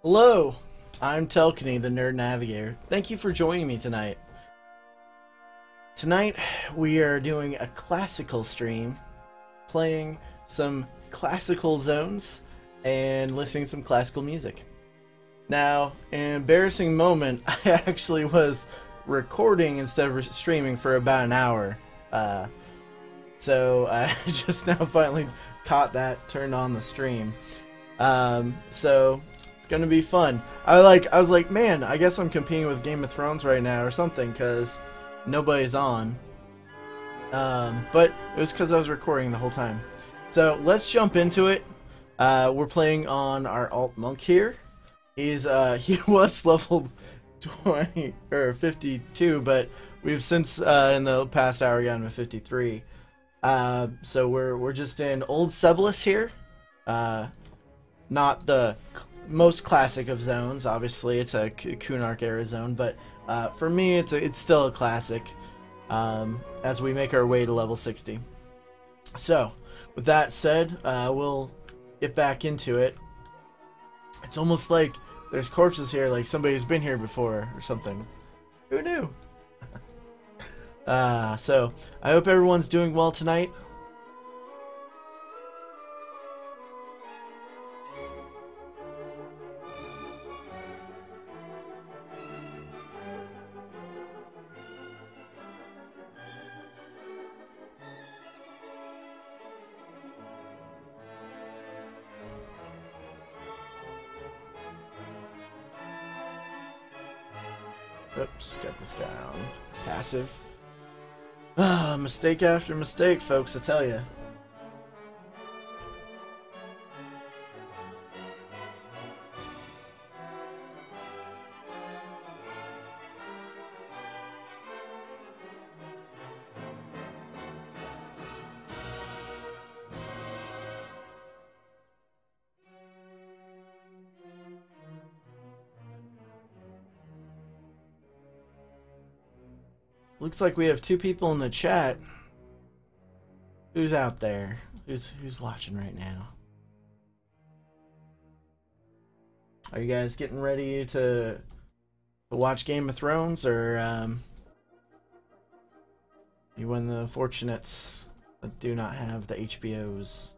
Hello, I'm Telkiney, the Nerd Navigator. Thank you for joining me tonight. Tonight, we are doing a classical stream, playing some classical zones, and listening to some classical music. Now, an embarrassing moment, I actually was recording instead of streaming for about an hour. So I just now finally caught that, turned on the stream. So it's gonna be fun. I was like, man, I guess I'm competing with Game of Thrones right now or something, because nobody's on. But it was because I was recording the whole time. So let's jump into it. We're playing on our alt monk here. He was level 20 or 52, but we've since in the past hour gotten to 53. So we're just in Old Sebulus here. Not the most classic of zones, obviously. It's a Kunark era zone, but for me, it's still a classic. As we make our way to level 60. So, with that said, we'll get back into it. It's almost like there's corpses here, like somebody's been here before or something. Who knew? So, I hope everyone's doing well tonight. Oops, got this guy on passive. Mistake after mistake, folks, I tell you. Looks like we have two people in the chat. Who's out there? Who's watching right now? Are you guys getting ready to watch Game of Thrones, or you one of the fortunates that do not have the HBOs?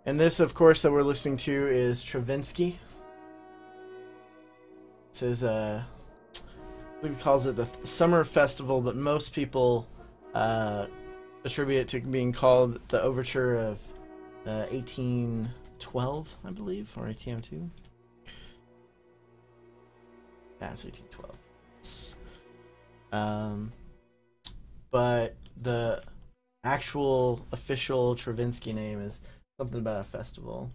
And this, of course, that we're listening to is Stravinsky. It says, I believe he calls it the Summer Festival, but most people attribute it to being called the Overture of 1812, I believe, or 1802. Yeah, it's 1812. But the actual official Stravinsky name is something about a festival.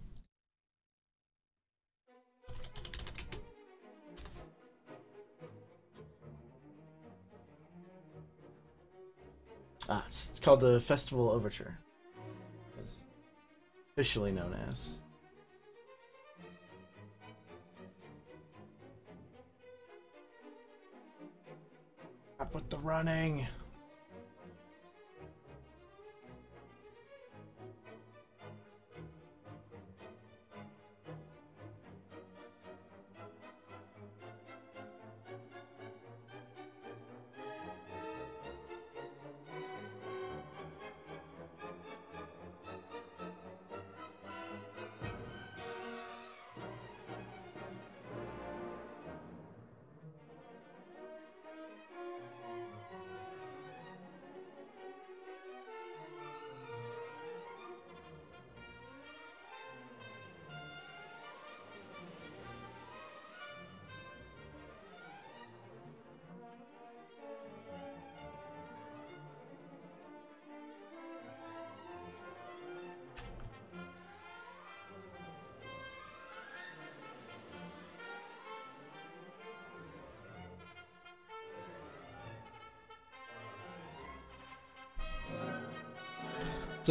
It's called the Festival Overture. It's officially known as. Up with the running.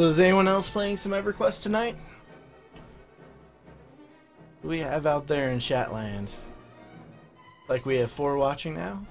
So is anyone else playing some Everquest tonight? What do we have out there in Chatland? Like we have 4 watching now?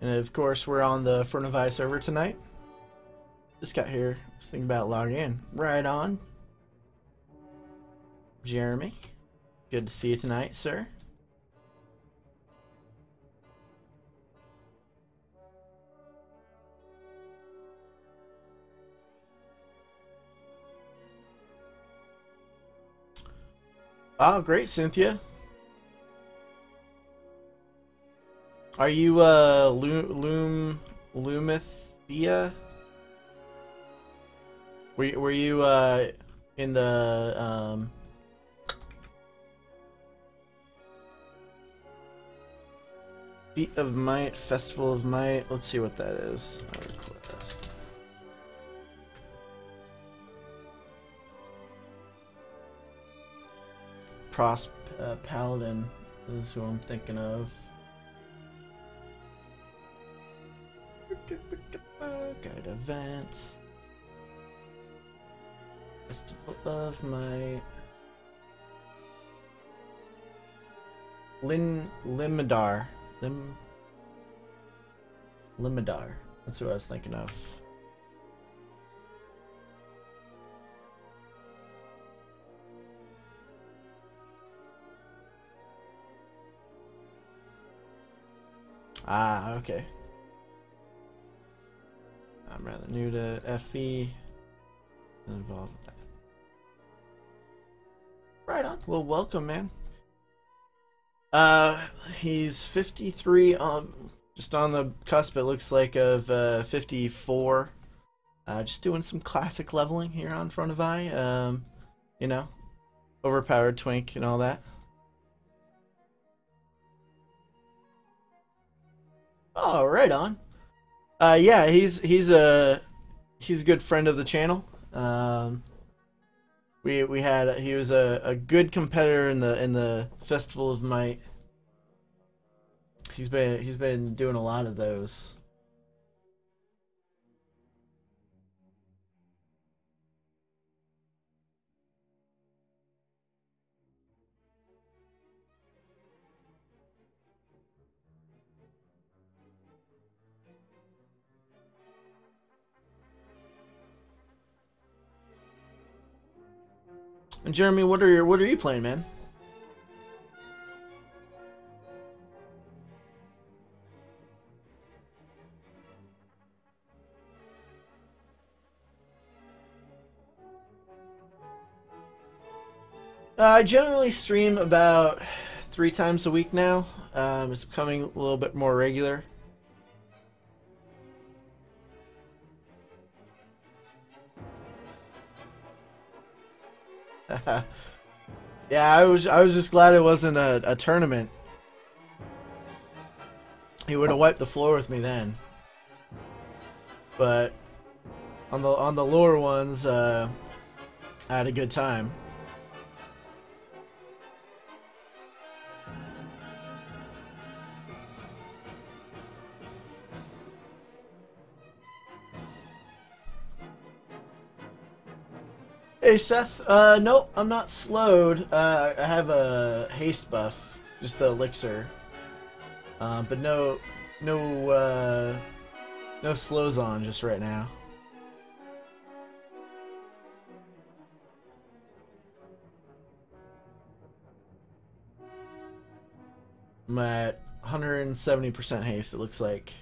And of course, we're on the Firiona Vie server tonight. Just got here. Was thinking about logging in. Right on. Jeremy, good to see you tonight, sir. Oh, great, Cynthia. Are you Lumithia? Were you in the Feet of Might, Festival of Might? Let's see what that is. Request. Paladin is who I'm thinking of. Guide events. Festival of Might. Limidar. Limidar. That's who I was thinking of. Ah, okay. I'm rather new to FE. Involved with that. Right on. Well, welcome, man. He's 53, just on the cusp, it looks like, of 54. Just doing some classic leveling here on Firiona Vie. You know, overpowered twink and all that. Oh, right on. Yeah, he's a good friend of the channel. He was a good competitor in the Festival of Might. He's been doing a lot of those. And Jeremy, what are you playing, man? I generally stream about 3 times a week now. It's becoming a little bit more regular. Yeah, I was just glad it wasn't a tournament. He would have wiped the floor with me then. But on the lower ones, I had a good time. Hey Seth, nope, I'm not slowed. I have a haste buff, just the elixir, but no slows on just right now. I'm at 170% haste. It looks like.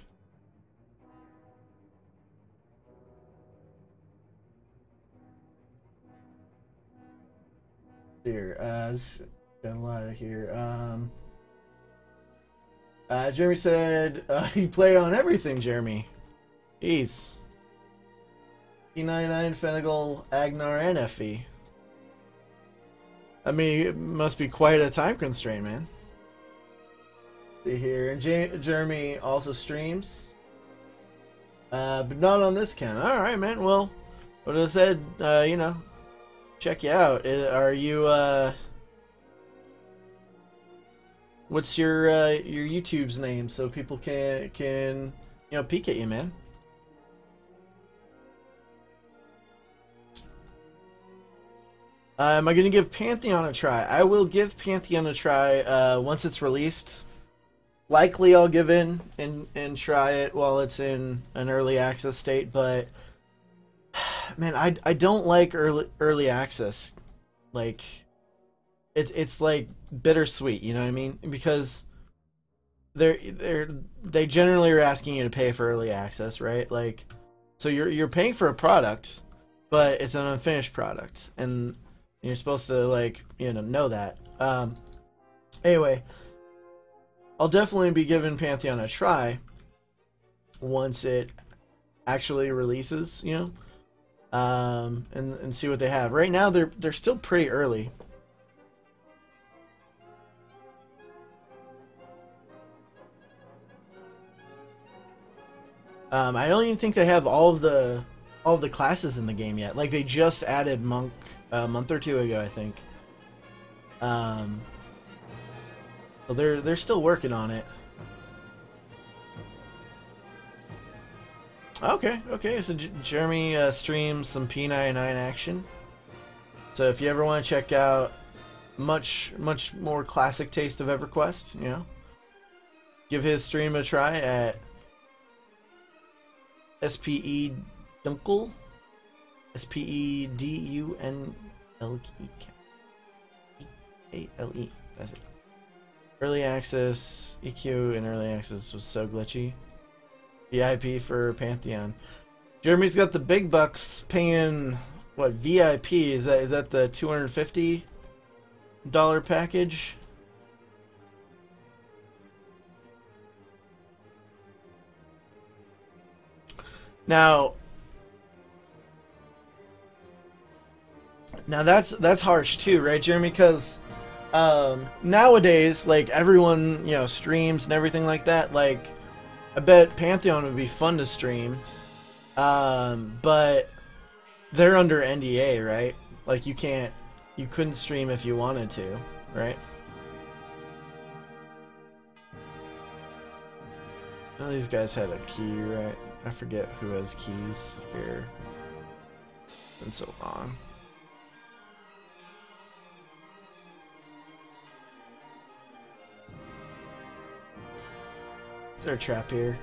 Here, just got a lot here. Jeremy said you play on everything, Jeremy. Jeez. P99, Fennegal, Agnar, and FE. I mean, it must be quite a time constraint, man. See here, and Jeremy also streams, but not on this account. All right, man. Well, what I said, you know, check you out. Are you? What's your YouTube's name so people can you know peek at you, man? Am I gonna give Pantheon a try? I will give Pantheon a try once it's released. Likely I'll give in and try it while it's in an early access state, but man, I don't like early access. Like it's like bittersweet, you know what I mean? Because they generally are asking you to pay for early access, right? Like so you're paying for a product, but it's an unfinished product, and you're supposed to like know that. Anyway, I'll definitely be giving Pantheon a try once it actually releases, and see what they have. Right now they're still pretty early. I don't even think they have all of the classes in the game yet. Like they just added Monk a month or two ago, I think. Well, they're still working on it. Okay. So Jeremy streams some P99 action. So if you ever want to check out much more classic taste of Everquest, give his stream a try at SPE Dunkel, SPEDUNLEKALE. That's it. Early access EQ in early access was so glitchy. VIP for Pantheon. Jeremy's got the big bucks paying what VIP is that the $250 package? Now that's harsh too, right, Jeremy? Because nowadays, like everyone, streams and everything like that. Like, I bet Pantheon would be fun to stream, but they're under NDA, right? Like you couldn't stream if you wanted to, right? None of these guys had a key, right? I forget who has keys here. It's been so long. Is there a trap here?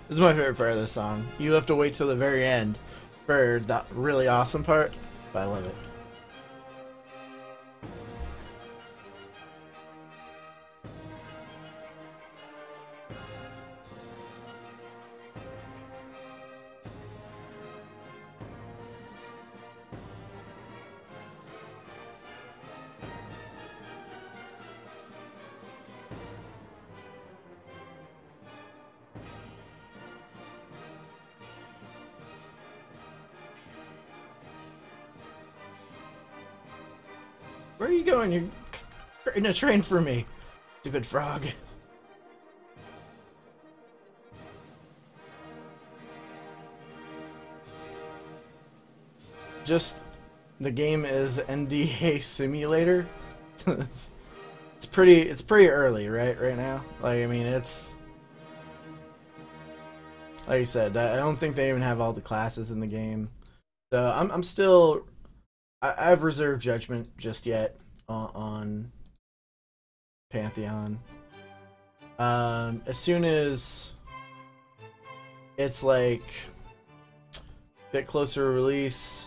This is my favorite part of the song. You have to wait till the very end for that really awesome part, but I love it. Where are you going? You're creating a train for me, stupid frog. Just the game is NDA simulator. it's pretty early, right now. Like I mean, it's like you said. I don't think they even have all the classes in the game, so I'm still. I have reserved judgment just yet on Pantheon. As soon as it's like a bit closer to release.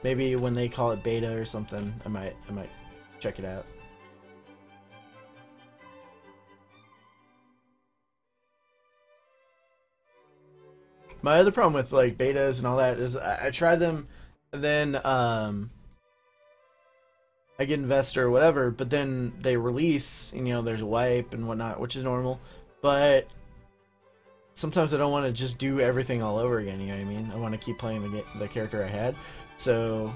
Maybe when they call it beta or something, I might check it out. My other problem with like betas and all that is I try them, and then I get investor or whatever, but then they release, and you know there's a wipe and whatnot, which is normal. But sometimes I don't want to just do everything all over again. You know what I mean? I want to keep playing the character I had. So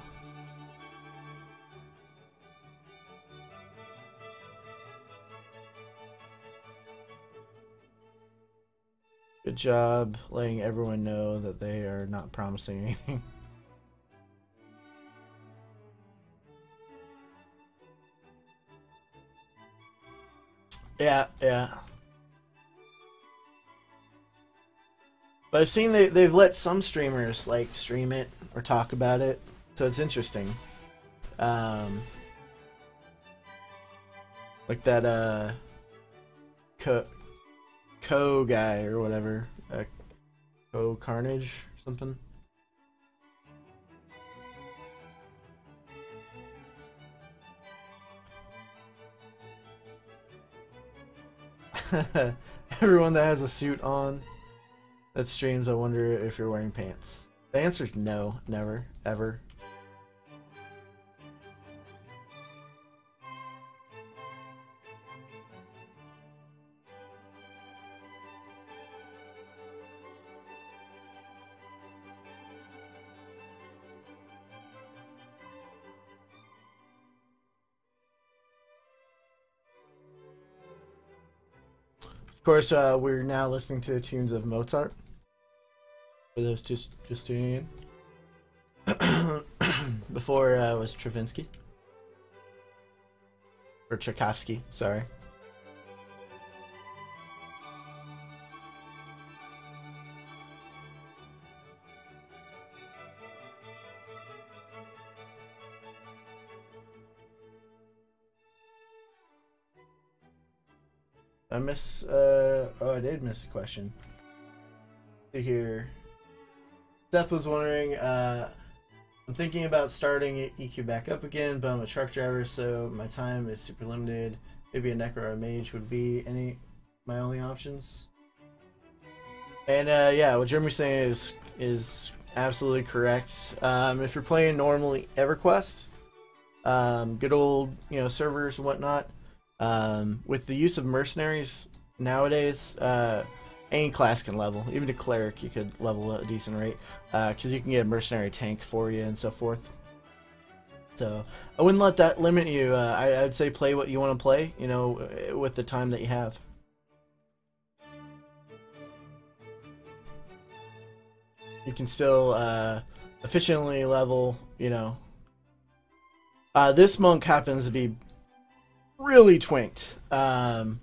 good job letting everyone know that they are not promising anything. Yeah, yeah. But I've seen they've let some streamers like stream it or talk about it, so it's interesting. Like that Co guy or whatever, Co Carnage or something. Everyone that has a suit on that streams, I wonder if you're wearing pants. The answer is no, never, ever. Of course, we're now listening to the tunes of Mozart. For those just tuning in. Before was Stravinsky. Or Tchaikovsky, sorry. I miss, oh, I did miss a question. See here. Seth was wondering, I'm thinking about starting EQ back up again, but I'm a truck driver, so my time is super limited. Maybe a Necro or a Mage would be my only options. And yeah, what Jeremy's saying is absolutely correct. If you're playing normally Everquest, good old servers and whatnot, with the use of mercenaries nowadays, any class can level. Even a cleric you could level at a decent rate, because you can get a mercenary tank for you and so forth. So I wouldn't let that limit you. I'd say play what you want to play, with the time that you have. You can still efficiently level, this monk happens to be really twinked, so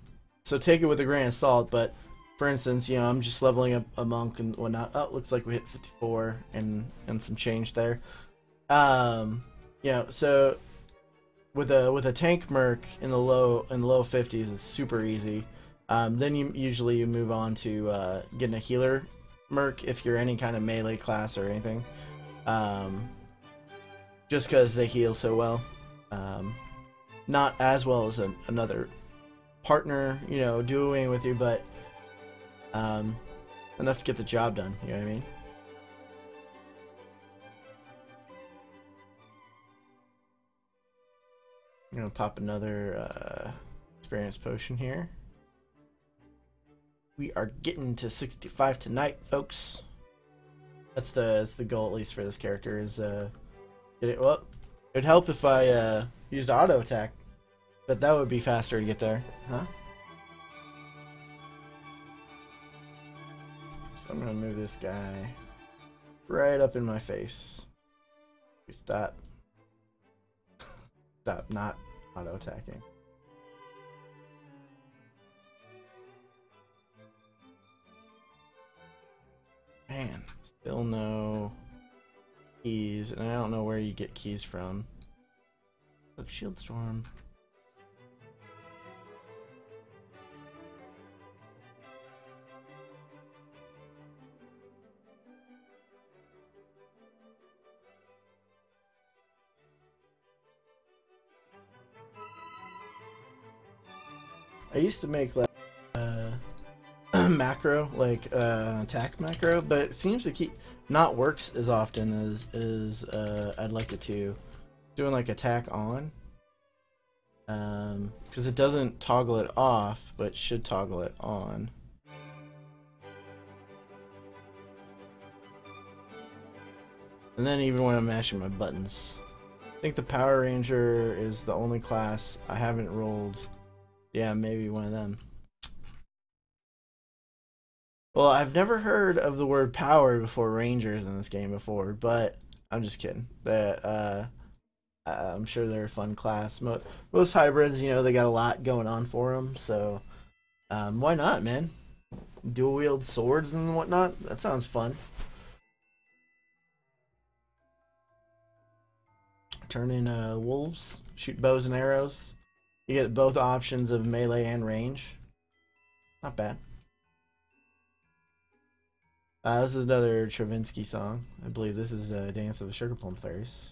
take it with a grain of salt. But for instance, I'm just leveling up a monk and whatnot. Oh, looks like we hit 54 and some change there. So with a tank merc in the low 50s, it's super easy. Then you usually move on to getting a healer merc if you're any kind of melee class or anything, just because they heal so well. Not as well as another partner, dueling with you, but enough to get the job done. You know what I mean? I'm gonna pop another experience potion here. We are getting to 65 tonight, folks. That's the goal, at least for this character. Is get it. Well, it'd help if I used auto attack, but that would be faster to get there, huh? So I'm gonna move this guy right up in my face. Stop not auto attacking. Man, still no keys, and I don't know where you get keys from. Look, Shield Storm. I used to make like macro, like attack macro, but it seems to keep not works as often as I'd like it to. Doing like attack on, because it doesn't toggle it off, but it should toggle it on. And then even when I'm mashing my buttons, I think the Power Ranger is the only class I haven't rolled. Yeah, maybe one of them. Well, I've never heard of the word power before Rangers in this game before, but I'm just kidding. I'm sure they're a fun class. Most hybrids, you know, they got a lot going on for them, so why not, man? Dual wield swords and whatnot. That sounds fun. Turn in wolves, shoot bows and arrows. You get both options of melee and range. Not bad. This is another Stravinsky song. I believe this is Dance of the Sugar Plum Fairies.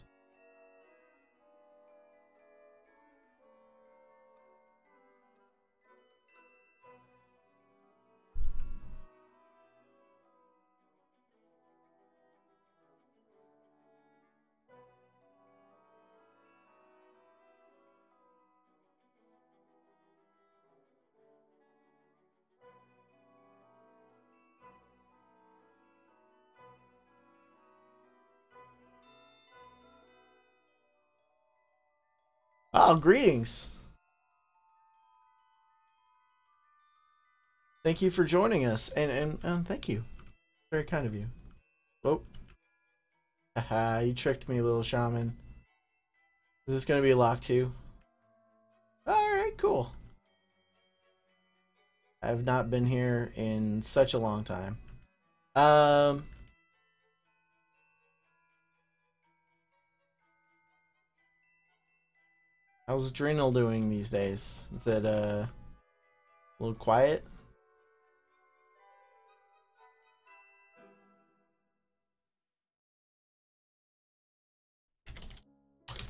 Oh, greetings. Thank you for joining us, and thank you. Very kind of you. Whoa. Haha, you tricked me, little shaman. Is this going to be locked too? Alright, cool. I have not been here in such a long time. How's Adrenal doing these days? Is it a little quiet?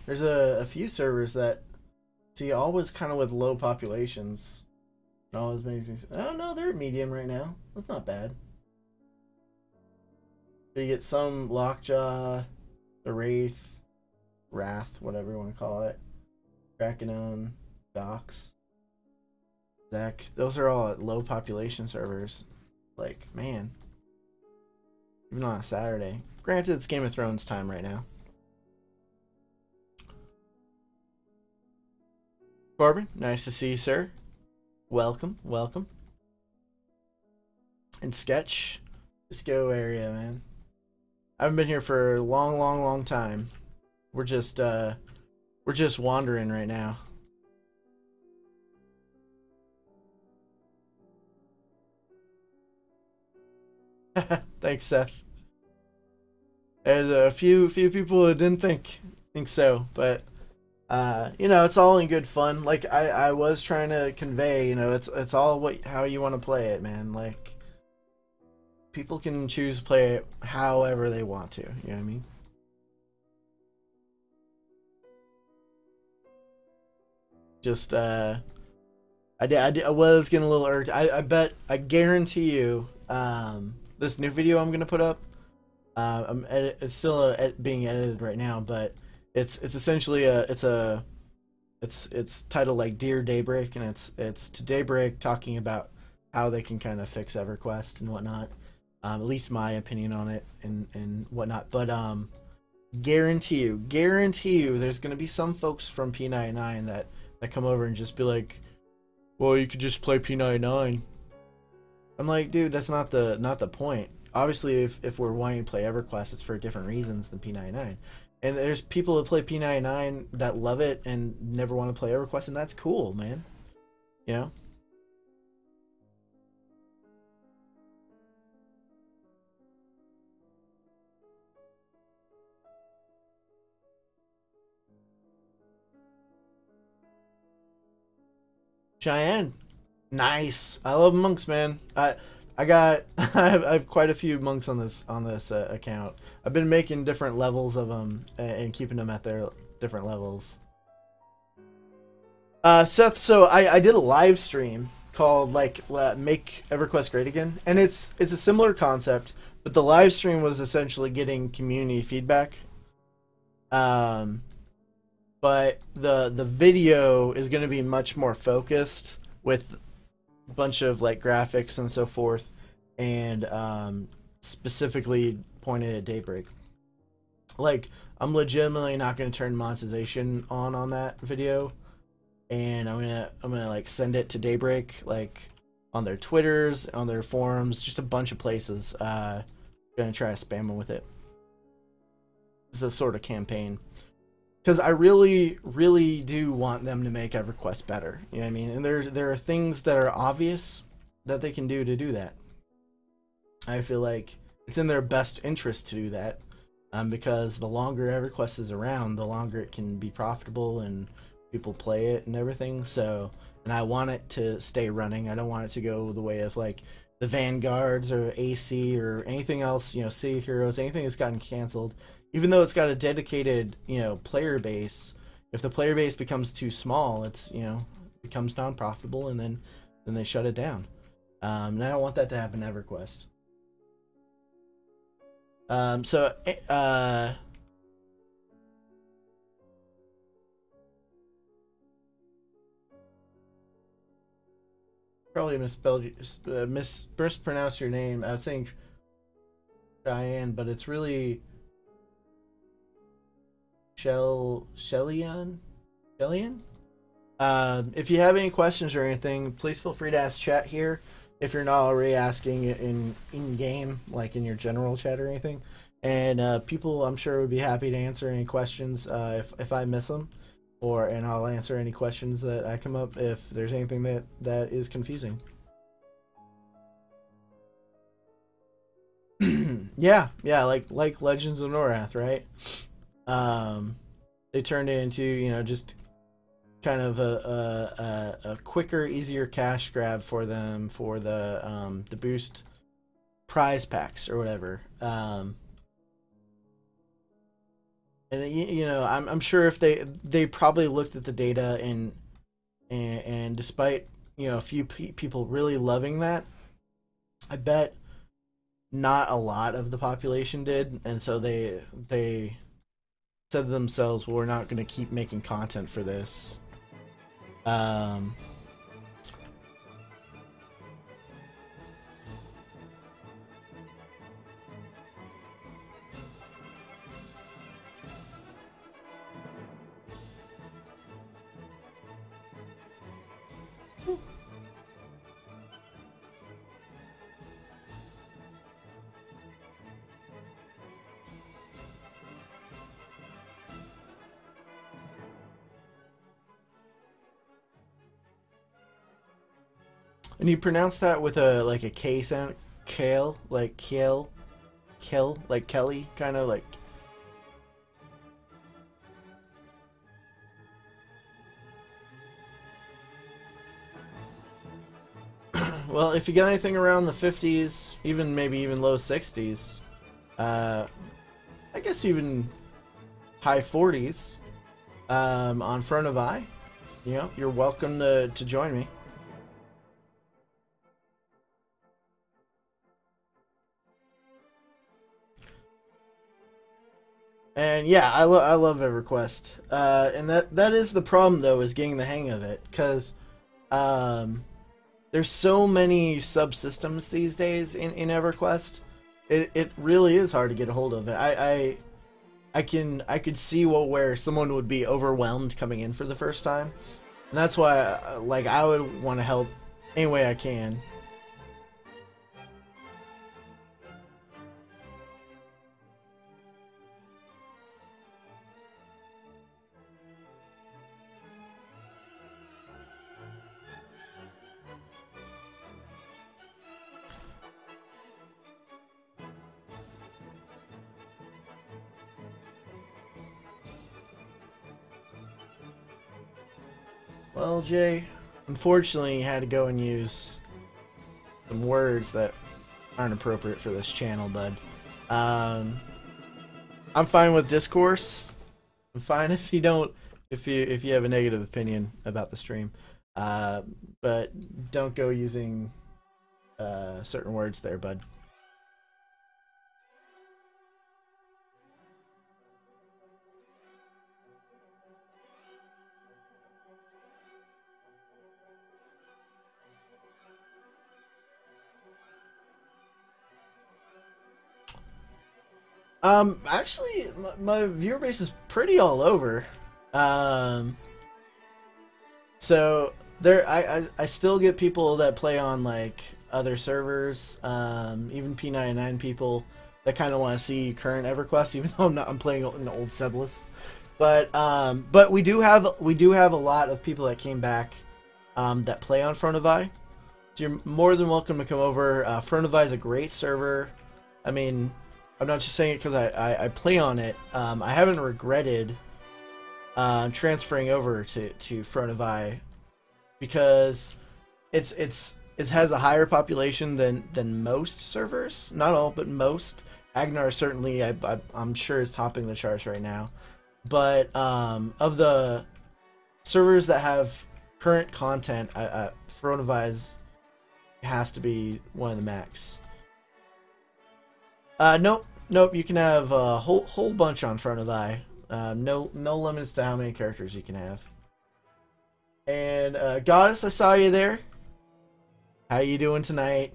There's a few servers that see always kind of with low populations. It always makes me say, oh no, they're at medium right now. That's not bad. So you get some Lockjaw, the Wrath, whatever you want to call it. Krakenon, Docs, Zach. Those are all at low population servers. Like, man. Even on a Saturday. Granted, it's Game of Thrones time right now. Corbin, nice to see you, sir. Welcome, welcome. And Sketch, Disco area, man. I haven't been here for a long time. We're just wandering right now. Thanks, Seth. There's a few people who didn't think so, but you know, it's all in good fun. Like I was trying to convey, you know, it's all how you want to play it, man. Like people can choose to play it however they want to. You know what I mean? Just I was getting a little irked. I guarantee you, this new video I'm gonna put up, it's still being edited right now, but it's essentially it's titled like Dear Daybreak, and it's to Daybreak talking about how they can kind of fix Everquest and whatnot. At least my opinion on it and whatnot. But guarantee you, there's gonna be some folks from P99 that come over and just be like, well, you could just play P99. I'm like, dude, that's not the point. Obviously, if we're wanting to play EverQuest, it's for different reasons than P99. And there's people that play P99 that love it and never want to play EverQuest, and that's cool, man. You know? Cheyenne, nice. I love monks, man. I got I have quite a few monks on this account. I've been making different levels of them and keeping them at their different levels. Seth, so I did a live stream called like Make Everquest Great Again, and it's a similar concept, but the live stream was essentially getting community feedback. But the video is going to be much more focused with a bunch of like graphics and so forth, and specifically pointed at Daybreak. Like, I'm legitimately not going to turn monetization on that video, and I'm gonna like send it to Daybreak, like on their Twitters, on their forums, just a bunch of places. Gonna try to spam them with it. It's a sort of campaign, because I really, really do want them to make EverQuest better. You know what I mean? And there are things that are obvious that they can do to do that. I feel like it's in their best interest to do that, because the longer EverQuest is around, the longer it can be profitable and people play it and everything. So, and I want it to stay running. I don't want it to go the way of like the Vanguards or AC or anything else, you know, City Heroes, anything that's gotten canceled. Even though it's got a dedicated, you know, player base, if the player base becomes too small, it's, you know, becomes non-profitable, and then they shut it down. And I don't want that to happen to EverQuest. Probably mispronounced your name. I was saying Diane, but it's really Shellian? If you have any questions or anything, please feel free to ask chat here. If you're not already asking it in game, like in your general chat or anything, and people I'm sure would be happy to answer any questions if I miss them, and I'll answer any questions that I come up if there's anything that is confusing. yeah, like Legends of Norath, right? They turned it into, you know, just kind of a quicker, easier cash grab for them for the boost prize packs or whatever. And you know, I'm sure if they probably looked at the data and despite, you know, a few people really loving that, I bet not a lot of the population did, and so they said to themselves, well, we're not going to keep making content for this. And you pronounce that with a K sound, kale, like kill, like Kelly, kind of like. Well, if you got anything around the 50s, maybe even low 60s, I guess even high 40s, on Firiona Vie, you know, you're welcome to join me. And yeah, I love EverQuest, and that is the problem though, is getting the hang of it, because there's so many subsystems these days in EverQuest. It really is hard to get a hold of it. I could see where someone would be overwhelmed coming in for the first time, and that's why like I would want to help any way I can. Well, Jay, unfortunately, you had to go and use some words that aren't appropriate for this channel, bud. I'm fine with discourse. I'm fine if you don't if you have a negative opinion about the stream, but don't go using certain words there, bud. Actually, my viewer base is pretty all over. So there, I still get people that play on like other servers, even P99 people that kind of want to see current Everquest, even though I'm playing an old Sebulus. But we do have a lot of people that came back that play on Firiona Vie. So you're more than welcome to come over. Firiona Vie is a great server. I mean, I'm not just saying it because I play on it. I haven't regretted transferring over to Firiona Vie because it has a higher population than most servers. Not all, but most. Agnar certainly, I'm sure, is topping the charts right now. But of the servers that have current content, Firiona Vie has to be one of the max. Nope. You can have a whole bunch on Firiona Vie. No limits to how many characters you can have. And Goddess, I saw you there. How you doing tonight?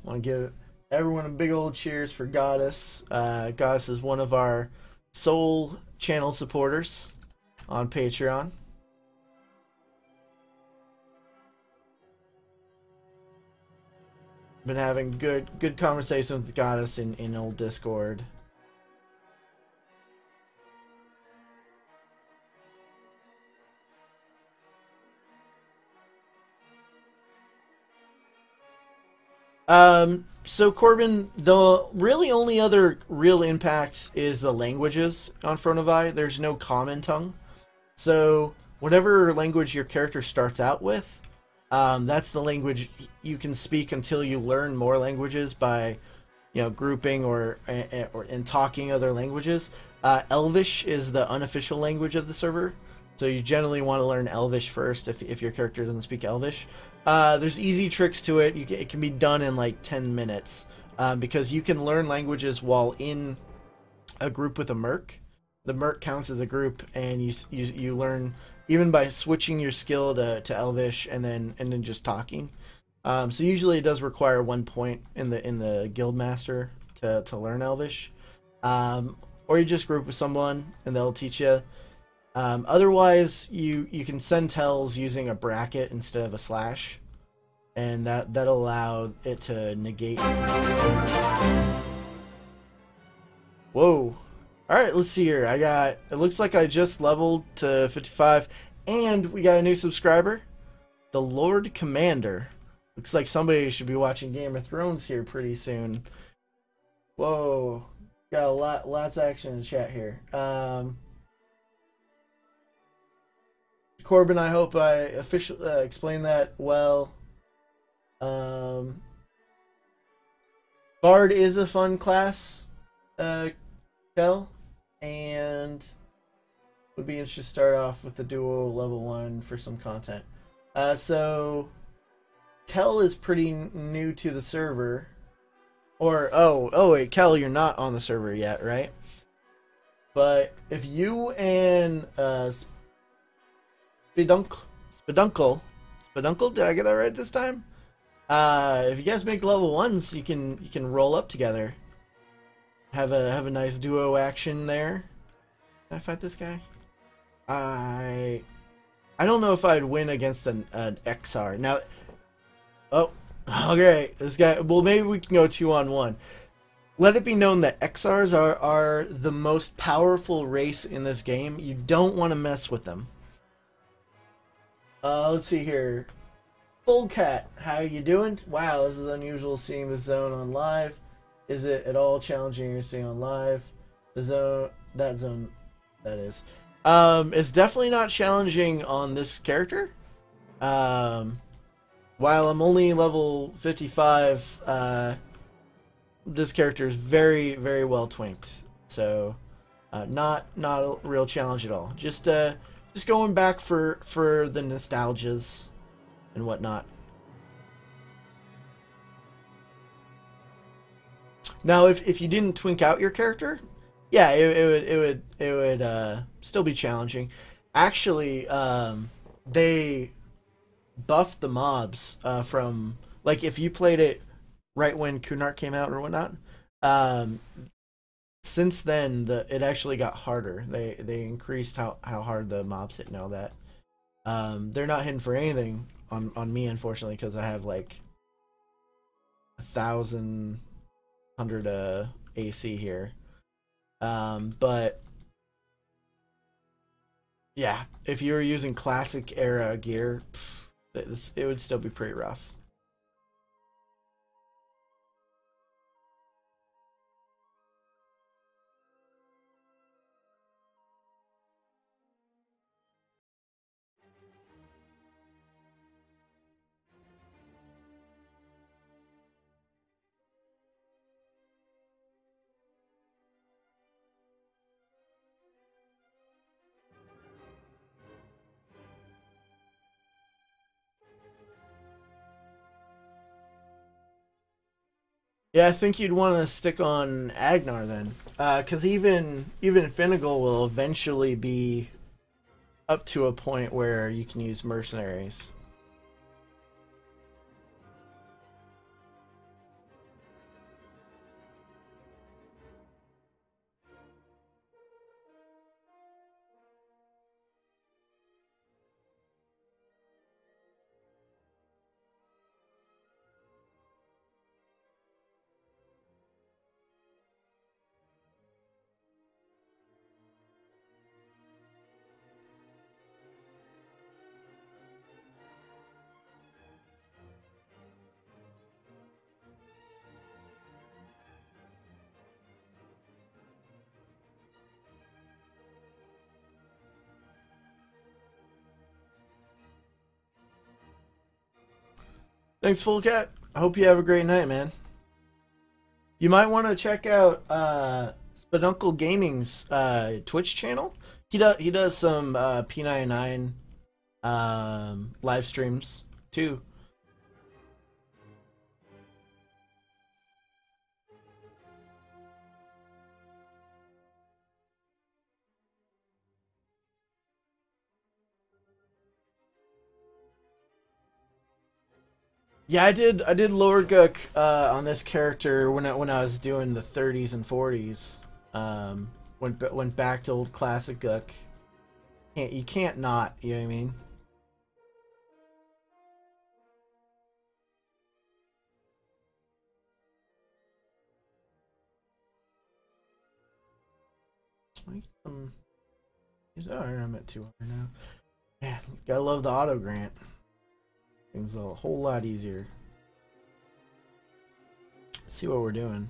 Want to give everyone a big old cheers for Goddess. Goddess is one of our sole channel supporters on Patreon. Been having good conversation with Goddess in old Discord. So Corbin, the really only other real impact is the languages on Firiona Vie. There's no common tongue. So whatever language your character starts out with, that's the language you can speak until you learn more languages by, grouping or talking other languages. Elvish is the unofficial language of the server, so you generally want to learn Elvish first if your character doesn't speak Elvish. There's easy tricks to it. It can be done in like 10 minutes because you can learn languages while in a group with a merc. The merc counts as a group, and you learn even by switching your skill to Elvish and then just talking. So usually it does require 1 point in the guild master to learn Elvish, or you just group with someone and they'll teach you. Otherwise, you can send tells using a bracket instead of a slash, and that'll allow it to negate. Whoa! All right, let's see here. It looks like I just leveled to 55, and we got a new subscriber, the Lord Commander. Looks like somebody should be watching Game of Thrones here pretty soon. Whoa! Got lots of action in the chat here. Corbin, I hope I officially explained that well. Bard is a fun class, Kel, and would be interested to start off with the duo level 1 for some content. So Kel is pretty new to the server, or oh wait, Kel, you're not on the server yet, right? But if you and Speduncle, did I get that right this time? If you guys make level 1s, you can roll up together. Have a nice duo action there. Can I fight this guy? I don't know if I'd win against an XR. Now, okay, this guy. Well, maybe we can go 2-on-1. Let it be known that XRs are the most powerful race in this game. You don't want to mess with them. Let's see here. Bullcat, how you doing? Wow, this is unusual seeing the zone on live. Is it at all challenging you're seeing on live? The zone, that is. It's definitely not challenging on this character. While I'm only level 55, this character is very, very well twinked. So, Not a real challenge at all. Just going back for the nostalgias and whatnot. Now, if you didn't twink out your character, yeah, it would still be challenging. Actually, they buffed the mobs from, like, if you played it right when Kunark came out or whatnot. Um, since then, it actually got harder. They increased how hard the mobs hit and all that. They're not hitting for anything on me, unfortunately, because I have like 1,100 AC here. But yeah, if you were using classic era gear, it would still be pretty rough. Yeah, I think you'd want to stick on Agnar then, because even Finnegal will eventually be up to a point where you can use mercenaries. Thanks, Full Cat. I hope you have a great night, man. You might want to check out Speduncle Gaming's Twitch channel. He does some P99 live streams too. Yeah, I did lower Gook on this character when I was doing the 30s and 40s. Went back to old classic Gook. You can't not, you know what I mean? I'm at 200 now. Man, gotta love the auto grant. Things a whole lot easier. Let's see what we're doing.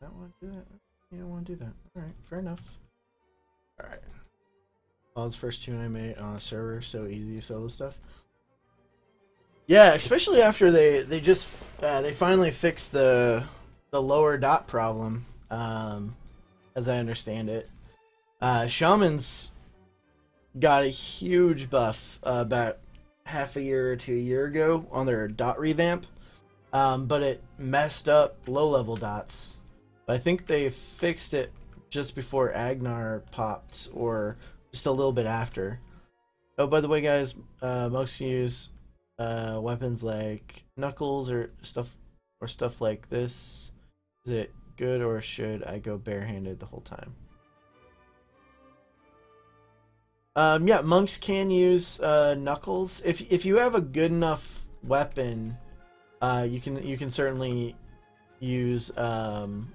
Don't want to do that. You don't want to do that. All right, fair enough. All right. All the first tune I made on a server, so easy to sell this stuff. Yeah, especially after they finally fixed the lower dot problem, as I understand it. Shamans got a huge buff about half a year to a year ago on their dot revamp, but it messed up low level dots. I think they fixed it just before Agnar popped, or just a little bit after. Oh, by the way, guys, most can use weapons like knuckles or stuff like this. Is it good, or should I go barehanded the whole time? Yeah, monks can use knuckles if you have a good enough weapon. You can certainly use them.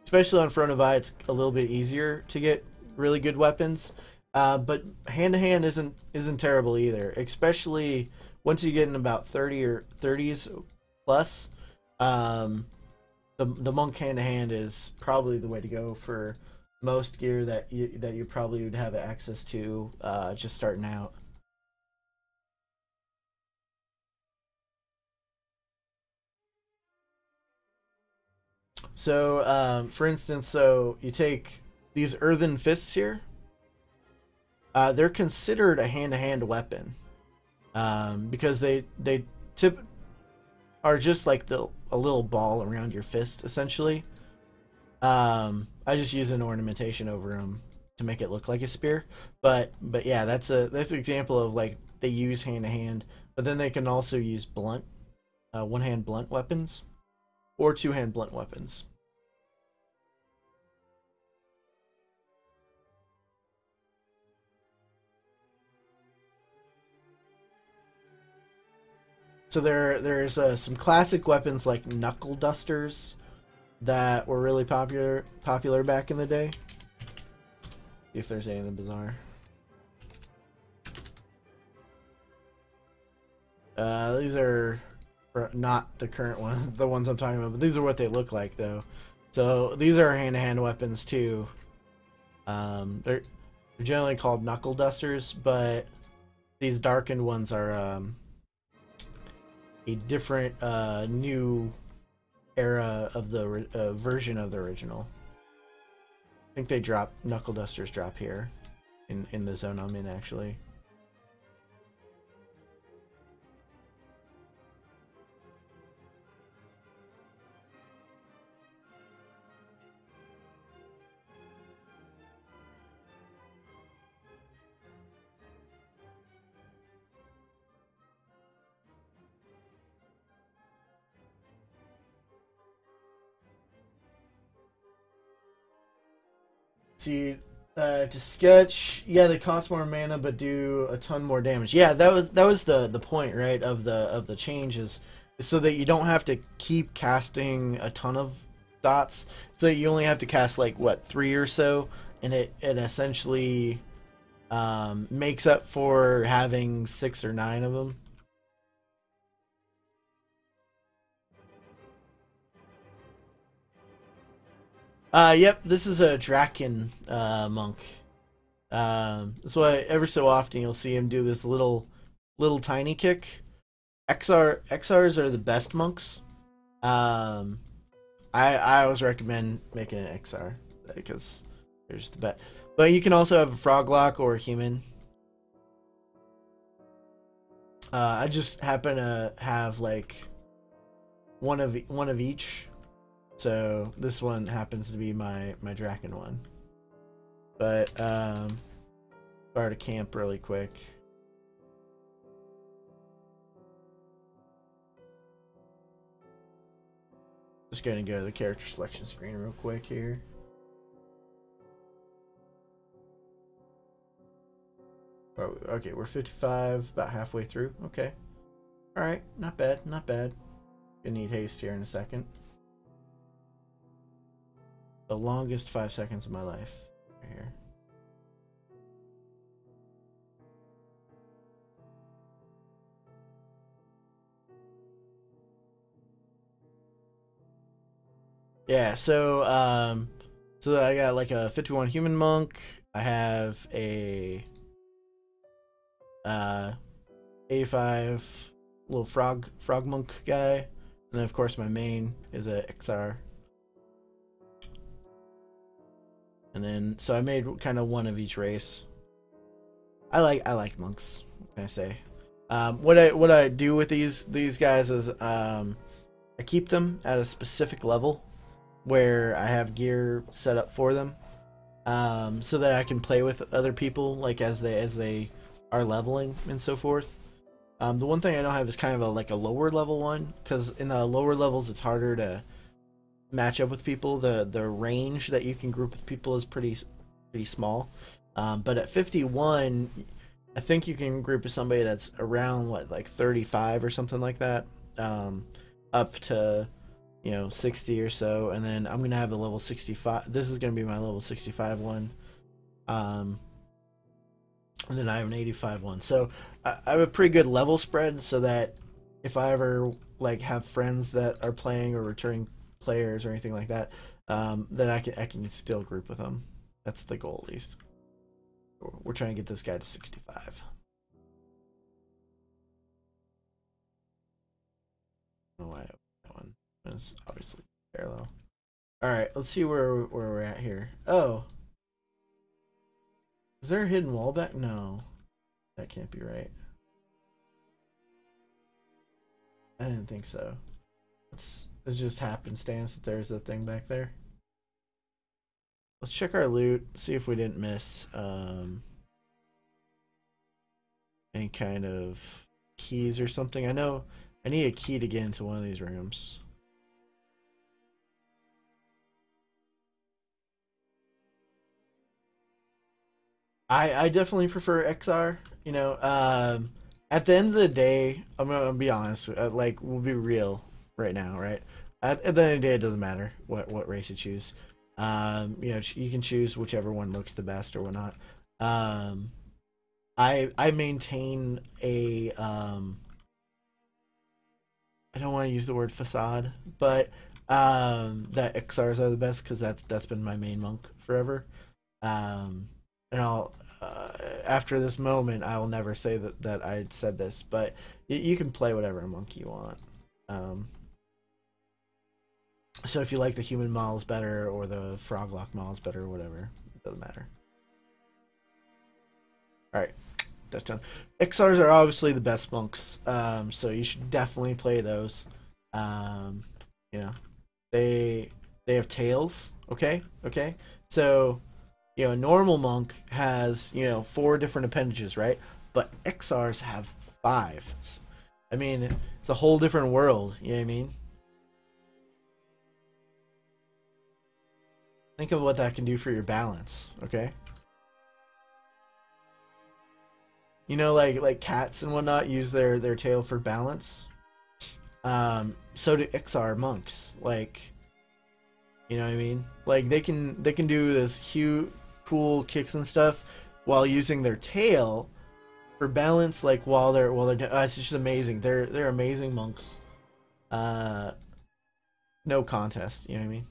Especially on Firiona Vie, it's a little bit easier to get really good weapons. But hand to hand isn't terrible either, especially once you get in about 30 or 30s plus. The monk hand to hand is probably the way to go for most gear that you probably would have access to just starting out. So, for instance, so you take these earthen fists here. They're considered a hand-to-hand weapon because they tip are just like a little ball around your fist, essentially. I just use an ornamentation over them to make it look like a spear. But yeah, that's an example of like they use hand-to-hand, but then they can also use blunt, one-hand blunt weapons, or two-hand blunt weapons. So there's some classic weapons like knuckle dusters that were really popular back in the day. See if there's anything bizarre. These are not the current one, the ones I'm talking about, but these are what they look like though. So these are hand-to-hand weapons too. They're generally called knuckle dusters, but these darkened ones are a different new era of the version of the original. I think they drop knuckle dusters drop here in the zone I'm in actually. See, to sketch, yeah, they cost more mana but do a ton more damage. Yeah, that was the point, right, of the changes, so that you don't have to keep casting a ton of dots. So you only have to cast like what, 3 or so, and it essentially makes up for having 6 or 9 of them. Yep, this is a Draken monk. That's why every so often you'll see him do this little tiny kick. XRs are the best monks. I always recommend making an XR because they're just the best. But you can also have a frog lock or a human. I just happen to have like one of each. So this one happens to be my Draken one. But start a camp really quick. Just gonna go to the character selection screen real quick here. Oh, okay, we're 55, about halfway through. Okay. Alright, not bad, not bad. Gonna need haste here in a second. The longest 5 seconds of my life right here. Yeah, so I got like a 51 human monk. I have a 85 little frog monk guy, and then of course my main is a XR. And then, so I made kind of one of each race. I like monks. What can I say? What I do with these guys is I keep them at a specific level where I have gear set up for them, so that I can play with other people like as they are leveling and so forth. The one thing I don't have is kind of a lower level one, because in the lower levels it's harder to match up with people. The range that you can group with people is pretty small, but at 51 I think you can group with somebody that's around what, like 35 or something like that, up to you know, 60 or so, and then I'm gonna have the level 65. This is gonna be my level 65 one, and then I have an 85 one. So I have a pretty good level spread, so that if I ever like have friends that are playing or returning players or anything like that, then I can still group with them. That's the goal, at least. We're trying to get this guy to 65. I don't know why I opened that one. It's obviously parallel. All right, let's see where we're at here. Oh, is there a hidden wall back? No, that can't be right. I didn't think so. It's just happenstance that there's a thing back there. Let's check our loot, see if we didn't miss any kind of keys or something. I know I need a key to get into one of these rooms. I definitely prefer XR. You know, at the end of the day, I'm gonna be honest. Like, we'll be real right now, right? At the end of the day, it doesn't matter what race you choose. You know, you can choose whichever one looks the best or whatnot. I maintain a I don't want to use the word facade, but that XRs are the best because that's been my main monk forever. And I'll after this moment, I will never say that I said this, but you can play whatever monk you want. So if you like the human models better or the froglock models better or whatever, it doesn't matter. All right, that's done. XRs are obviously the best monks, so you should definitely play those. You know, they have tails. Okay, okay. So you know, a normal monk has, you know, 4 different appendages, right? But XRs have 5. I mean, it's a whole different world. You know what I mean? Think of what that can do for your balance. Okay. You know, like cats and whatnot use their tail for balance. So do XR monks. Like, you know what I mean? Like they can do this huge cool kicks and stuff while using their tail for balance. Like while they're it's just amazing. They're amazing monks. No contest. You know what I mean?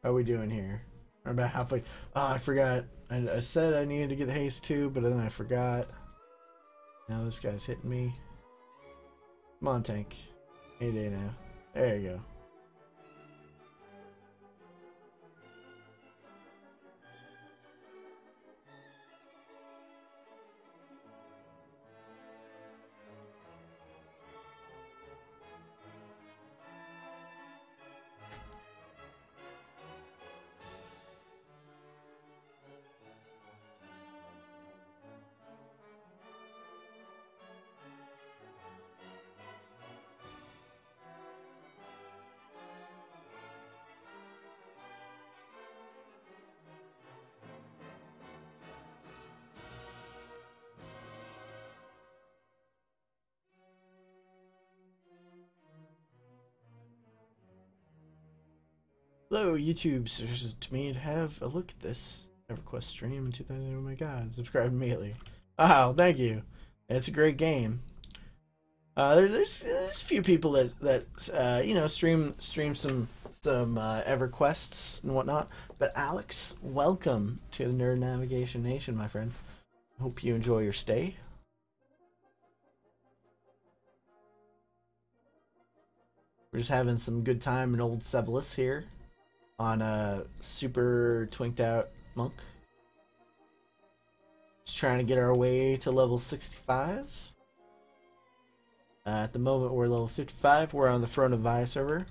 How are we doing here? We're about halfway. Oh, I forgot. I said I needed to get the haste too, but then I forgot. Now this guy's hitting me. Come on, tank. Any day now. There you go. Hello, YouTube. To me to have a look at this Everquest stream in 2000. Oh my god, subscribe immediately. Wow, thank you. It's a great game. There's a few people that you know, stream some Everquests and whatnot. But Alex, welcome to the Nerd Navigation Nation, my friend. Hope you enjoy your stay. We're just having some good time in old Sebelis here on a super twinked out monk. Just trying to get our way to level 65. At the moment, we're level 55. We're on the Firiona Vie server,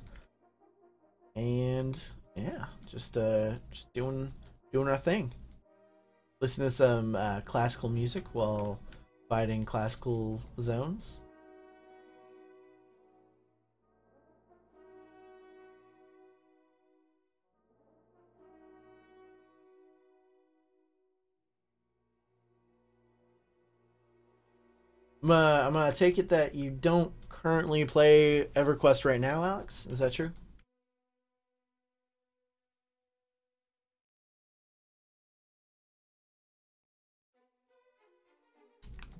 and yeah, just doing our thing. Listen to some classical music while fighting classical zones. I'm gonna take it that you don't currently play EverQuest right now, Alex. Is that true?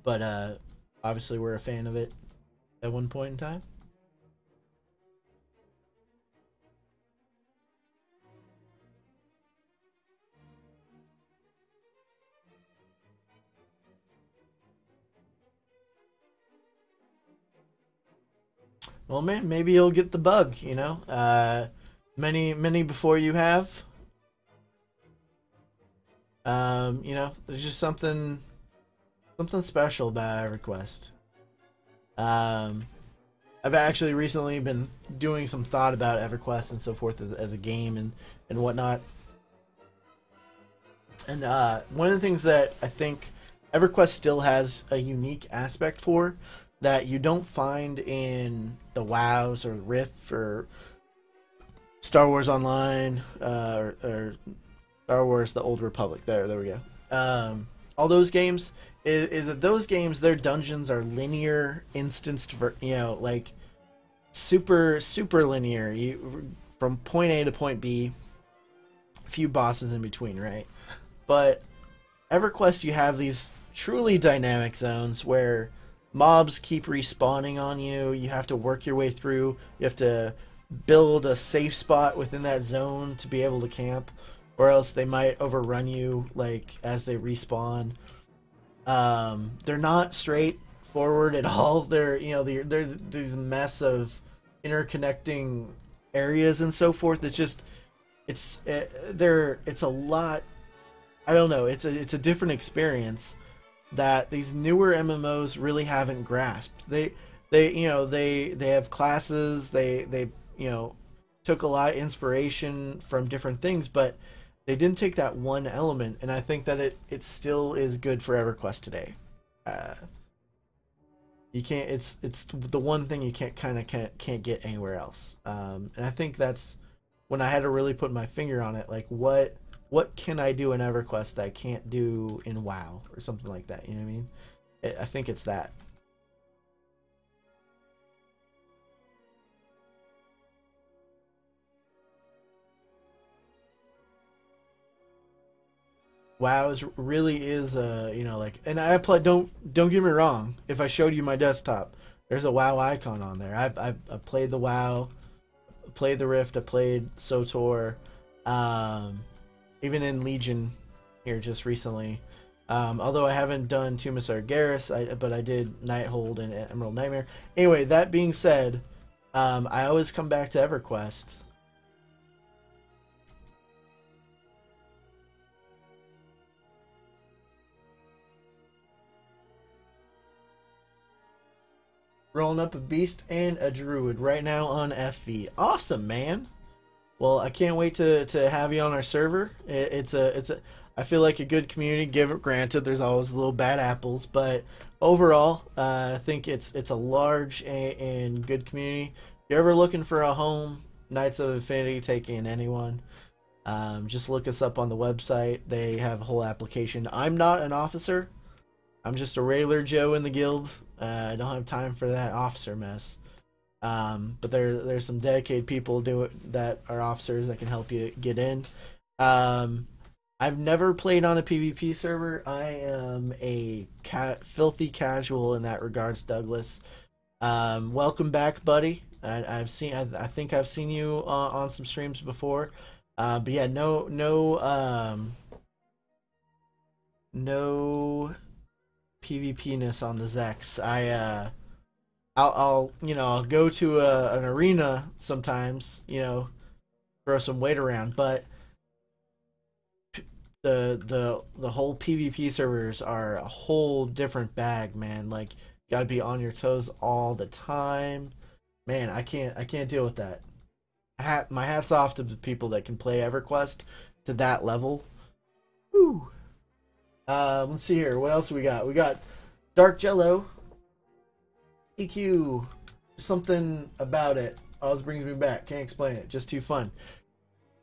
But obviously, we're a fan of it at one point in time. Well, man, maybe you'll get the bug. Many before you have. There's just something special about EverQuest. Um, I've actually recently been doing some thought about EverQuest and so forth as a game and whatnot. And one of the things that I think EverQuest still has a unique aspect for that you don't find in the WoWs or Rift or Star Wars Online or Star Wars: The Old Republic. There we go. All those games is that those games, their dungeons are linear, instanced, like super linear. You from point A to point B, a few bosses in between, right? But EverQuest, you have these truly dynamic zones where mobs keep respawning on you. You have to work your way through. You have to build a safe spot within that zone to be able to camp, or else they might overrun you like as they respawn. They're not straightforward at all. They're these mess of interconnecting areas and so forth. It's a lot. I don't know. It's a different experience that these newer MMOs really haven't grasped. They have classes. They took a lot of inspiration from different things, but they didn't take that one element, and I think that it still is good for EverQuest today. You can't. It's the one thing you can't get anywhere else. And I think that's when I had to really put my finger on it. Like what can I do in EverQuest that I can't do in WoW or something like that? You know what I mean? I think it's that. WoW really is like, and I play. Don't get me wrong. If I showed you my desktop, there's a WoW icon on there. I've played the WoW, played the Rift, I played SOTOR, even in Legion here just recently. Although I haven't done Tomb of Sargeras, but I did Nighthold and Emerald Nightmare. Anyway, that being said, I always come back to EverQuest. Rolling up a beast and a druid right now on FV. Awesome, man. Well, I can't wait to have you on our server. It's a I feel like a good community. Granted, there's always little bad apples, but overall, I think it's a large and good community. If you're ever looking for a home, Knights of Infinity, take in anyone. Just look us up on the website. They have a whole application. I'm not an officer. I'm just a regular Joe in the guild. I don't have time for that officer mess. But there's some dedicated people that are officers that can help you get in. I've never played on a PvP server. I am a filthy casual in that regards, Douglas. Welcome back, buddy. I think I've seen you on some streams before. But yeah, no PvP-ness on the Zex. I'll go to an arena sometimes, throw some weight around, but the whole PvP servers are a whole different bag, man. Like Gotta be on your toes all the time. Man, I can't deal with that. My hat's off to the people that can play Everquest to that level. Whew. Let's see here. What else we got? We got Dark Jello. EQ. Something about it always brings me back. Can't explain it. Just too fun.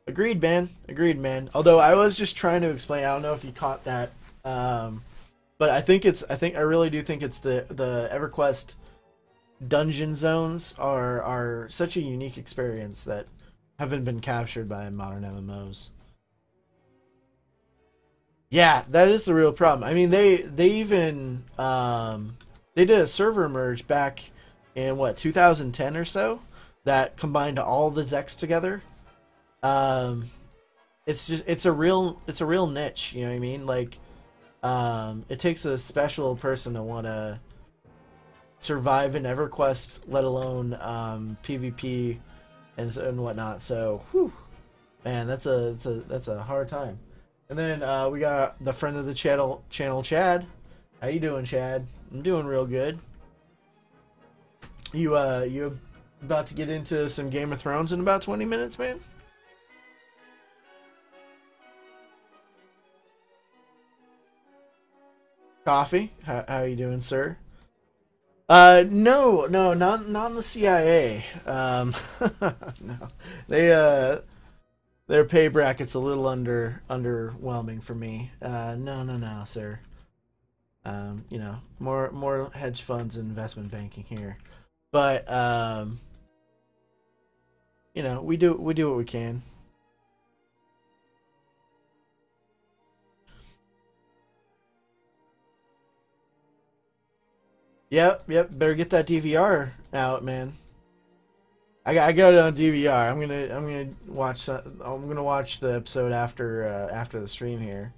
Agreed, man. Agreed, man. Although I was just trying to explain. I don't know if you caught that. But I really do think it's the EverQuest dungeon zones are such a unique experience that haven't been captured by modern MMOs. Yeah, that is the real problem. I mean, they even they did a server merge back in what 2010 or so that combined all the Zeks together. It's a real niche. You know what I mean? Like, it takes a special person to want to survive in EverQuest, let alone PvP and whatnot. So, whew, man, that's a hard time. And then we got the friend of the channel, Chad. How you doing, Chad? I'm doing real good. You about to get into some Game of Thrones in about 20 minutes, man? Coffee? How you doing, sir? No, not in the CIA. No, their pay bracket's a little underwhelming for me. No, sir. You know, more hedge funds and investment banking here, but you know, we do what we can. Yep. Better get that DVR out, man. I got it on DVR. I'm gonna watch the episode after the stream here.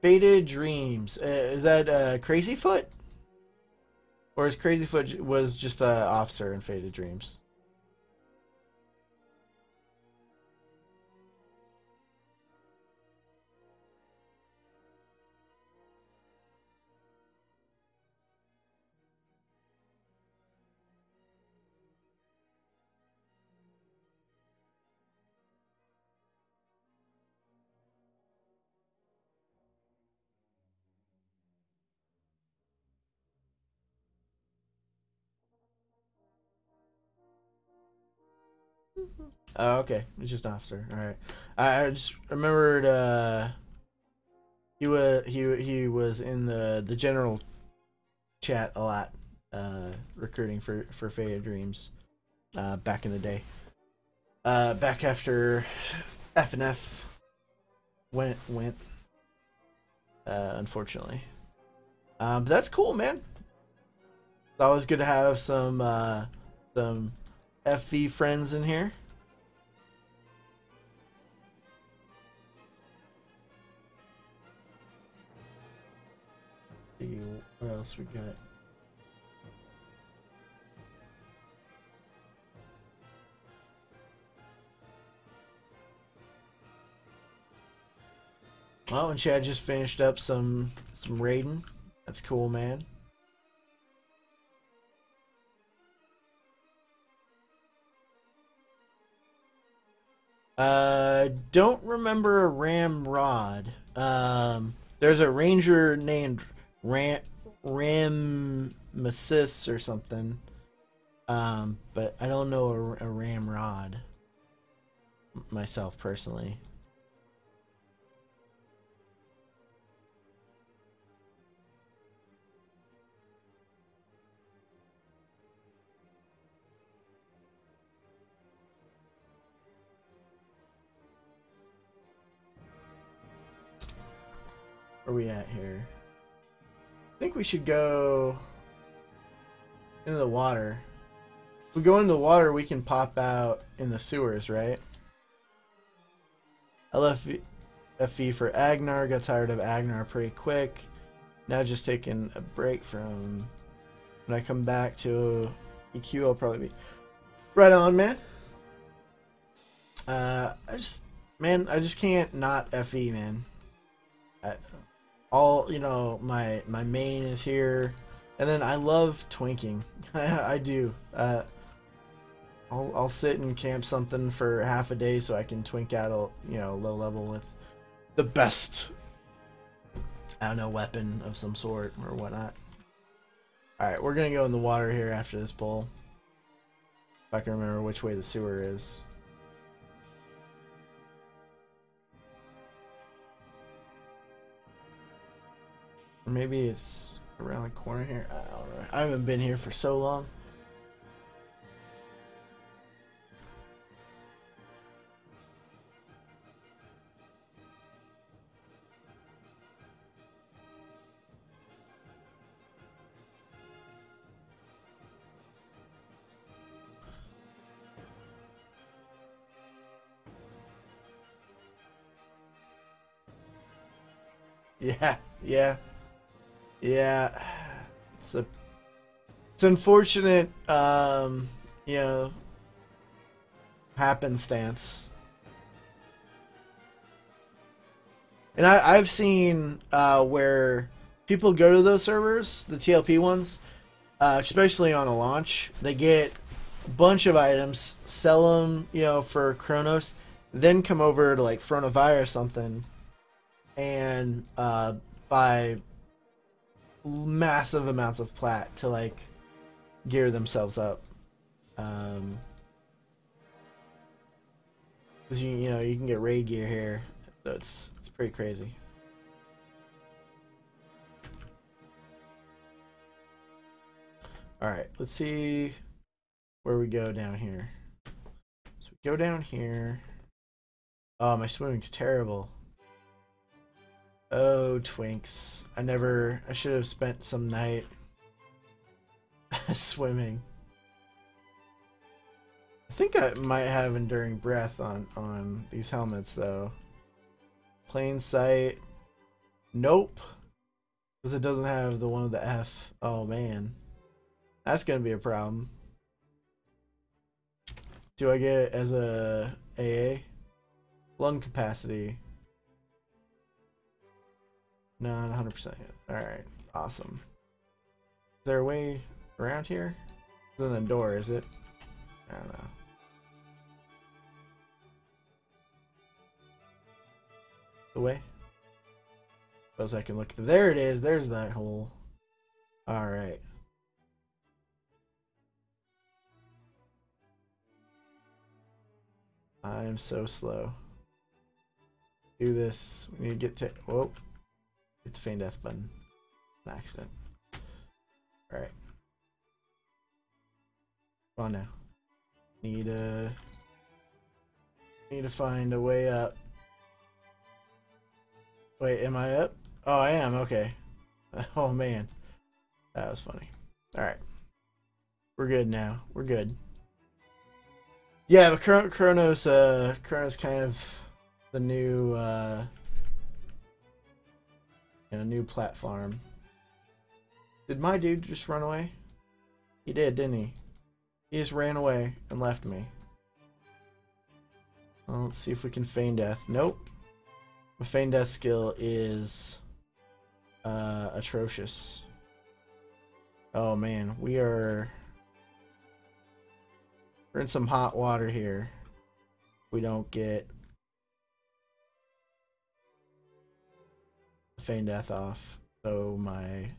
Faded Dreams. Is that Crazy Foot? Or is Crazy Foot was just an officer in Faded Dreams? Oh, okay. It's just an officer. All right. I just remembered he was in the general chat a lot, recruiting for Faded Dreams, back in the day. Back after FNF went, unfortunately. But that's cool, man. It's always good to have some FV friends in here. Let's see what else we got. Oh, and Chad just finished up some raiding. That's cool, man. Don't remember a ramrod. There's a ranger named Ramesses or something. But I don't know a ramrod myself personally. Where are we at here? I think we should go into the water. If we go into the water, we can pop out in the sewers, right? I left FE for Agnar. Got tired of Agnar pretty quick. Now just taking a break from... When I come back to EQ, I'll probably be... Right on, man. I just man, I just can't not FE, man. All, you know, my main is here, and then I love twinking. I do. I'll sit and camp something for half a day so I can twink out a, you know, low level with the best, I don't know, weapon of some sort or whatnot. Alright, we're gonna go in the water here after this bowl. If I can remember which way the sewer is. Or maybe it's around the corner here. I don't know. I haven't been here for so long. Yeah. It's unfortunate, you know, happenstance. And I've seen where people go to those servers, the TLP ones, especially on a launch. They get a bunch of items, sell them, you know, for Chronos, then come over to like Firiona Vie or something, and buy massive amounts of plat to like gear themselves up. 'Cause you know, you can get raid gear here, so it's pretty crazy. All right, let's see where we go down here. So we go down here. Oh, my swimming's terrible. Oh, twinks. I should have spent some night swimming. I think I might have enduring breath on these helmets though. Plain sight. Nope. Because it doesn't have the one with the F. Oh man. That's gonna be a problem. Do I get it as a AA? Lung capacity. No, not 100% yet. Alright, awesome. Is there a way around here? This isn't a door, is it? I don't know. The way? Suppose I can look. There it is. There's that hole. Alright. I'm so slow. Do this. We need to get to. Whoa. Hit the feign death button. An accident. Alright. Come on now. Need to find a way up. Wait, am I up? Oh, I am. Okay. Oh man, that was funny. All right, we're good now. We're good. Yeah, but Chronos kind of the new new platform. Did my dude just run away? He did, didn't he? He just ran away and left me. Well, let's see if we can feign death. Nope. My feign death skill is atrocious. Oh man, we're in some hot water here. We don't get feign death off. So my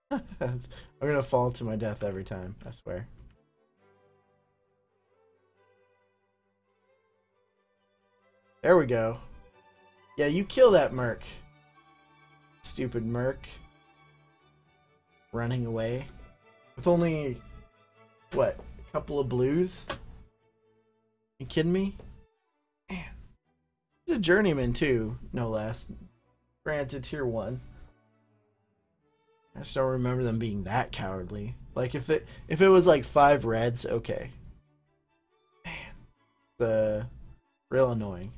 I'm gonna fall to my death every time, I swear. There we go. Yeah, you kill that merc. Stupid merc. Running away. With only, what, a couple of blues? You kidding me? Man. He's a journeyman too, no less. Granted, tier 1. I just don't remember them being that cowardly. Like, if it was like 5 reds, okay. Man. Real annoying.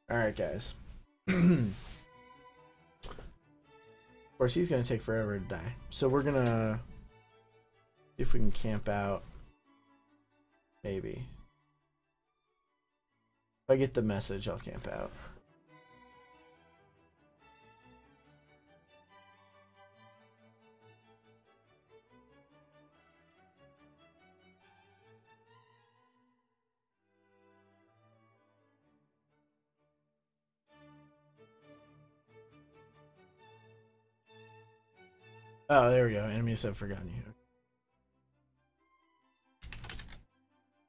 Alright, guys. Of course, he's going to take forever to die. So we're going to see if we can camp out Maybe. If I get the message, I'll camp out. Oh, there we go. Enemies have forgotten you.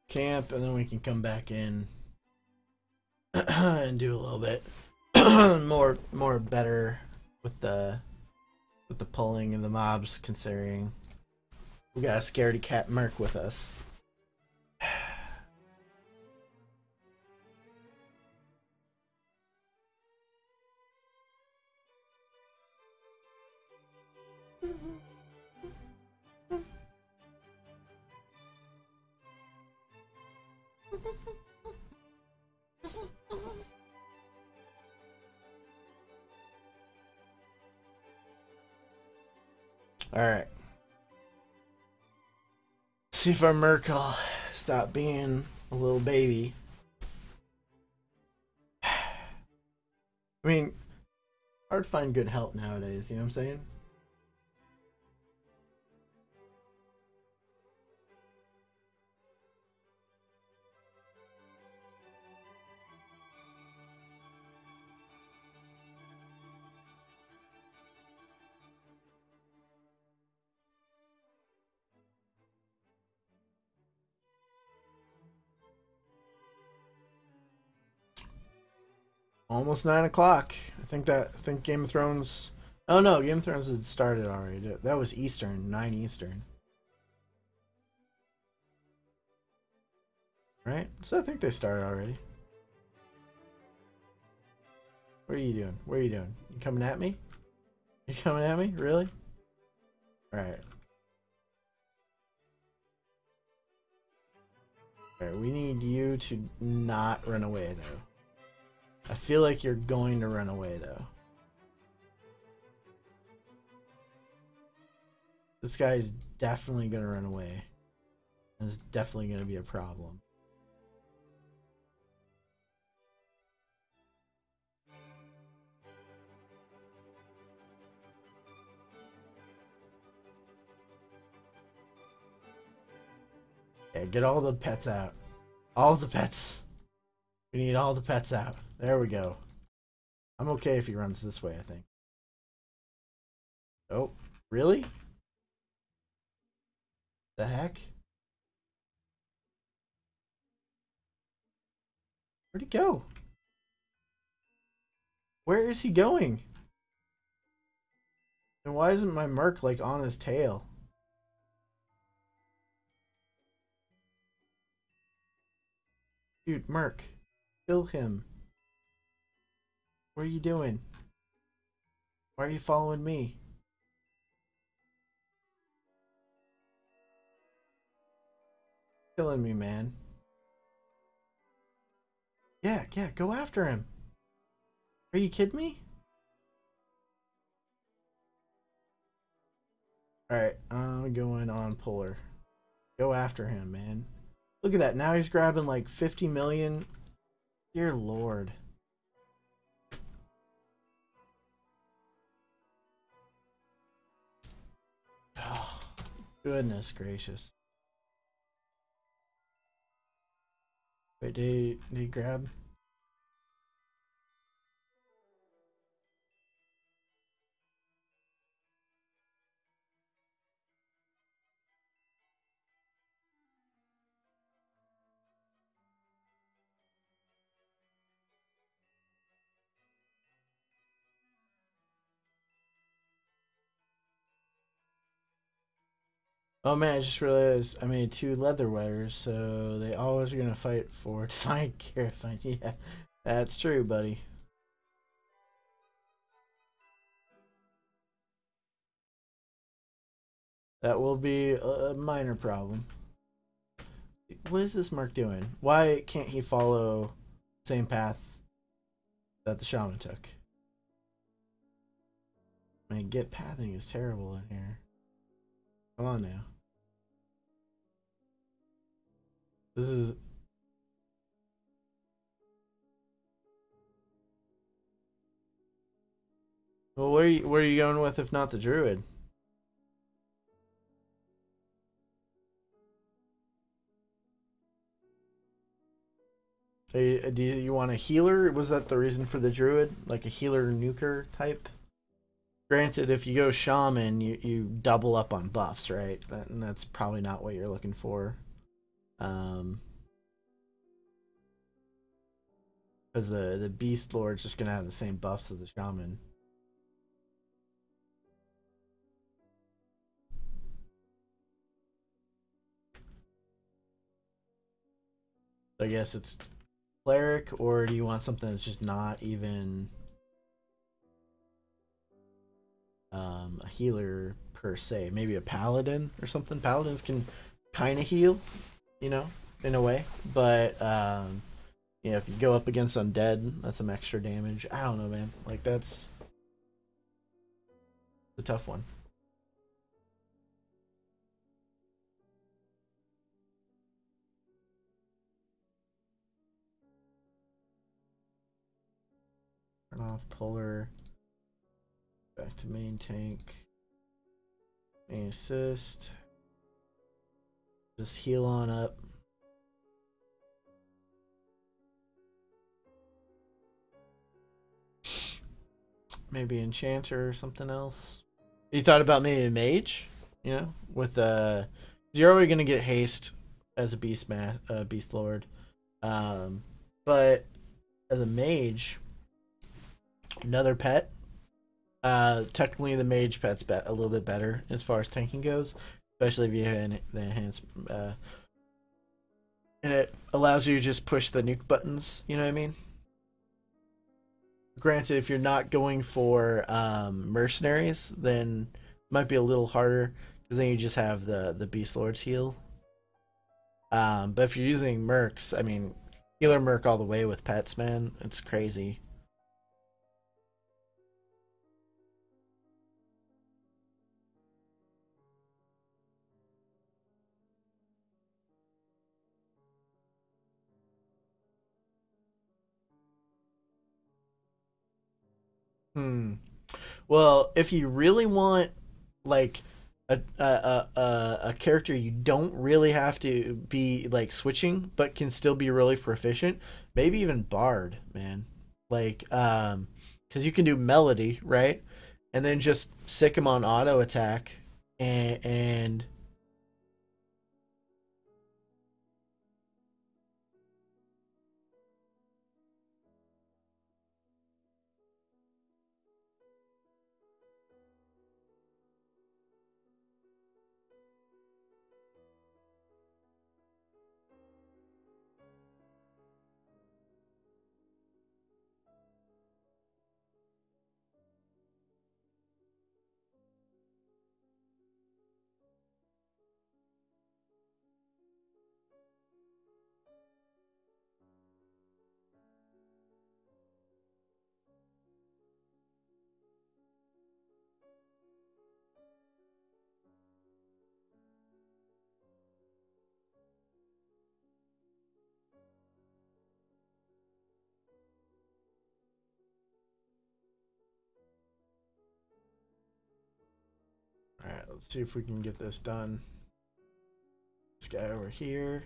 Camp, and then we can come back in and do a little bit more better with the pulling and the mobs, considering we got a scaredy cat merc with us. Alright. See if our merc will stop being a little baby. I mean, hard to find good help nowadays, you know what I'm saying? Almost 9 o'clock. I think Game of Thrones. Oh no, Game of Thrones had started already. That was Eastern, 9 Eastern. Right? So I think they started already. What are you doing? What are you doing? You coming at me? You coming at me? Really? Alright. Alright, we need you to not run away though. I feel like you're going to run away though. This guy is definitely going to run away. It's definitely going to be a problem. Yeah, get all the pets out. All the pets. We need all the pets out. There we go. I'm okay if he runs this way, I think. Oh, really? The heck? Where'd he go? Where is he going? And why isn't my merc like on his tail? Dude, merc. Kill him. What are you doing? Why are you following me? Killing me, man. Yeah, go after him. Are you kidding me? Alright, I'm going on puller. Go after him, man. Look at that. Now he's grabbing like 50 million. Dear Lord. Oh, goodness gracious. Wait, did he grab? Oh man, I just realized I made 2 leather wearers, so they always are gonna fight for Divine Carafine. Yeah, that's true, buddy. That will be a minor problem. What is this Mark doing? Why can't he follow the same path that the shaman took? I mean, get pathing is terrible in here. Come on now. This is. Well, where are you going with if not the druid? Do you want a healer? Was that the reason for the druid? Like a healer nuker type? Granted, if you go shaman, you double up on buffs, right? And that's probably not what you're looking for. Because the beast lord's just gonna have the same buffs as the shaman. I guess it's cleric, or do you want something that's just not even a healer per se? Maybe a paladin or something. Paladins can kind of heal, you know, in a way, but yeah, if you go up against undead, that's some extra damage. I don't know, man. Like that's a tough one. Turn off puller. Back to main tank. Main assist. Just heal on up. Maybe enchanter or something else. You thought about maybe a mage? You know, with you're already gonna get haste as a beast lord. But as a mage, another pet. Technically the mage pet's a little bit better as far as tanking goes, especially if you have the enhanced. And it allows you to just push the nuke buttons. You know what I mean? Granted, if you're not going for mercenaries, then it might be a little harder because then you just have the beast lord's heal. But if you're using mercs, I mean, healer merc all the way with pets, man, it's crazy. Hmm. Well, if you really want like a character you don't really have to be like switching, but can still be really proficient, maybe even Bard, man. Like, because you can do melody, right? And then just sick him on auto attack, and all right, let's see if we can get this done. This guy over here.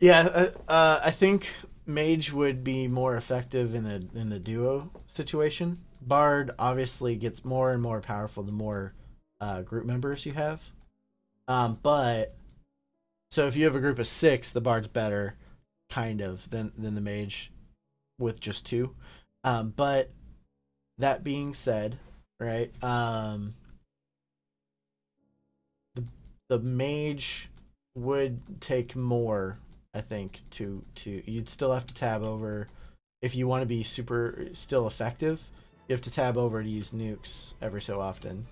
Yeah, I think mage would be more effective in the duo situation. Bard obviously gets more and more powerful the more group members you have. But so if you have a group of 6, the Bard's better, kind of, than the mage with just 2. But that being said, right? The mage would take more, I think, to you'd still have to tab over if you want to be super still effective. You have to tab over to use nukes every so often.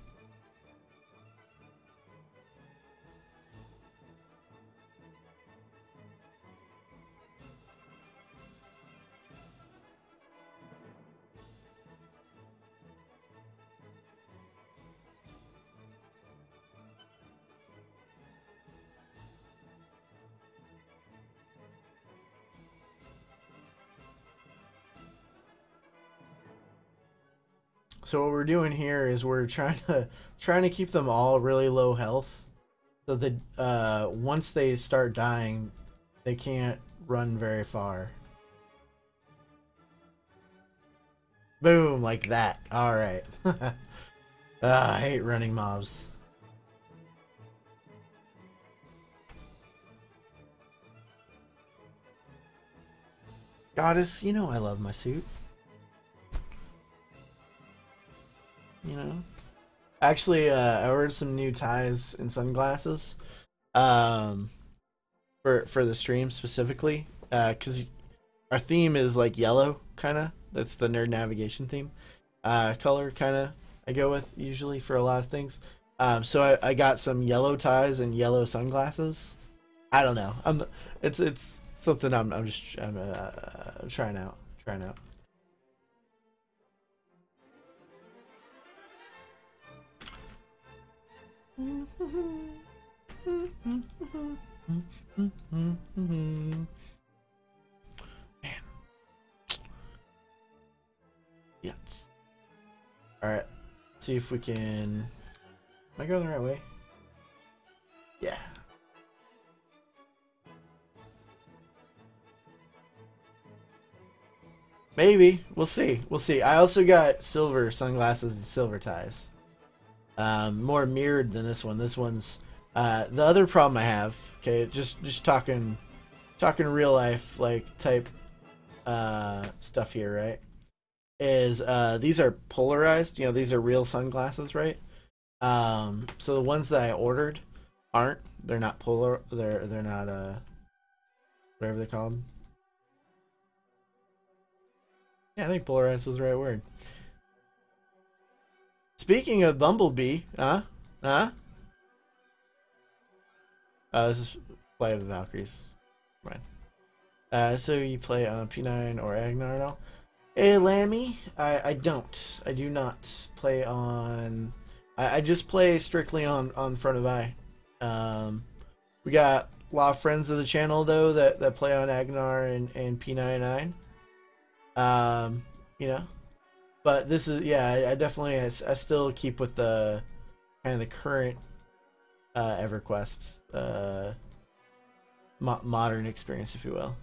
So what we're doing here is we're trying to keep them all really low health, so that once they start dying, they can't run very far. Boom, like that. All right. I hate running mobs. Goddess, you know I love my suit. You know, actually, I ordered some new ties and sunglasses, um, for the stream specifically, because our theme is like yellow, kind of. That's the nerd navigation theme, color kind of. I go with usually for a lot of things. So I got some yellow ties and yellow sunglasses. I don't know. It's something I'm trying out. Trying out. Man. Yes. Alright. See if we can... Am I going the right way? Yeah. Maybe. We'll see. We'll see. I also got silver sunglasses and silver ties. More mirrored than this one. This one's the other problem I have. Okay, just talking real life like type stuff here, right? Is these are polarized. You know, these are real sunglasses, right? So the ones that I ordered aren't. They're not polar. They're not whatever they're called. Yeah, I think polarized was the right word. Speaking of Bumblebee, this is Flight of the Valkyries. Right. So you play on P9 or Agnar at all? Hey, Lammy, I don't. I do not play on... I just play strictly on Front of Eye. We got a lot of friends of the channel, though, that play on Agnar and P99. You know? But this is, yeah, I definitely, I still keep with the kind of the current Everquest modern experience, if you will.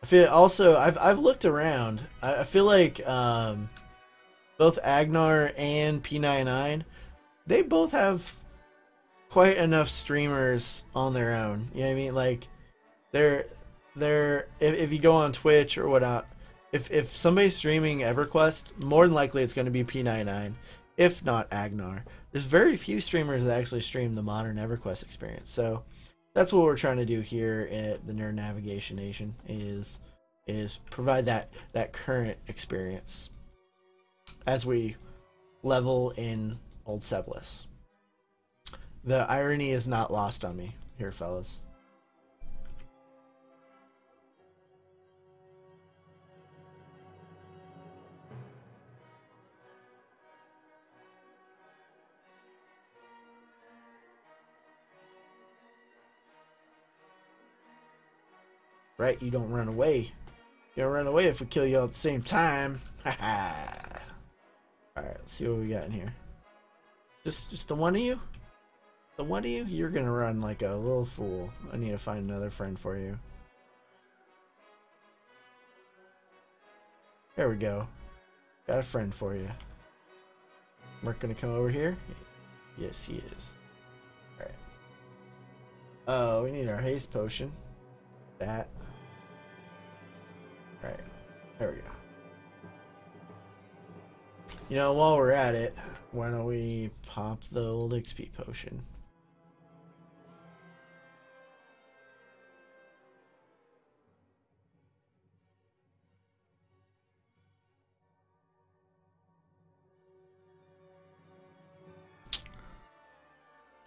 I feel also, I've looked around. I feel like both Agnar and P99, they both have quite enough streamers on their own. You know what I mean? Like, they're if you go on Twitch or whatnot, if somebody's streaming EverQuest, more than likely it's going to be P99, if not Agnar. There's very few streamers that actually stream the modern EverQuest experience. So that's what we're trying to do here at the Nerd Navigation Nation is provide that current experience as we level in Old Seblis. The irony is not lost on me here, fellas. Right, you don't run away. You don't run away if we kill you all at the same time. Haha. Alright, let's see what we got in here. Just the one of you? The one of you? You're gonna run like a little fool. I need to find another friend for you. There we go. Got a friend for you. Mark gonna come over here? Yes, he is. Alright. Oh, we need our haste potion. That. Alright. There we go. You know, while we're at it, why don't we pop the old XP potion?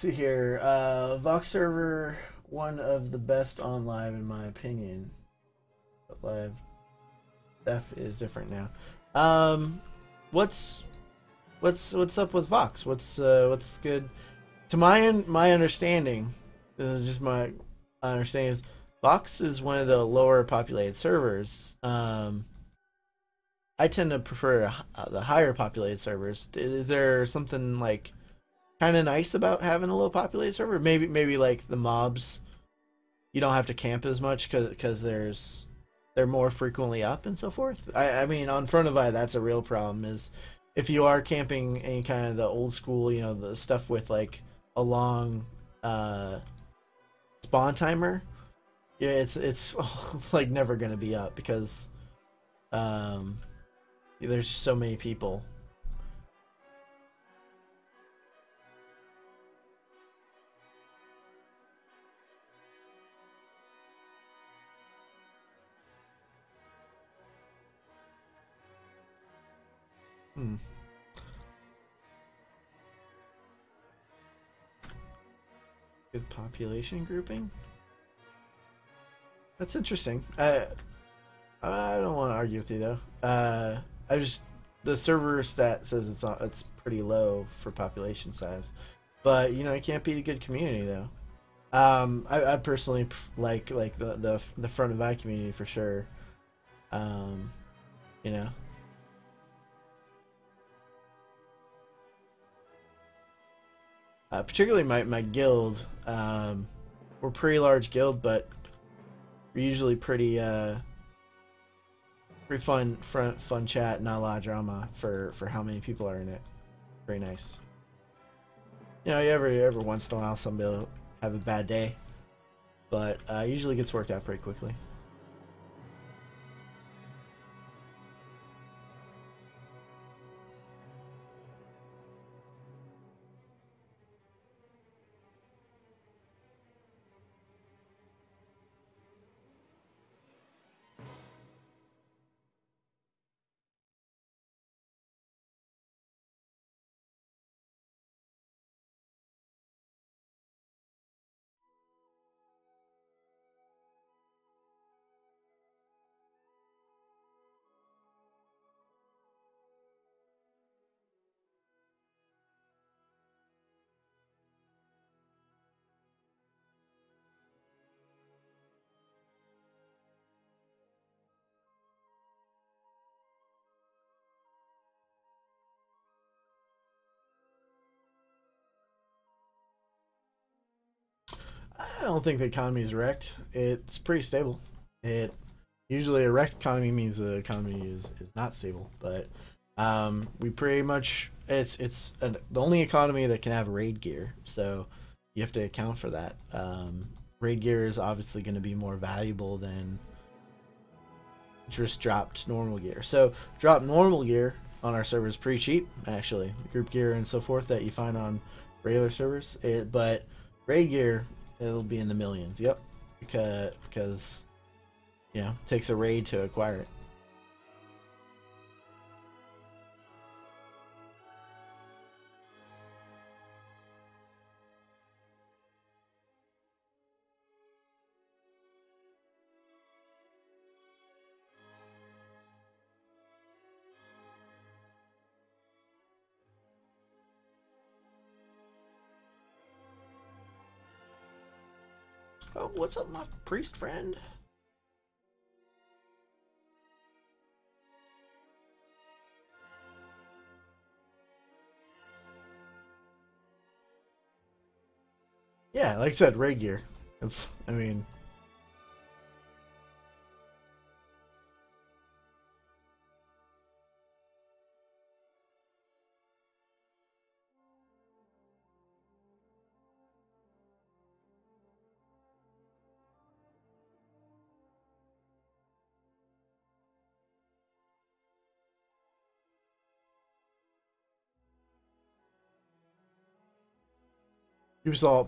See here, Vox server, one of the best on live in my opinion. But live stuff is different now. What's what's up with Vox? What's good? To my understanding, this is just my understanding is Vox is one of the lower populated servers. I tend to prefer the higher populated servers. Is there something like kind of nice about having a low populated server? Maybe like the mobs, you don't have to camp as much because they're more frequently up and so forth. I mean, on Front of Eye, that's a real problem. Is if you are camping any kind of the old school, the stuff with like a long spawn timer, yeah, it's like never gonna be up because there's so many people. Hmm. Good population grouping. That's interesting. I don't want to argue with you though. I just the server stat says it's pretty low for population size, but it can't beat a good community though. I personally like the Front of Eye community for sure. Um, you know, particularly my guild. We're a pretty large guild, but we're usually pretty fun chat, not a lot of drama for how many people are in it. Very nice. Every once in a while somebody will have a bad day, but usually gets worked out pretty quickly. I don't think the economy is wrecked. It's pretty stable. It usually a wrecked economy means the economy is not stable, but we pretty much the only economy that can have raid gear, so you have to account for that. Raid gear is obviously going to be more valuable than just dropped normal gear. So drop normal gear on our servers pretty cheap, actually. Group gear and so forth that you find on regular servers. But raid gear, it'll be in the millions. Yep, because it takes a raid to acquire it. Oh, what's up, my priest friend? Yeah, like I said, raid gear. I mean,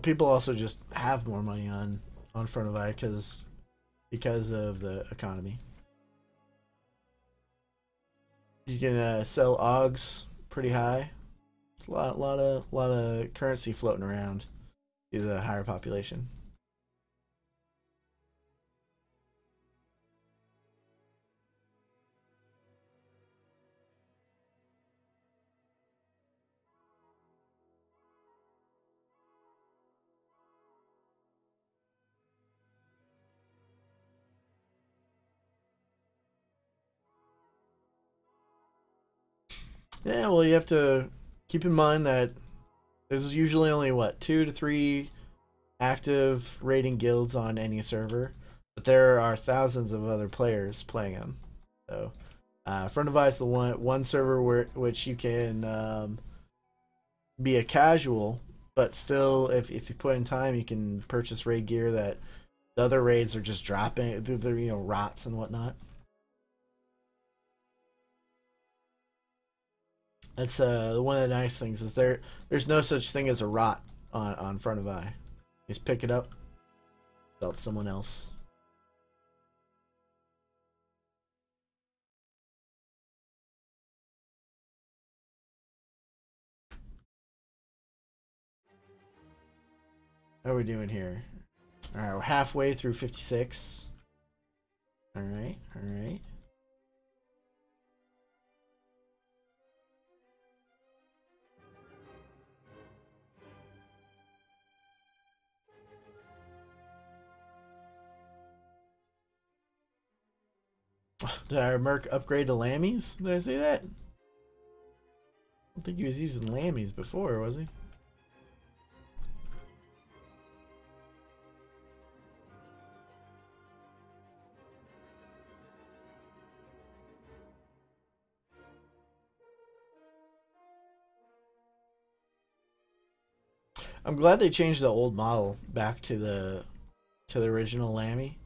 people also just have more money on Front of Eye because of the economy. You can sell OGs pretty high. It's a lot of currency floating around. See the higher population. Yeah, well, you have to keep in mind that there's usually only what 2 to 3 active raiding guilds on any server, but there are thousands of other players playing them. So, Front of Eye is the one server which you can be a casual, but still, if you put in time, you can purchase raid gear that the other raids are just dropping through the rots and whatnot. That's one of the nice things is there's no such thing as a rot on Front of Eye. You just pick it up, sell it to someone else. How are we doing here? Alright, we're halfway through 56. Alright, alright. Did our Merc upgrade to Lammies? Did I say that? I don't think he was using Lammies before, was he? I'm glad they changed the old model back to the original Lammy,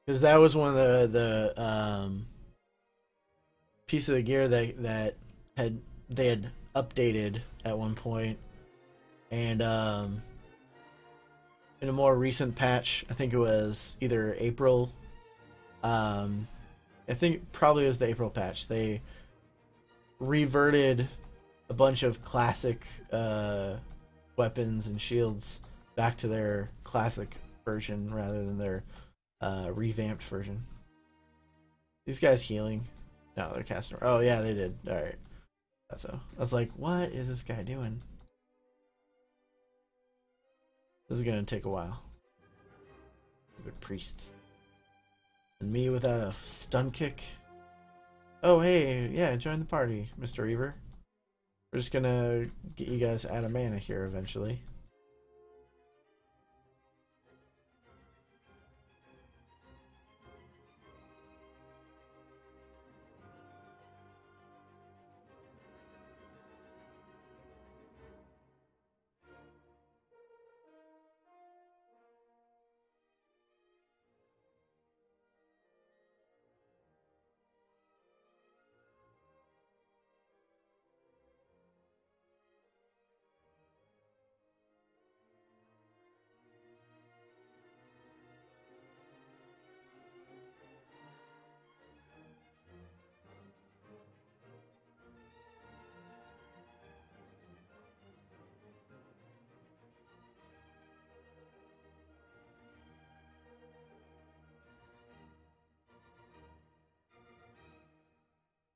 because that was one of the piece of the gear that they had updated at one point, and in a more recent patch, I think it was either April. I think probably it was the April patch. They reverted a bunch of classic weapons and shields back to their classic version rather than their revamped version. These guys healing? No, they're casting. Oh yeah, they did. All right, that's so. I was like, what is this guy doing? This is gonna take a while. Good priests. And me without a stun kick. Oh hey, yeah, join the party, Mr. Reaver. We're just gonna get you guys out of mana here eventually.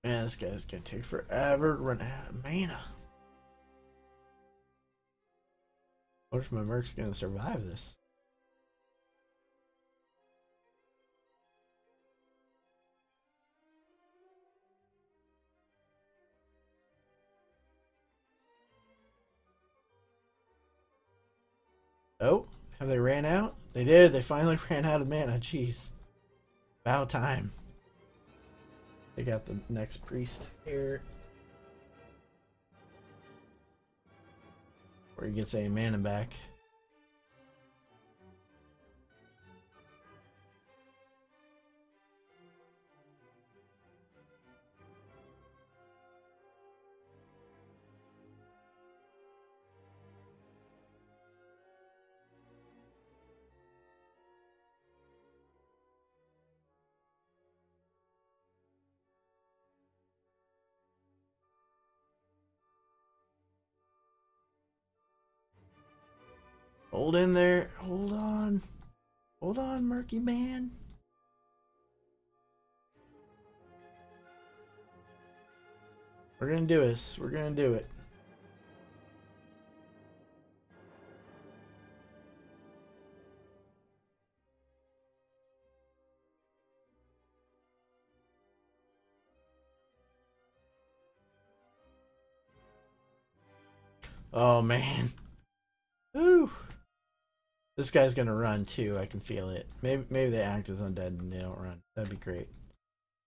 Man, this guy's gonna take forever to run out of mana. What if my Merc's gonna survive this? Oh, have they ran out? They did. They finally ran out of mana. Jeez. About time. They got the next priest here. Where he gets a mana back. Hold in there. Hold on. Hold on, Murky Man. We're gonna do this. We're gonna do it. Oh man. Woo. This guy's gonna run too, I can feel it. Maybe they act as undead and they don't run. That'd be great.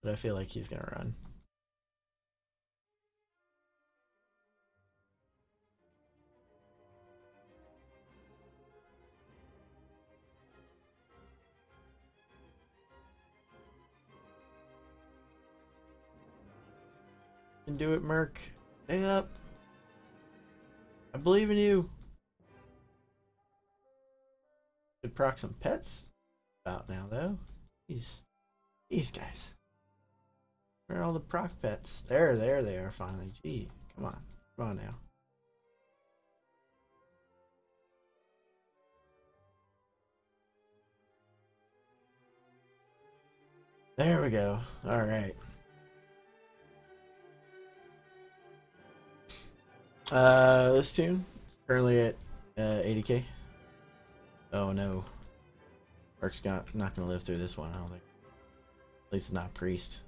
But I feel like he's gonna run. You can do it, Merc. Stay up. I believe in you. Could proc some pets out now though. These guys. Where are all the proc pets? There they are finally. Gee, come on now. There we go. All right. This tune is currently at 80k. Oh no. Mark's not gonna live through this one, I don't think. At least not Priest.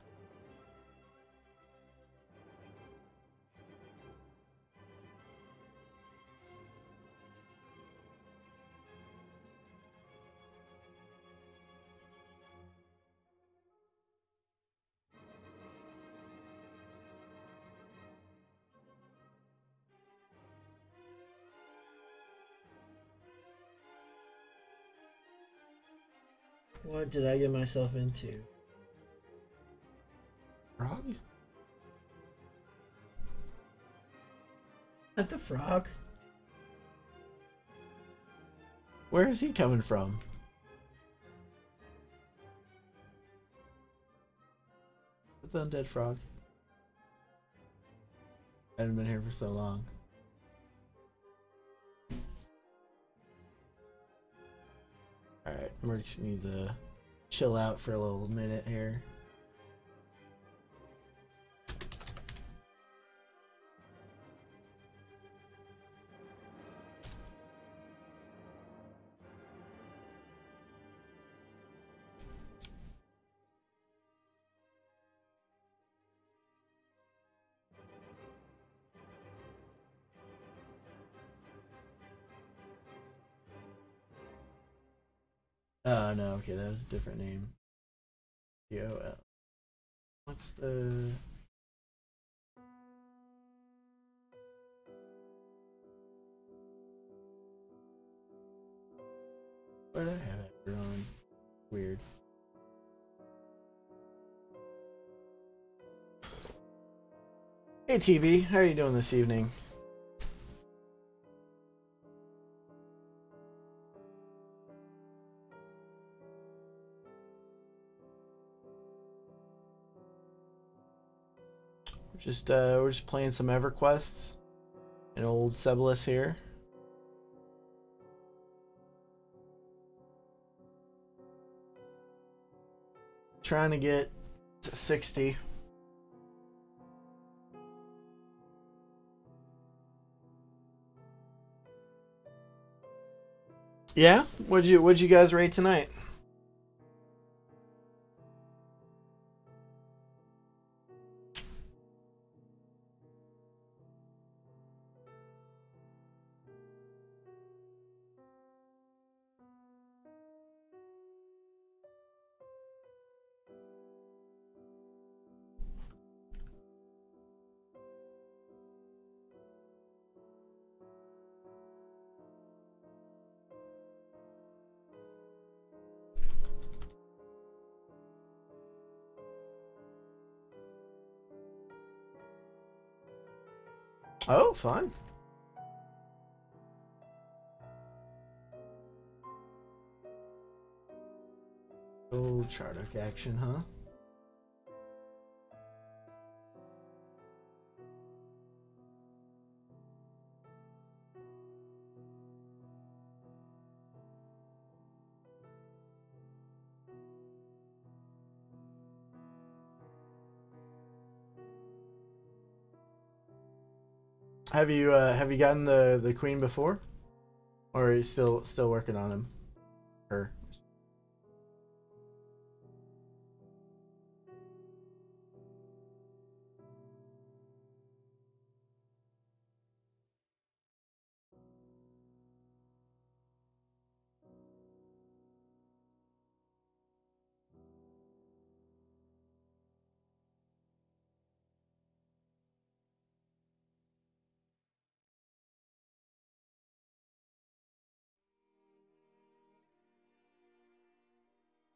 What did I get myself into? Frog? At the frog? Where is he coming from? The undead frog. I haven't been here for so long. Alright, Merch needs to chill out for a little minute here. Oh no, okay, that was a different name. Yo, what's the... Where did I have it drawn? Weird. Hey TV, how are you doing this evening? We're just playing some Everquests. An old Sebulus here. Trying to get to 60. Yeah? What'd you guys rate tonight? Oh, fun. Oh, Chardock action, huh? have you gotten the queen before, or are you still working on him? Her.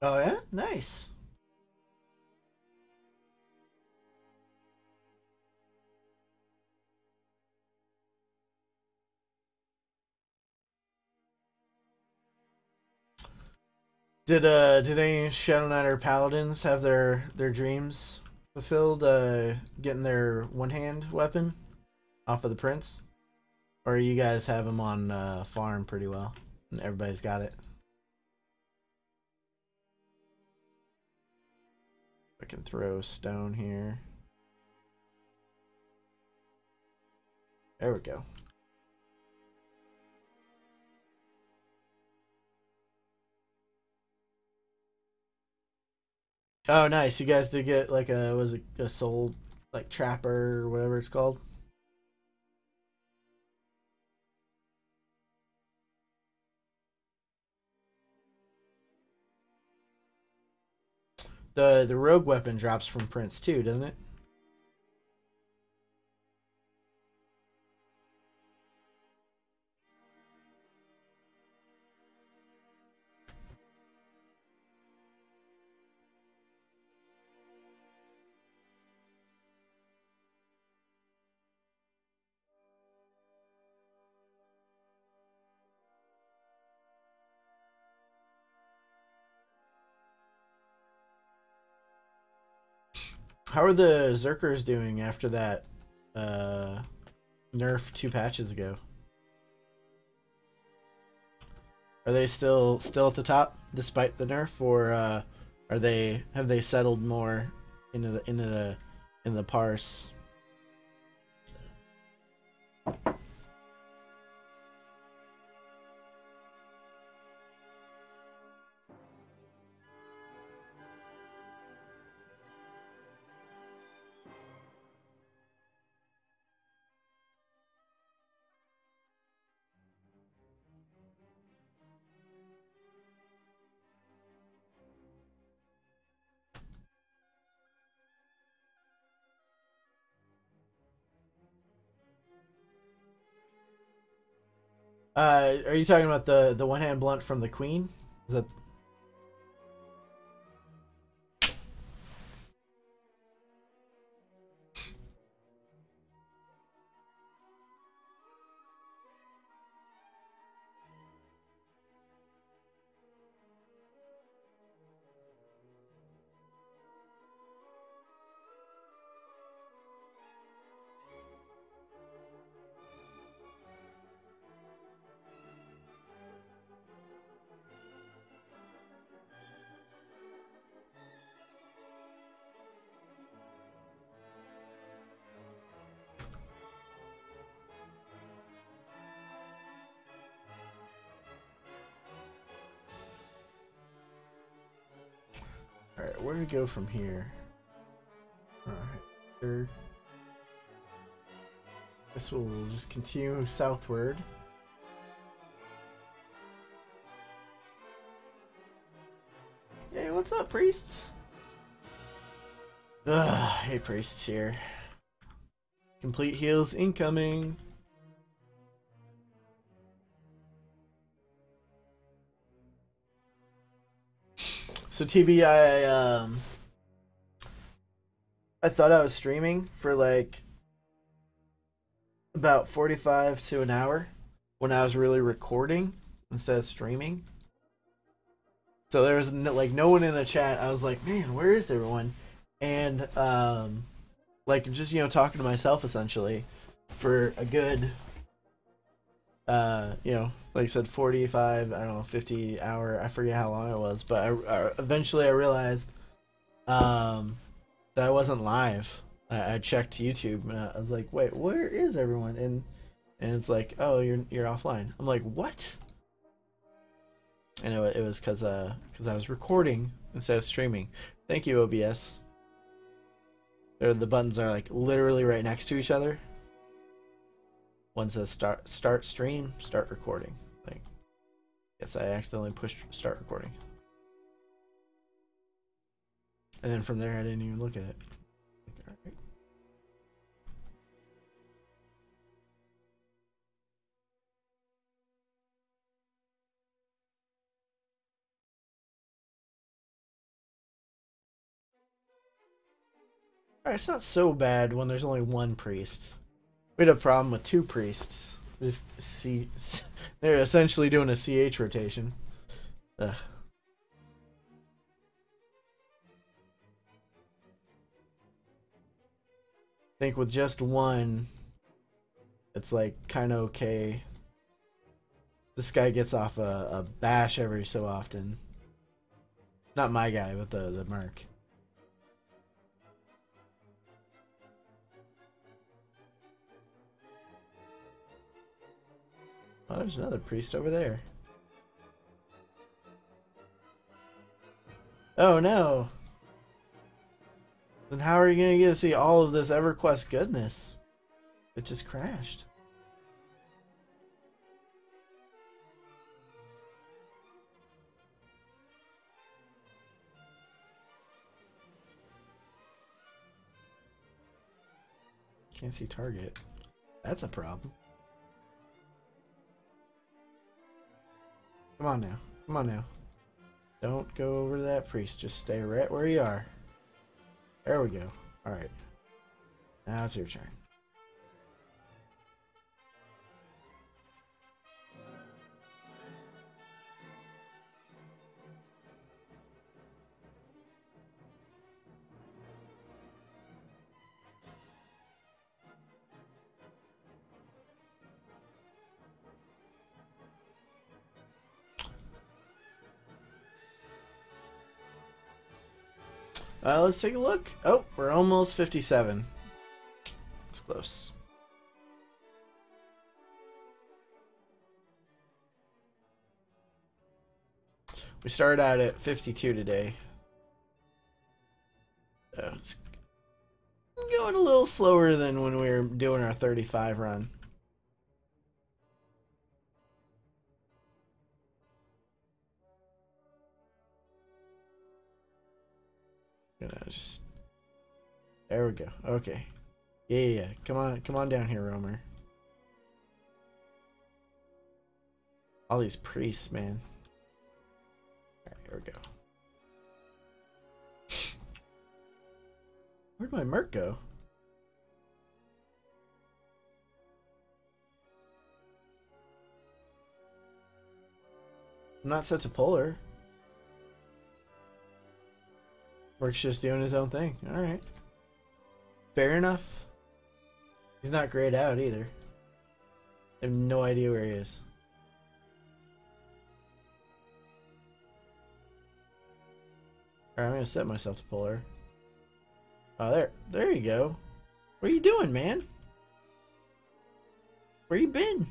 Oh yeah, nice. Did any Shadow Knight or Paladins have their dreams fulfilled? Getting their one hand weapon off of the prince, or you guys have them on farm pretty well, and everybody's got it. I can throw stone here. There we go. Oh, nice. You guys did get like was it a soul like trapper or whatever it's called? The rogue weapon drops from Prince too, doesn't it? How are the Zerkers doing after that uh, nerf 2 patches ago? Are they still at the top despite the nerf, or are they have they settled more into the parse? Are you talking about the one hand blunt from the queen? Is that all right? Where do we go from here? All right, third. Guess we'll just continue southward. Hey, what's up, priests? Ugh, hey, priests here. Complete heals incoming. So TB, I thought I was streaming for like about 45 to an hour when I was really recording instead of streaming. So there was like no one in the chat. I was like, man, where is everyone? And like just talking to myself essentially for a good like I said, 45, I don't know, 50 hour, I forget how long it was, but eventually I realized that I wasn't live. I checked YouTube and I was like, wait, where is everyone? And it's like, oh, you're offline. I'm like, what? And it was because I was recording instead of streaming. Thank you, OBS. The buttons are like literally right next to each other. One says start stream, start recording. Like, yes, I accidentally pushed start recording. And then from there, I didn't even look at it. All right. Alright, it's not so bad when there's only one priest. We had a problem with two priests. Just they're essentially doing a CH rotation. Ugh. I think with just one, it's like kind of okay. This guy gets off a bash every so often. Not my guy, but the merc. Oh, there's another priest over there. Oh no! Then how are you gonna get to see all of this EverQuest goodness? It just crashed. Can't see target. That's a problem. Come on now. Come on now. Don't go over to that priest. Just stay right where you are. There we go. Alright. Now it's your turn. Let's take a look. Oh, we're almost 57. It's close. We started out at 52 today. So it's going a little slower than when we were doing our 35 run. Just there we go. Okay. Yeah. Come on down here, Romer. All these priests, man. Alright, here we go. Where'd my merc go? I'm not set to polar. Merc's just doing his own thing. Alright. Fair enough. He's not grayed out either. I have no idea where he is. Alright, I'm gonna set myself to polar. Oh, there you go. What are you doing, man? Where you been?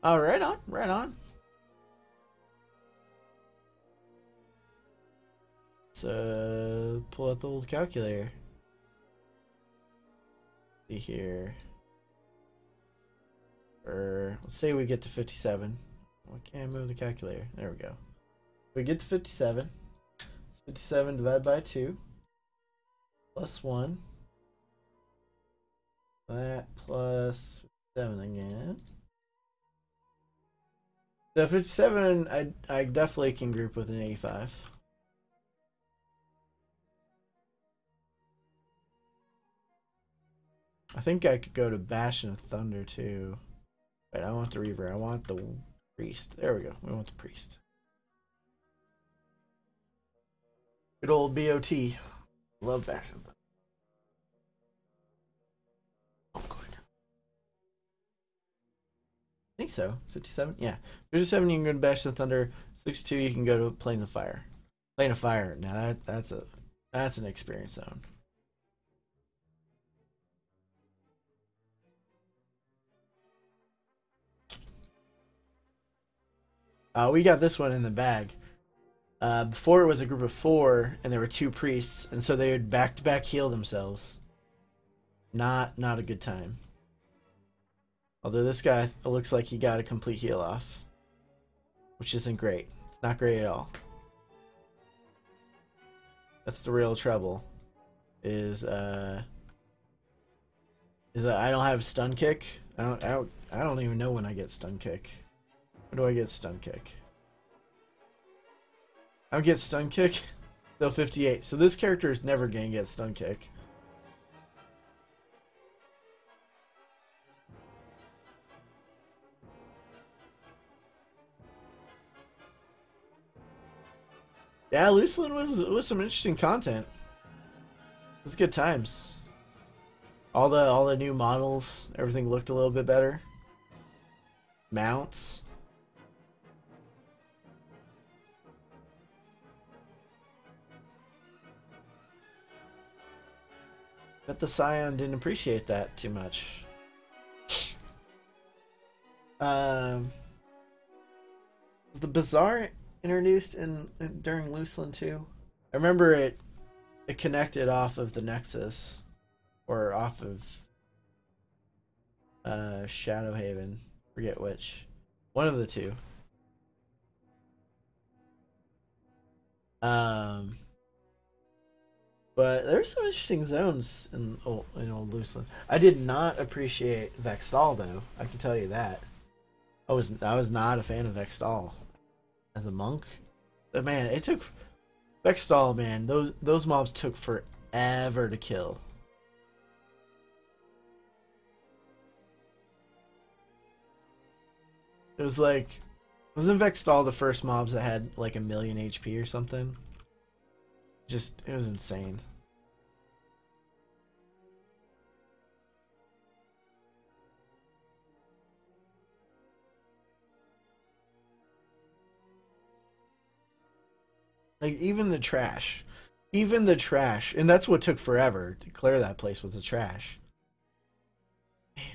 Oh, right on, right on. Let's pull out the old calculator. See here. Let's say we get to 57. Why can't I move the calculator? There we go. We get to 57. It's 57 divided by 2. Plus 1. That plus 7 again. The 57, I definitely can group with an 85. I think I could go to Bastion of Thunder too. Wait, I want the Reaver. I want the Priest. There we go. We want the Priest. Good old BOT. Love Bastion of Thunder. Oh, good. think so. 57? Yeah. 57 you can go to Bastion of Thunder. 62 you can go to Plains of Fire. Plane of Fire. Now that's an experience zone. We got this one in the bag. Before it was a group of 4, and there were 2 priests, and so they would back to back heal themselves. Not a good time. Although this guy looks like he got a complete heal off, which isn't great. It's not great at all. That's the real trouble. Is that I don't have stun kick. I don't even know when I get stun kick. When do I get stun kick? I don't get stun kick till 58. So this character is never gonna get stun kick. Yeah, Luceland was some interesting content. It was good times. All the new models, everything looked a little bit better. Mounts. Bet the Scion didn't appreciate that too much. Was the Bazaar introduced during Luceland too? I remember it connected off of the Nexus, or off of Shadowhaven. Forget which. One of the two. But there's some interesting zones in old Luceland. I did not appreciate Vextal though. I can tell you that. I was not a fan of Vextal as a monk. But man, it took Vextal, man. Those mobs took forever to kill. It was like, wasn't Vextal the first mobs that had like 1,000,000 HP or something? Just, it was insane. Like, even the trash. And that's what took forever to clear that place, was the trash. Man.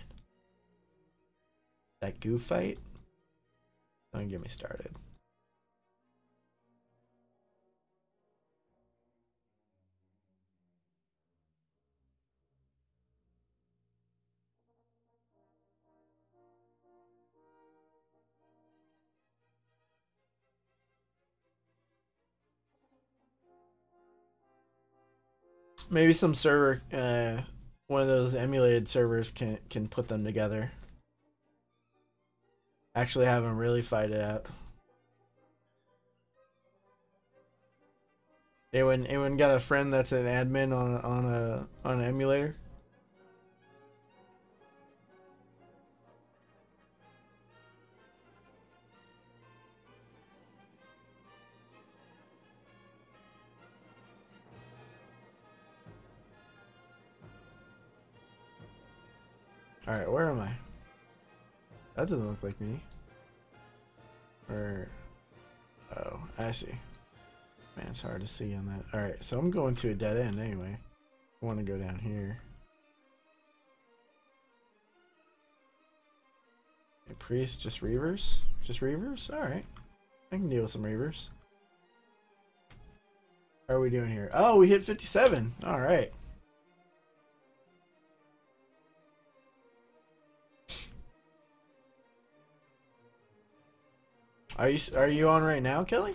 That goo fight? Don't get me started. Maybe some server, one of those emulated servers can put them together. Actually have them really fight it out. Anyone got a friend that's an admin on an emulator? Alright, where am I? That doesn't look like me. Or... oh, I see. Man, it's hard to see on that. Alright, so I'm going to a dead end anyway. I want to go down here. A priest, just reavers? Just reavers? Alright. I can deal with some reavers. How are we doing here? Oh, we hit 57. Alright. Are you on right now, Kelly?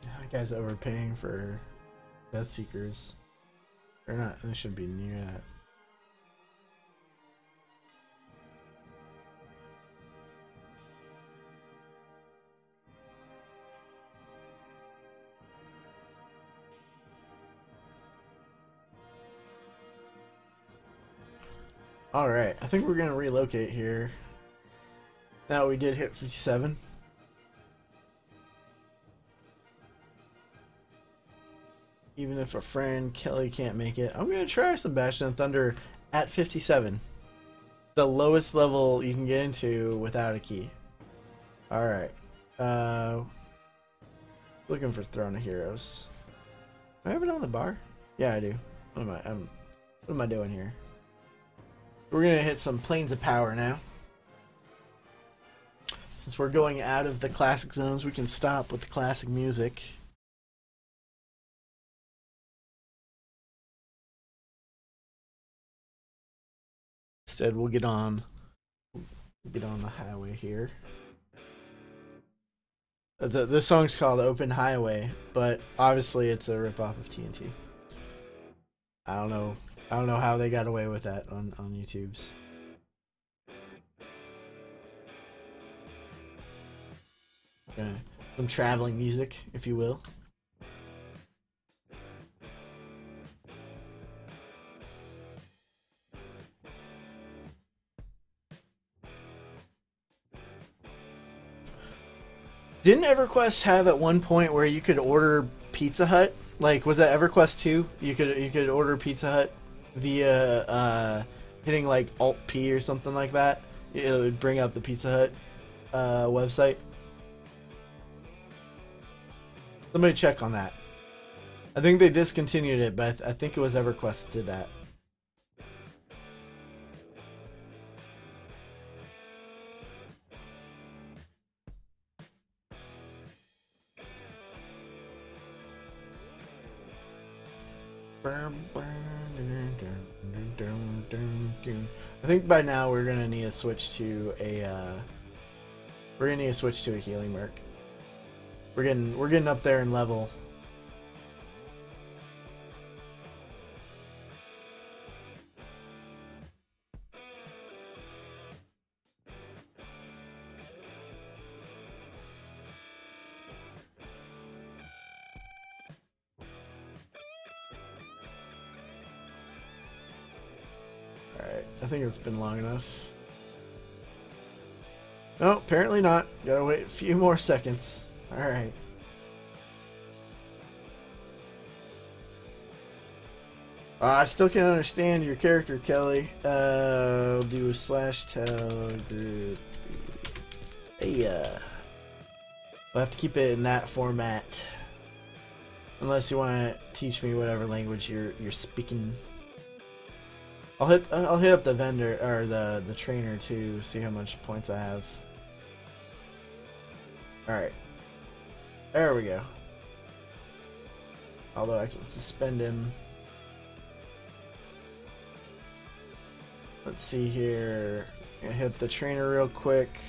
That guy's overpaying for Death Seekers. They're not. They shouldn't be near that. Alright, I think we're going to relocate here. Now we did hit 57. Even if a friend, Kelly, can't make it, I'm going to try some Bastion of Thunder at 57. The lowest level you can get into without a key. Alright. Looking for Throne of Heroes. Do I have it on the bar? Yeah, I do. What am I doing here? We're gonna hit some Plains of Power now. Since we're going out of the classic zones, we can stop with the classic music. Instead, we'll get on the highway here. This song's called Open Highway, but obviously it's a ripoff of TNT. I don't know how they got away with that on YouTube's. Some traveling music, if you will. Didn't Everquest have at one point where you could order Pizza Hut? Like, was that Everquest 2? You could order Pizza Hut via hitting like Alt P or something like that. It would bring up the Pizza Hut website. Somebody check on that. I think they discontinued it, but I think it was Everquest that did that. I think by now we're gonna need to switch to a healing merc. We're getting up there in level. Alright, I think it's been long enough. No, apparently not. Gotta wait a few more seconds. Alright. I still can't understand your character, Kelly. I'll do a /tell group. Hey, we'll have to keep it in that format. Unless you want to teach me whatever language you're speaking. I'll hit up the vendor or the trainer to see how much points I have. Alright. There we go. Although I can suspend him. Let's see here. I'm gonna hit the trainer real quick.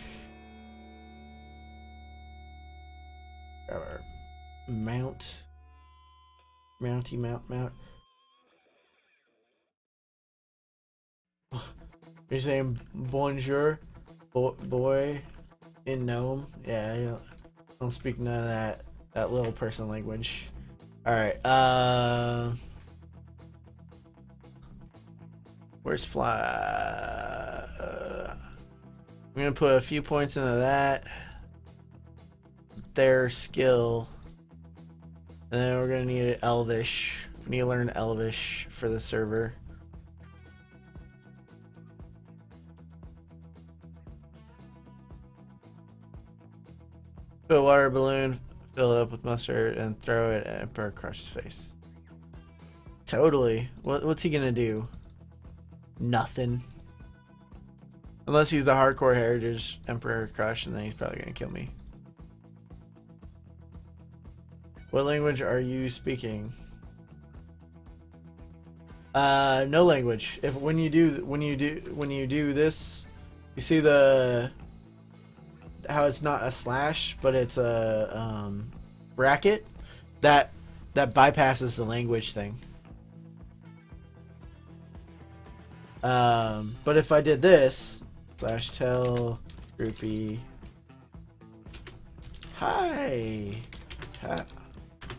Grab our mount. Mount. You're saying bonjour, boy, in gnome? Yeah, I don't speak none of that little person language. All right. Where's Fly? I'm gonna put a few points into that. Their skill, and then we're gonna need Elvish. We need to learn Elvish for the server. Put a water balloon, fill it up with mustard, and throw it at Emperor Crush's face. Totally. What's he gonna do? Nothing. Unless he's the hardcore heritage Emperor Crush, and then he's probably gonna kill me. What language are you speaking? No language. When you do this, you see how it's not a slash, but it's a bracket. that bypasses the language thing. But if I did this / tell groupie, hi,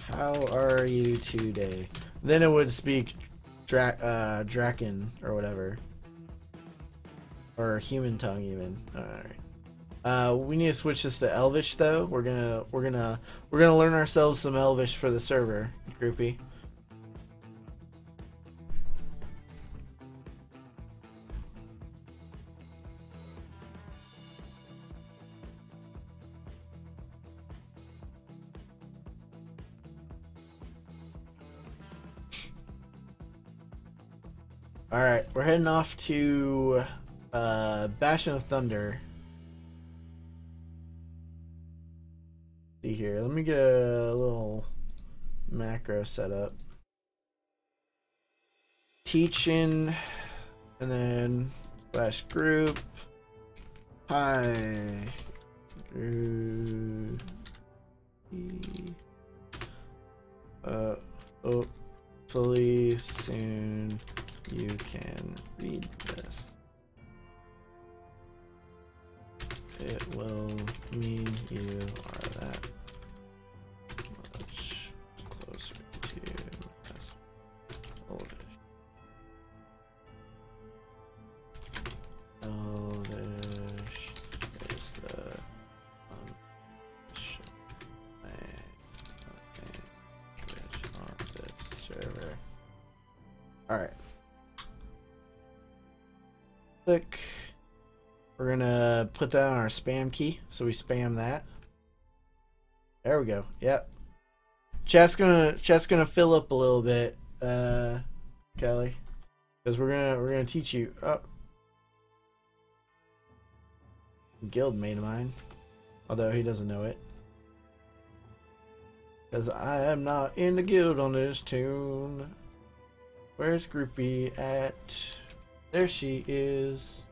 how are you today? Then it would speak Draken or whatever, or human tongue even. All right. We need to switch this to Elvish though. We're gonna learn ourselves some Elvish for the server, groupie. Alright, we're heading off to Bastion of Thunder. See here, let me get a little macro set up. Teaching, and then /group. Hi. Group. Hopefully soon you can read this. It will mean you are that much closer to Elvish. Elvish is the unofficial language on this server. Alright. Click. We're gonna put that on our spam key, so we spam that. There we go. Yep. Chat's gonna fill up a little bit, Kelly, because we're gonna teach you. Oh, guild mate of mine, although he doesn't know it, because I am not in the guild on this tune. Where's groupie at? There she is.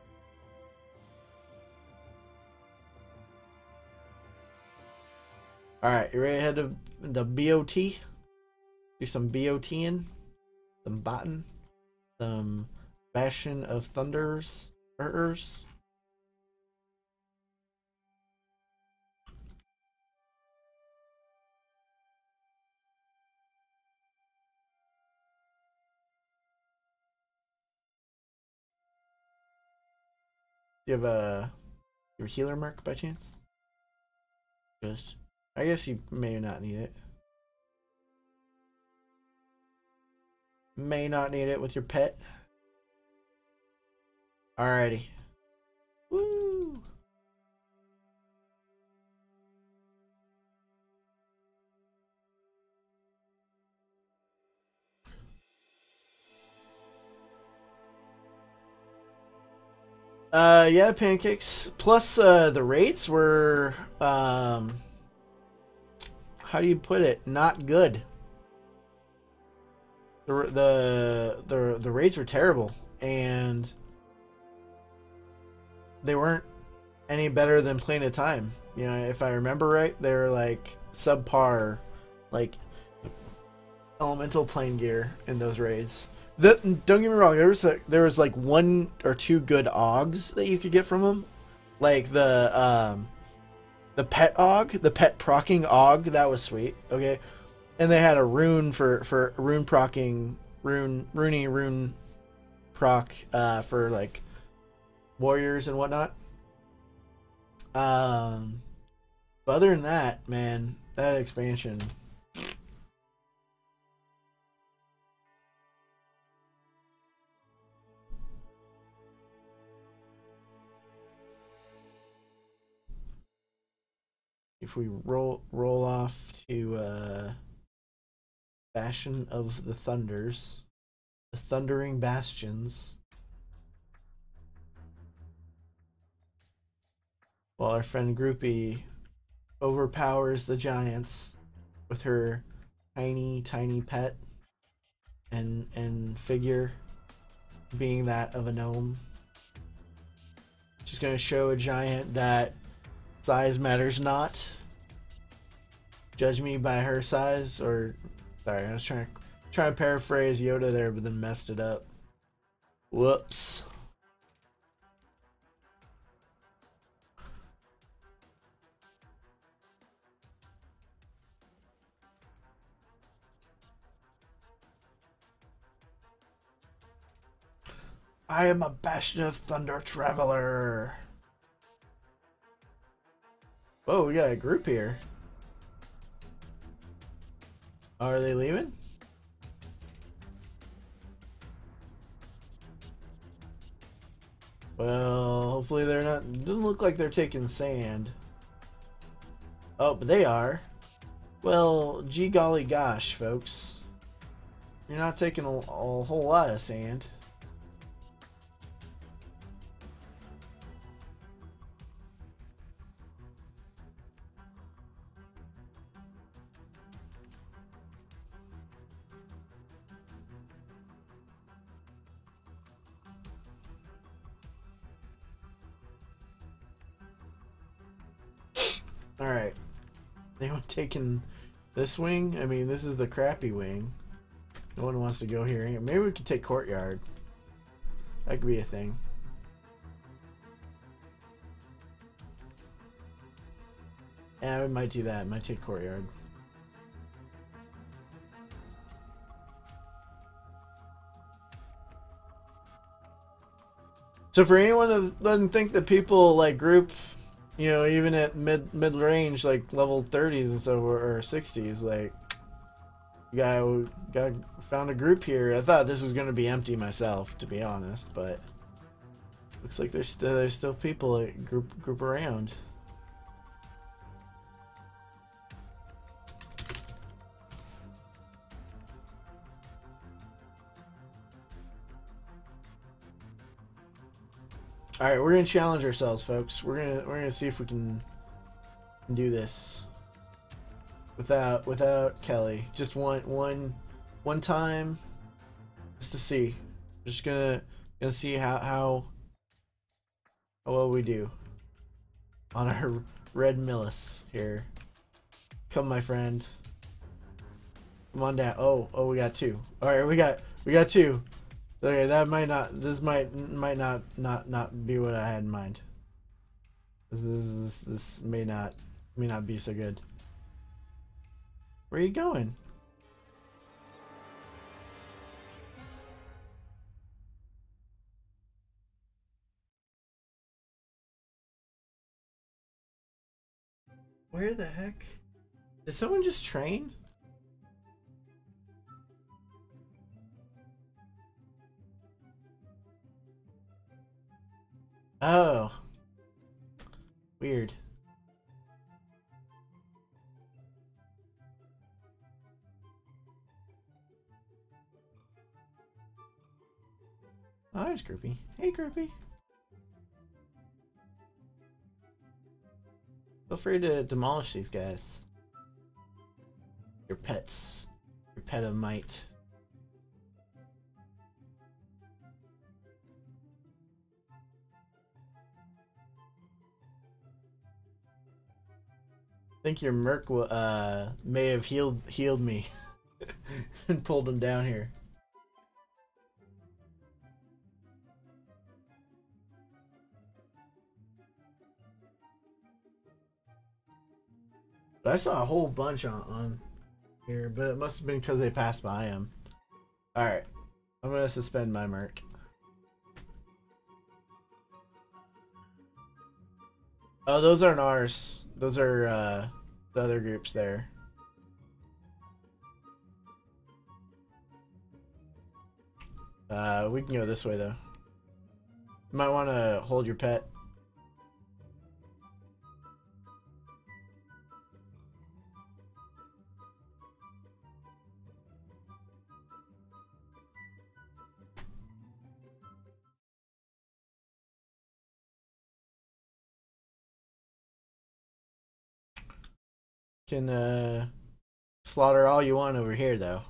Alright, you ready to head to the BOT? Do some BOTing? Some botting? Some Bastion of Thunders? Do you have your healer mark by chance? Just, I guess you may not need it. May not need it with your pet. Alrighty. Woo! Yeah, pancakes. Plus, the rates were, how do you put it? Not good. The rates were terrible, and they weren't any better than Plane of Time. You know, if I remember right, they were like subpar, like elemental plane gear in those raids. Don't get me wrong. There was like 1 or 2 good Augs that you could get from them, like the pet Aug, the pet procking Aug. That was sweet. Okay, and they had a rune for rune procking, rune proc for like warriors and whatnot. But other than that, man, that expansion. If we roll off to Bastion of the Thunders, the Thundering Bastions, while our friend Groupie overpowers the giants with her tiny pet and figure being that of a gnome. She's going to show a giant that size matters not. judge me by her size, or sorry, I was trying to paraphrase Yoda there, but then messed it up. Whoops. I am a Bastion of Thunder traveler. Oh, we got a group here. Are they leaving? Well, hopefully they're not. Doesn't look like they're taking sand. Oh, but they are. Well, gee golly gosh, folks. You're not taking a whole lot of sand. Alright. Anyone taking this wing? I mean, this is the crappy wing. No one wants to go here. Maybe we could take courtyard. That could be a thing. Yeah, we might do that. Might take courtyard. So for anyone that doesn't think that people like group, you know, even at mid range, like level 30s and so, or 60s, like, got found a group here. I thought this was going to be empty myself, to be honest, but looks like there's still people that group around. All right, we're gonna challenge ourselves, folks. We're gonna see if we can do this without Kelly. Just one time, just to see. We're just gonna see how well we do on our red Millis here. Come, my friend. Come on down. Oh, we got two. All right, we got two. Okay, that might not. This might not be what I had in mind. This may not be so good. Where are you going? Where the heck? Did someone just train? Oh. Weird. Oh, there's Groupie. Hey, Groupie. Feel free to demolish these guys. Your pets. Your pet of might. I think your Merc may have healed me and pulled him down here. But I saw a whole bunch on here, but it must have been because they passed by him. Alright. I'm gonna suspend my Merc. Oh, those aren't ours. Those are the other groups there. We can go this way though. You might want to hold your pet. Can slaughter all you want over here though.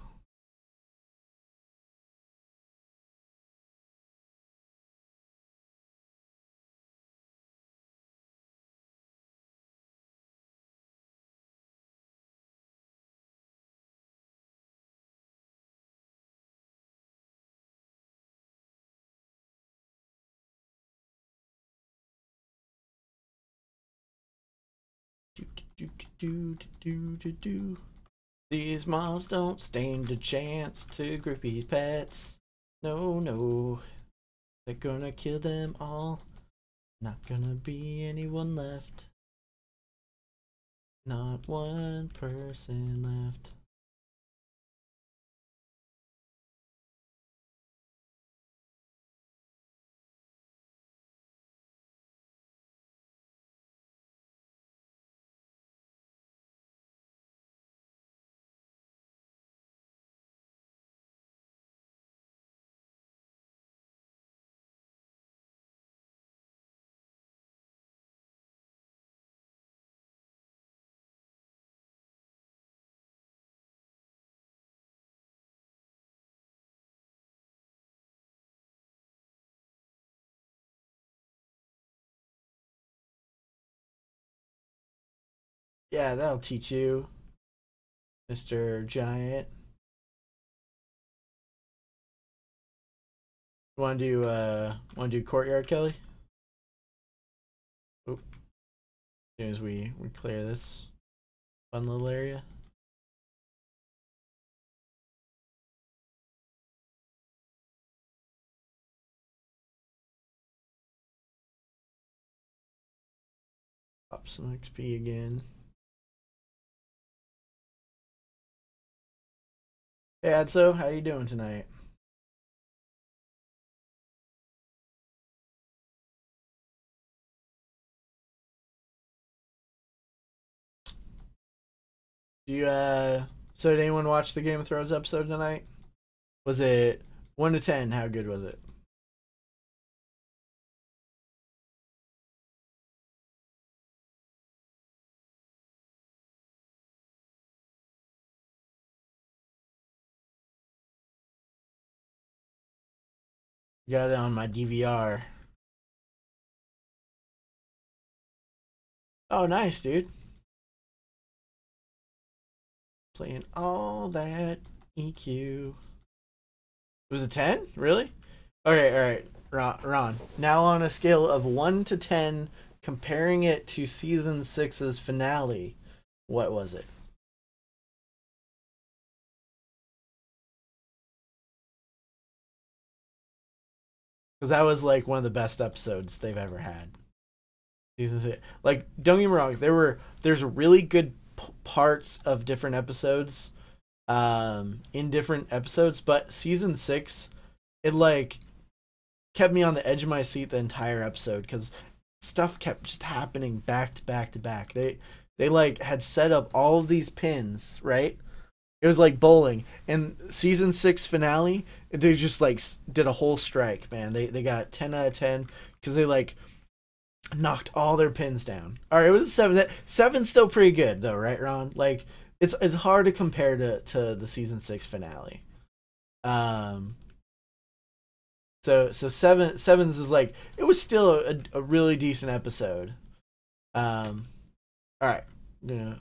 Do, do, do, do, do, do. These mobs don't stand a chance to Grippy's pets. No, no. They're gonna kill them all. Not gonna be anyone left. Not one person left. Yeah, that'll teach you, Mr. Giant. Want to do courtyard, Kelly? Oop. As soon as we clear this fun little area. Pop some XP again. Hey Adso, how you doing tonight? Do you so did anyone watch the Game of Thrones episode tonight? Was it 1 to 10? How good was it? Got it on my DVR. Oh, nice, dude. Playing all that EQ. It was a 10? Really? Okay, alright. Ron. Now on a scale of 1 to 10, comparing it to season 6's finale, what was it? Because that was like one of the best episodes they've ever had. Season 6. Like, don't get me wrong, there's really good parts of different episodes in different episodes, but season 6, it like kept me on the edge of my seat the entire episode because stuff kept just happening back to back to back. They like had set up all of these pins, right? It was like bowling. And season 6 finale, they just like did a whole strike, man. They got 10 out of 10 because they like knocked all their pins down. All right, it was a 7. That 7's still pretty good though, right, Ron? Like it's hard to compare to the season 6 finale. Um, so sevens is like it was still a really decent episode. All right, I'm gonna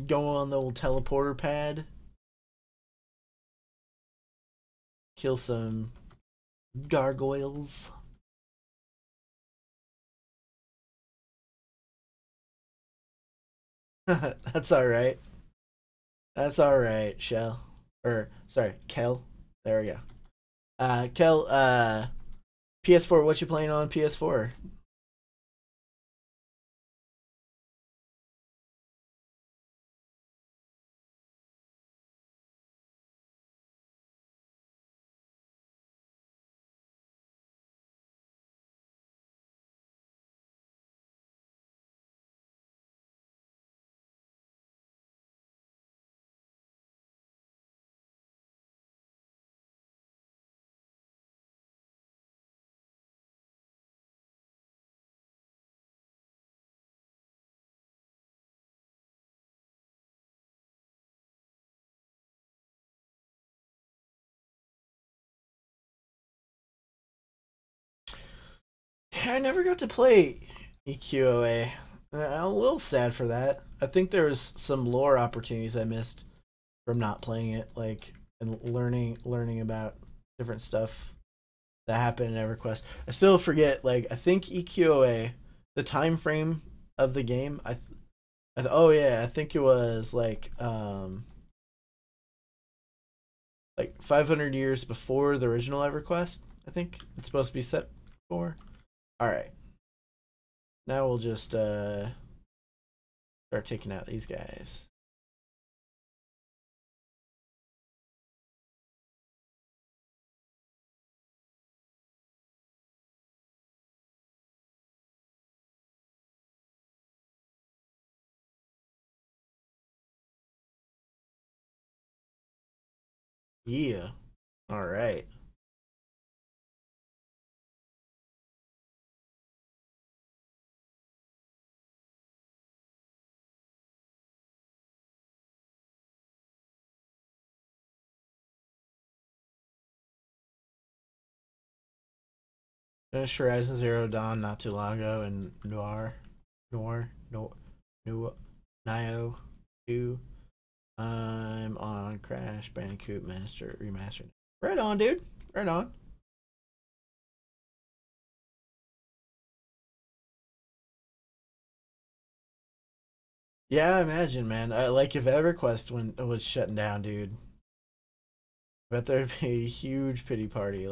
go on the old teleporter pad, kill some gargoyles. That's all right. That's all right, Shell. Or sorry, Kel. There we go. Kel. PS4. What you playing on PS4? I never got to play EQOA. I'm a little sad for that. I think there was some lore opportunities I missed from not playing it, like and learning about different stuff that happened in EverQuest. I still forget. Like I think EQOA, the time frame of the game, Oh yeah, I think it was like 500 years before the original EverQuest. I think it's supposed to be set for. All right, now we'll just start taking out these guys. Yeah. All right. Finished Horizon Zero Dawn not too long ago, and No, Nio 2. I'm on Crash Bandicoot Master Remastered. Right on, dude. Right on. Yeah, I imagine, man. Like if EverQuest when it was shutting down, dude. I bet there'd be a huge pity party.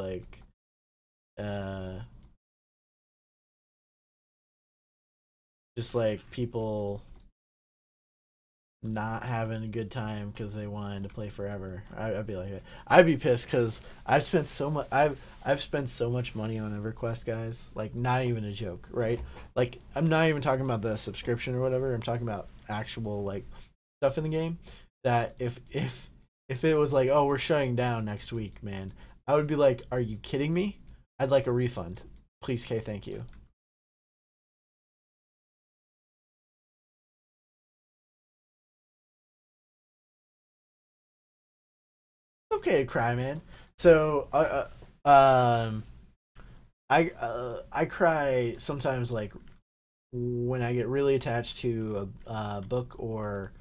Uh, just like people not having a good time because they wanted to play forever. I'd be like that. I'd be pissed because I've spent so much money on EverQuest, guys. Like not even a joke, right? Like I'm not even talking about the subscription or whatever. I'm talking about actual like stuff in the game. That if it was like, oh, we're shutting down next week, man, I would be like, are you kidding me? I'd like a refund, please. K, thank you. Okay, cry, man. So, I cry sometimes like when I get really attached to a book or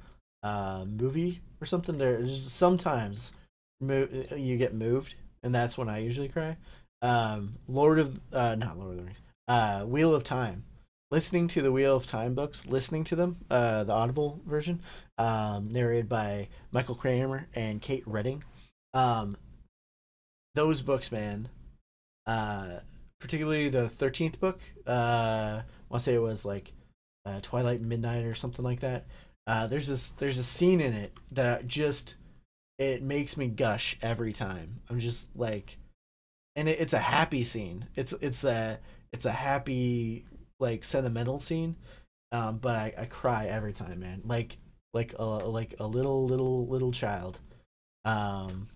a movie or something. There's sometimes you get moved, and that's when I usually cry. Lord of not Lord of the Rings. Wheel of Time. Listening to the Wheel of Time books, listening to them, the Audible version, narrated by Michael Kramer and Kate Redding. Um, those books, man, uh, particularly the 13th book. I want to say it was like Twilight Midnight or something like that. There's a scene in it that just it makes me gush every time. I'm just like, and it's a happy scene. It's a happy like sentimental scene. But I cry every time, man. Like a little child. Um,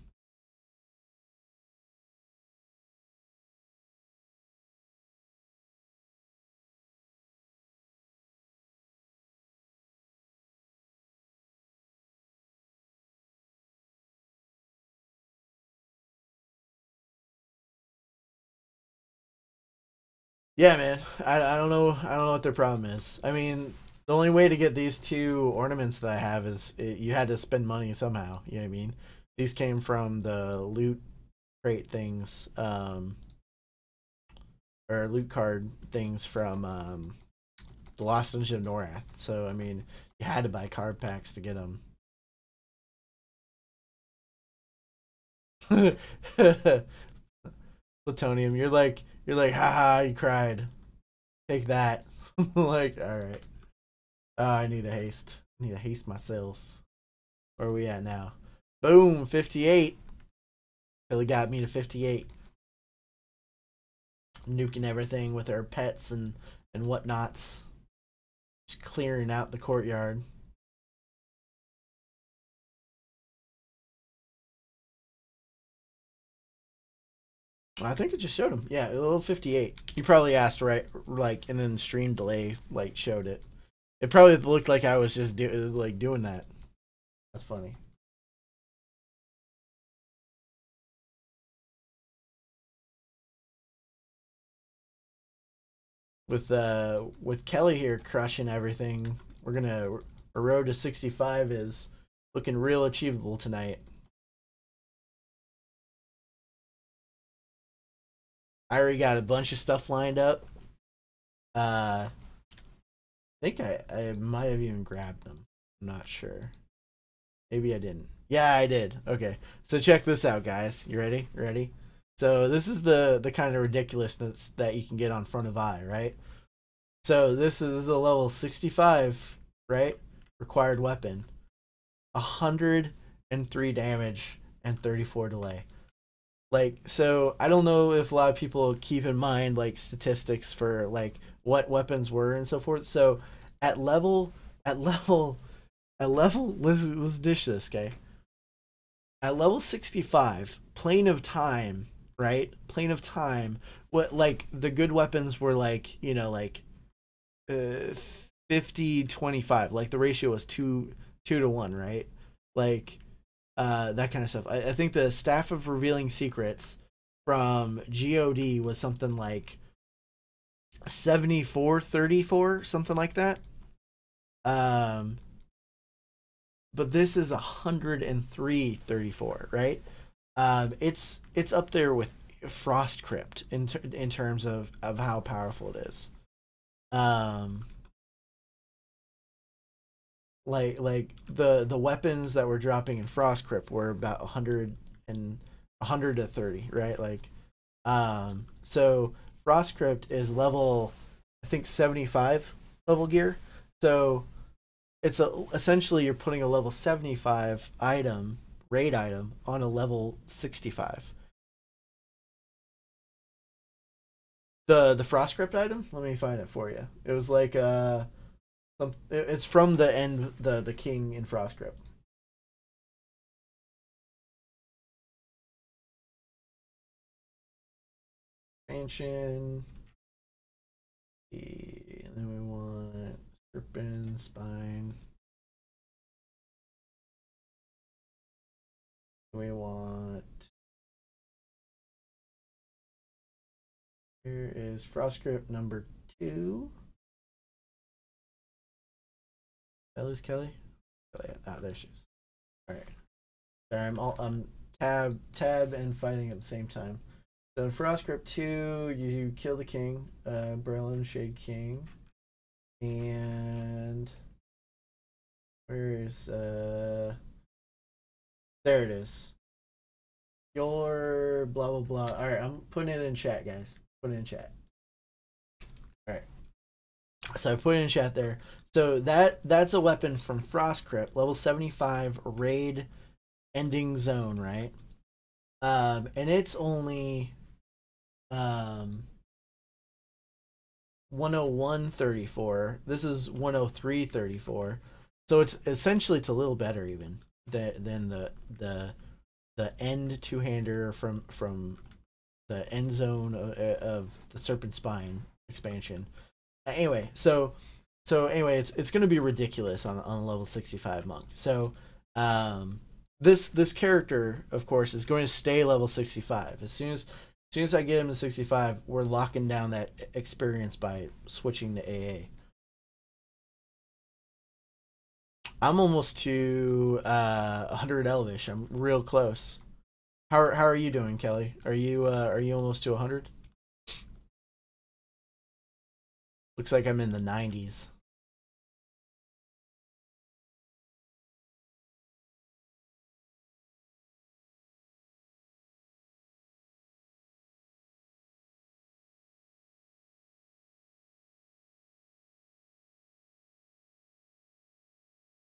Yeah, man. I don't know. I don't know what their problem is. I mean, the only way to get these two ornaments that I have is you had to spend money somehow. You know what I mean? These came from the loot crate things, or loot card things from the Lost Dungeon of Norath. So I mean, you had to buy card packs to get them. Plutonium, you're like, haha, you cried. Take that. Like, all right. I need a haste. I need to haste myself. Where are we at now? Boom, 58. Billy got me to 58. Nuking everything with our pets and whatnots. Just clearing out the courtyard. I think it just showed him. Yeah, a little 58. You probably asked right, like, and then the stream delay like showed it. It probably looked like I was just doing that. That's funny. With Kelly here crushing everything, we're gonna a road to 65 is looking real achievable tonight. I already got a bunch of stuff lined up. Uh, think I might have even grabbed them. I'm not sure. Maybe I didn't. Yeah, I did. Okay. So check this out, guys. You ready? You ready? So this is the kind of ridiculousness that you can get on Front of Eye, right? So this is a level 65, right? Required weapon. 103 damage and 34 delay. Like, so I don't know if a lot of people keep in mind like statistics for like what weapons were and so forth. So at level at level let's dish this, okay? At level 65, Plane of Time, right? Plane of Time, what like the good weapons were like, like 50-25. Like the ratio was 2 to 1, right? Like that kind of stuff. I think the Staff of Revealing Secrets from God was something like 74-34, something like that. Um, but this is 103-34, right? It's up there with Frost Crypt in terms of how powerful it is. Um, like the weapons that were dropping in Frost Crypt were about 100 and 100 to 30, right? Like, so Frost Crypt is level, I think 75 level gear. So it's essentially you're putting a level 75 item, raid item, on a level 65. The Frost Crypt item, let me find it for you. It was like it's from the end, the king in Frost Crypt. Expansion. And then we want serpent spine. We want, here is Frost Crypt number 2. Did I lose Kelly? Oh, yeah. Ah, there she is. All right. Sorry, I'm tab and fighting at the same time. So in Frost Crypt 2, you kill the king, Berlin Shade King, and where is there it is. Your blah blah blah. All right, I'm putting it in chat, guys. Put it in chat. All right. So I put it in chat there. So that's a weapon from Frost Crypt, level 75 raid ending zone, right? And it's only 101.34. This is 103.34. So it's essentially, it's a little better even than the end two hander from the end zone of the Serpent Spine expansion. Anyway, so it's going to be ridiculous on level 65 monk. So this character, of course, is going to stay level 65. As soon as I get him to 65, we're locking down that experience by switching to AA. I'm almost to 100 Elvish. I'm real close. How are you doing, Kelly? Are you almost to 100? Looks like I'm in the 90s.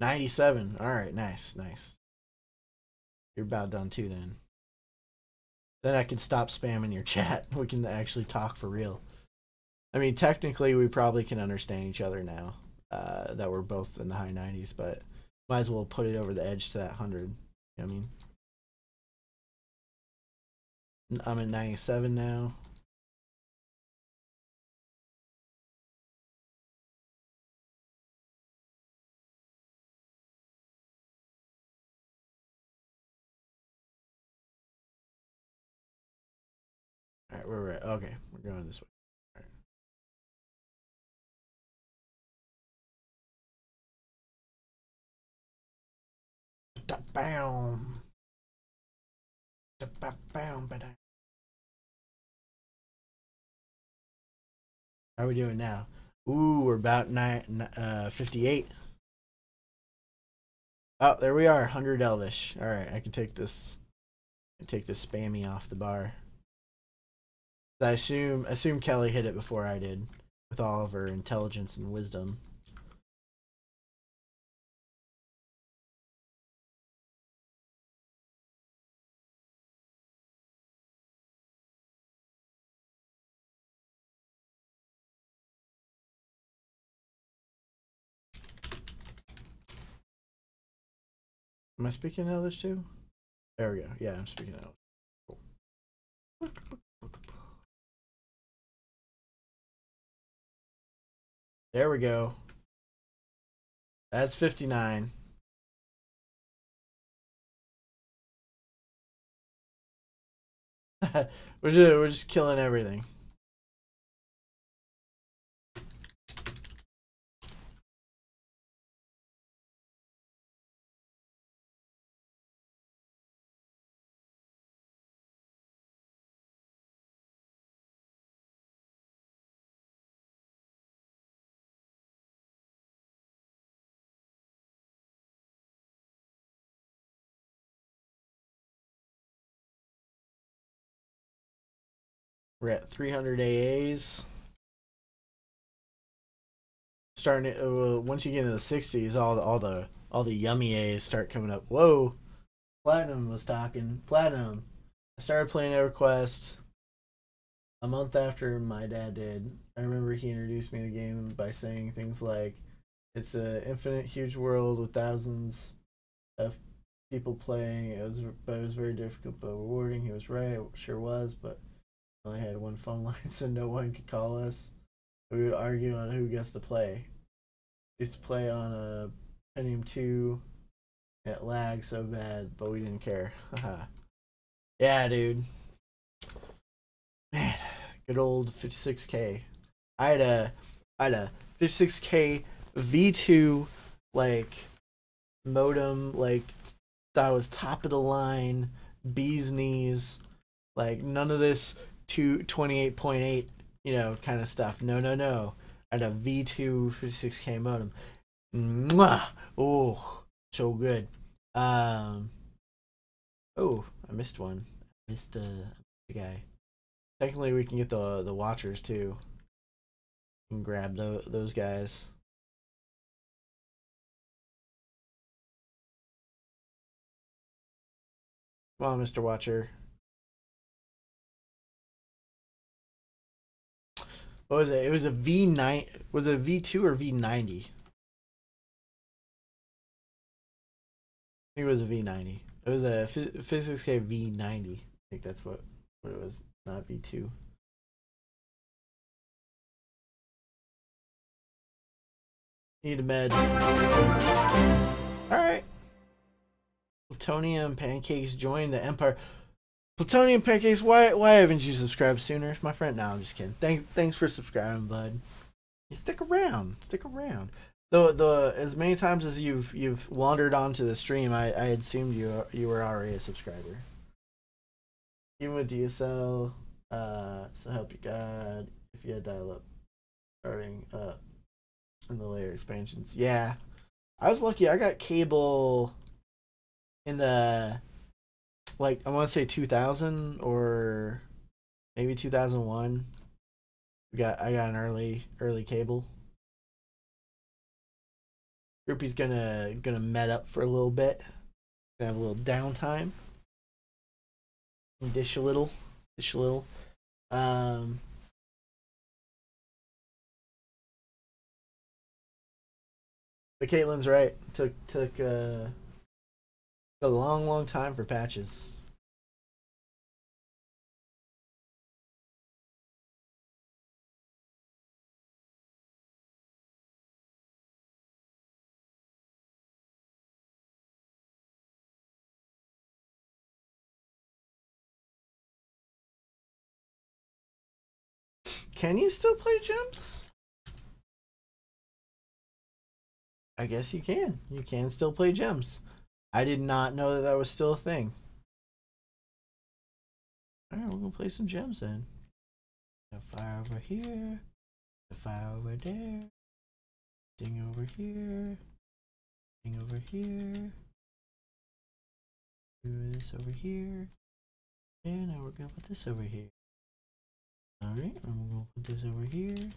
97. All right, nice, nice. You're about done too then. Then I can stop spamming your chat. We can actually talk for real. I mean, technically, we probably can understand each other now that we're both in the high 90s, but might as well put it over the edge to that 100. You know what I mean? I'm at 97 now. All right, we're right. Okay, we're going this way. All right. Bam. How are we doing now? Ooh, we're about 58. Oh, there we are, 100 Elvish. All right, I can take this. Take this spammy off the bar. I assume Kelly hit it before I did, with all of her intelligence and wisdom. Am I speaking Elvish too? There we go. Yeah, I'm speaking Elvish. Cool. There we go. That's 59. we're just killing everything. We're at 300 AAs. Starting to, once you get into the 60s, all the yummy A's start coming up. Whoa, Platinum was talking. Platinum. I started playing Everquest a month after my dad did. I remember he introduced me to the game by saying things like, "It's an infinite, huge world with thousands of people playing. It was very difficult but rewarding." He was right. It sure was, but we only had one phone line, so no one could call us. We would argue on who gets to play. We used to play on a Pantheon 2. It lagged so bad, but we didn't care. Yeah, dude. Man, good old 56K. I had a 56K V2 like modem, like that was top of the line, bee's knees, like none of this 28.8, kind of stuff. No. I had a V2 56K modem. Mwah! Oh, so good. Oh, I missed one. I missed the guy. Technically, we can get the watchers too. We can grab those guys. Come on, Mr. Watcher. What was it? It was a V9. Was it a V2 or V90? I think it was a V90. It was a Physics K V90. I think that's what it was, not V2. Need a med. Alright. Plutonium Pancakes joined the Empire. Plutonium Pancakes, why haven't you subscribed sooner, my friend? No, I'm just kidding. Thanks for subscribing, bud. You stick around. The as many times as you've wandered onto the stream, I assumed you were already a subscriber. Even with DSL, so help you God, if you had dial up starting up in the layer expansions. Yeah, I was lucky. I got cable in the I want to say 2000 or maybe 2001. I got an early cable. Groupie's gonna med up for a little bit. Gonna have a little downtime. Dish a little. But Caitlin's right. Took a long time for patches. Can you still play gems? I guess you can. You can still play gems. I did not know that was still a thing. Alright, we're gonna play some gems then. Got fire over here. The file over there. Thing over here. Thing over here. Do this over here. And now we're gonna put this over here. Alright, I'm gonna put this over here.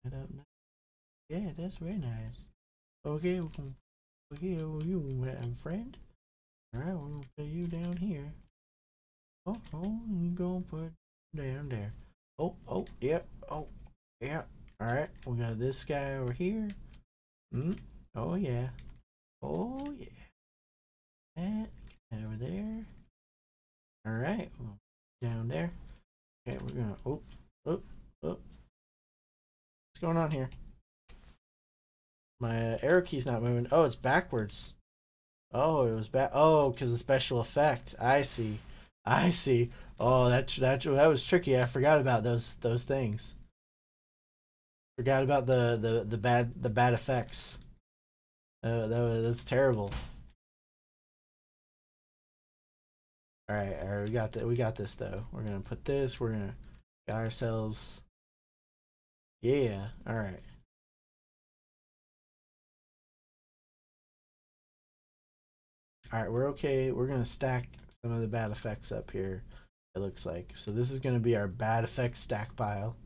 Set up now. Yeah, that's very nice. Okay, we're gonna put here over you, my friend. Alright, we're gonna put you down here. Oh, you gonna put down there. Oh, yeah, yeah. Alright, we got this guy over here. Oh yeah. Oh yeah. That over there. Alright, down there. Okay, we're gonna what's going on here? My arrow key's not moving. Oh, it's backwards. Oh, it was back. Oh, because of special effect. I see. Oh, that was tricky. I forgot about those things. Forgot about the bad effects. That's terrible. All right, we got this though. We're gonna put this. We're gonna got ourselves. Yeah. All right. All right, we're okay. We're gonna stack some of the bad effects up here. It looks like so. This is gonna be our bad effects stack pile.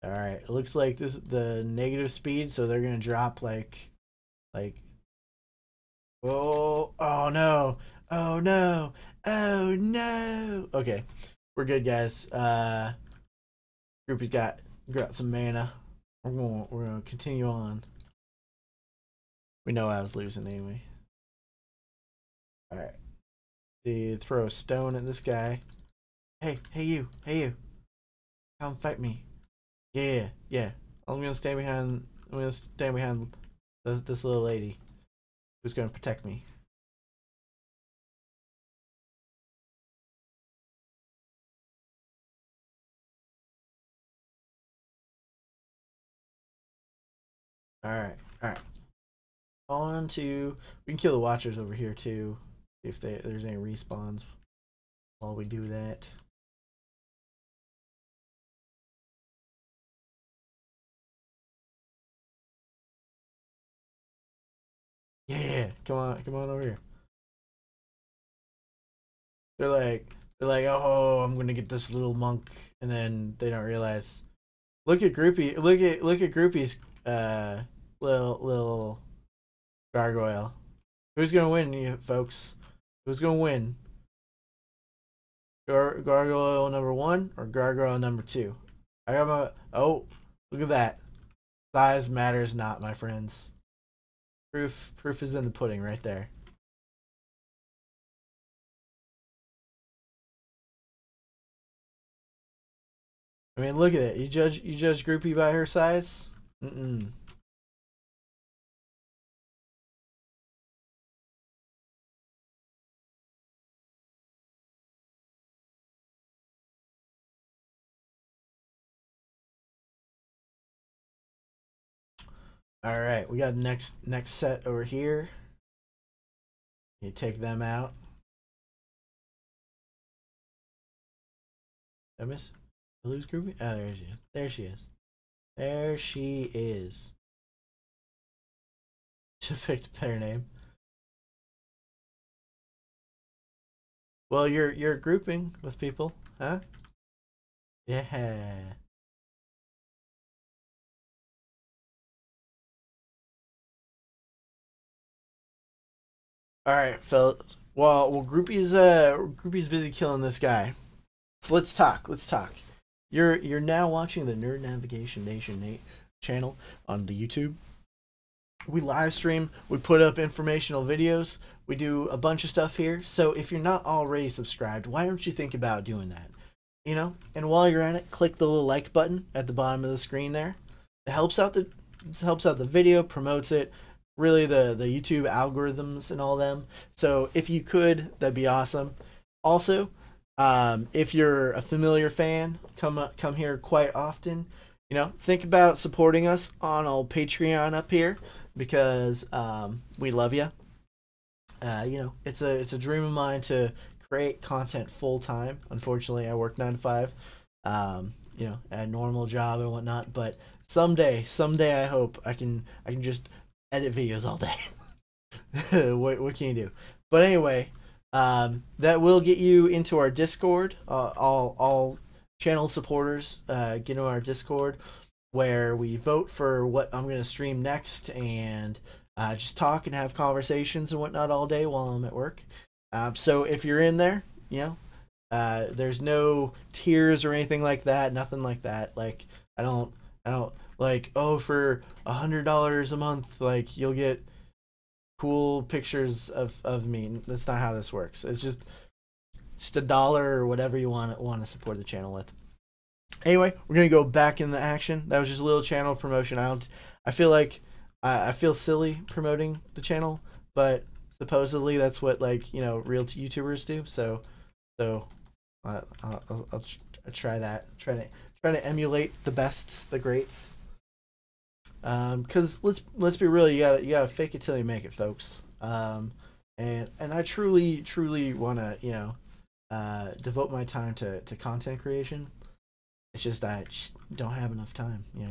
All right. It looks like this is the negative speed, so they're gonna drop like. Oh no. Oh no. Oh no. Okay, we're good, guys. Groupie's got some mana. We're gonna continue on. We know I was losing anyway. All right. See, throw a stone at this guy. Hey you. Come fight me. Yeah. I'm gonna stand behind. This little lady who's gonna protect me. All right. On to we can kill the watchers over here too. See if there's any respawns while we do that. Yeah, come on over here. They're like, oh, I'm gonna get this little monk, and then they don't realize. Look at Groupie's little gargoyle. Who's gonna win, you folks? Who's gonna win? Gargoyle number 1 or gargoyle number 2? I got my look at that. Size matters not, my friends. Proof is in the pudding right there. I mean, look at it. You judge Groupie by her size? Mm-mm. All right, we got next set over here. You take them out. Did I miss? I lose Groupie? Oh, there she is. There she is. Should have picked a better name. Well, you're grouping with people, huh? Yeah. All right, fellas. Well, Groupie's busy killing this guy. So let's talk. You're now watching the Nerd Navigation Nation channel on the YouTube. We live stream. We put up informational videos. We do a bunch of stuff here. So if you're not already subscribed, why don't you think about doing that? You know. And while you're at it, click the little like button at the bottom of the screen there. It helps out the video, promotes it. Really, the YouTube algorithms and all them. So if you could, that'd be awesome. Also, if you're a familiar fan, come here quite often. You know, think about supporting us on old Patreon up here because we love you. You know, it's a dream of mine to create content full time. Unfortunately, I work 9 to 5. a normal job and whatnot. But someday I hope I can just edit videos all day. what can you do? But anyway, that will get you into our Discord. All channel supporters get into our Discord where we vote for what I'm gonna stream next and just talk and have conversations and whatnot all day while I'm at work. So if you're in there, there's no tiers or anything like that. Nothing like that. Like I don't like, oh, for $100 a month, like you'll get cool pictures of me. That's not how this works. It's just a dollar or whatever you want to support the channel with. Anyway, we're gonna go back in the action. That was just a little channel promotion. I feel like I feel silly promoting the channel, but supposedly that's what real YouTubers do. So I'll try that. Try to emulate the bests, the greats. Because let's be real, you gotta fake it till you make it, folks. And I truly wanna devote my time to content creation. It's just I just don't have enough time. You know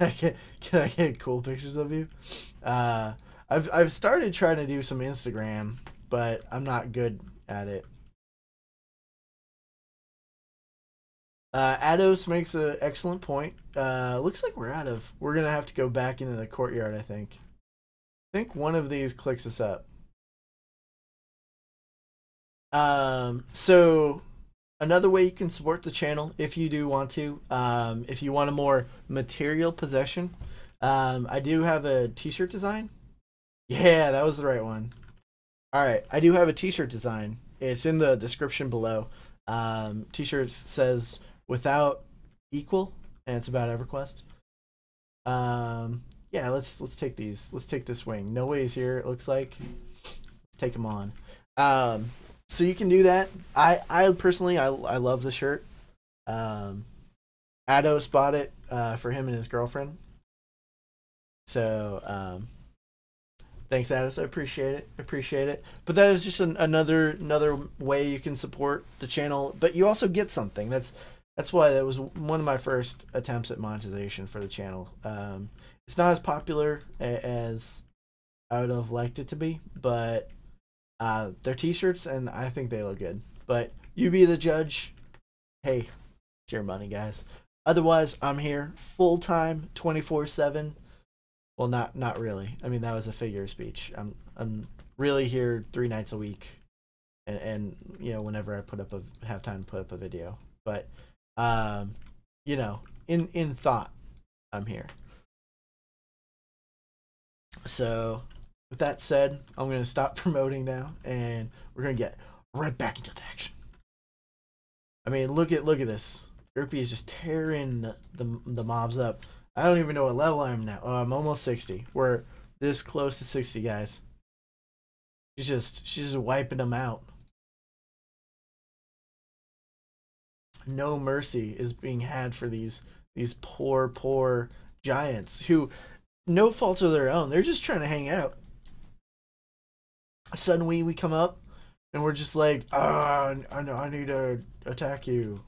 what I mean? Can I get cool pictures of you? I've started trying to do some Instagram, but I'm not good at it. Ados makes an excellent point. Looks like we're gonna have to go back into the courtyard. I think one of these clicks us up. So another way you can support the channel if you do want to, if you want a more material possession, I do have a t-shirt design. Yeah, that was the right one. All right, I do have a t-shirt design. It's in the description below. T-shirt says "without equal," and it's about Everquest. Yeah, let's take these. Let's take this wing. No Way's here. It looks like. Let's take him on. So you can do that. I personally I love the shirt. Ados bought it for him and his girlfriend. So thanks, Addis. I appreciate it. Appreciate it. But that is just another way you can support the channel. But you also get something. That's why that was one of my first attempts at monetization for the channel. It's not as popular as I would have liked it to be, but they're t-shirts and I think they look good. But you be the judge. Hey, it's your money, guys. Otherwise, I'm here full time, 24/7. Well, not really. I mean, that was a figure of speech. I'm really here 3 nights a week, and whenever I have time to put up a video. But in thought, I'm here. So with that said, I'm gonna stop promoting now, and we're gonna get right back into the action. I mean, look at this. Derpy is just tearing the mobs up. I don't even know what level I am now. Oh, I'm almost 60. We're this close to 60, guys. She's just wiping them out. No mercy is being had for these poor giants who, no fault of their own, they're just trying to hang out. Suddenly we come up and we're just like, I need to attack you.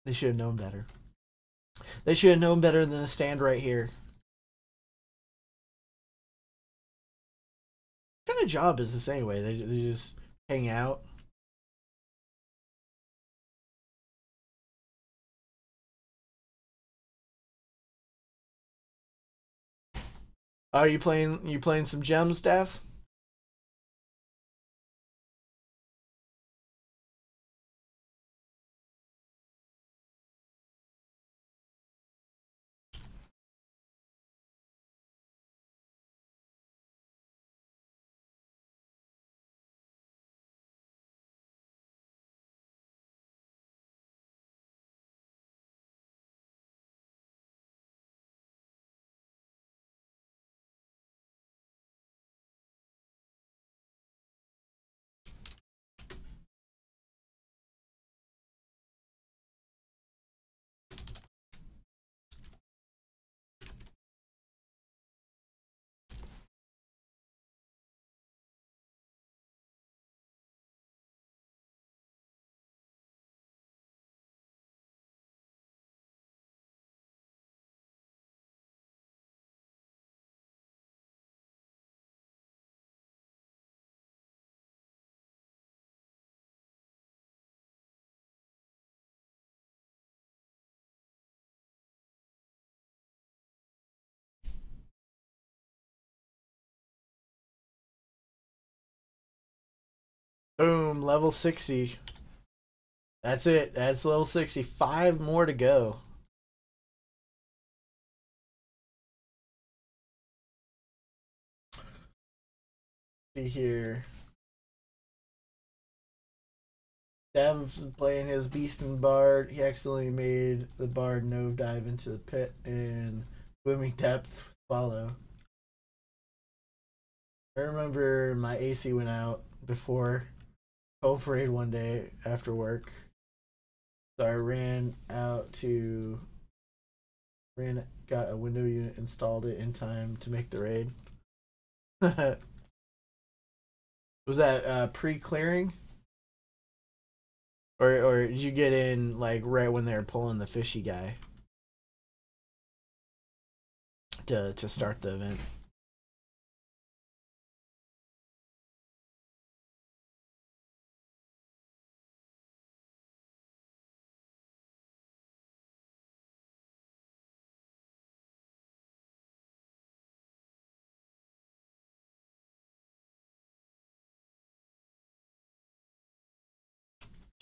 They should have known better. They should have known better than to stand right here. What kind of job is this anyway? They just hang out. Are you playing some gems, Dev? Boom, level 60. That's it. That's level 60. 5 more to go. See here. Dev's playing his beast and bard. He accidentally made the bard nosedive into the pit and swimming depth follow. I remember my AC went out before Cove Raid one day after work. So I got a window unit, installed it in time to make the raid. Was that pre-clearing? Or did you get in like right when they were pulling the fishy guy to start the event?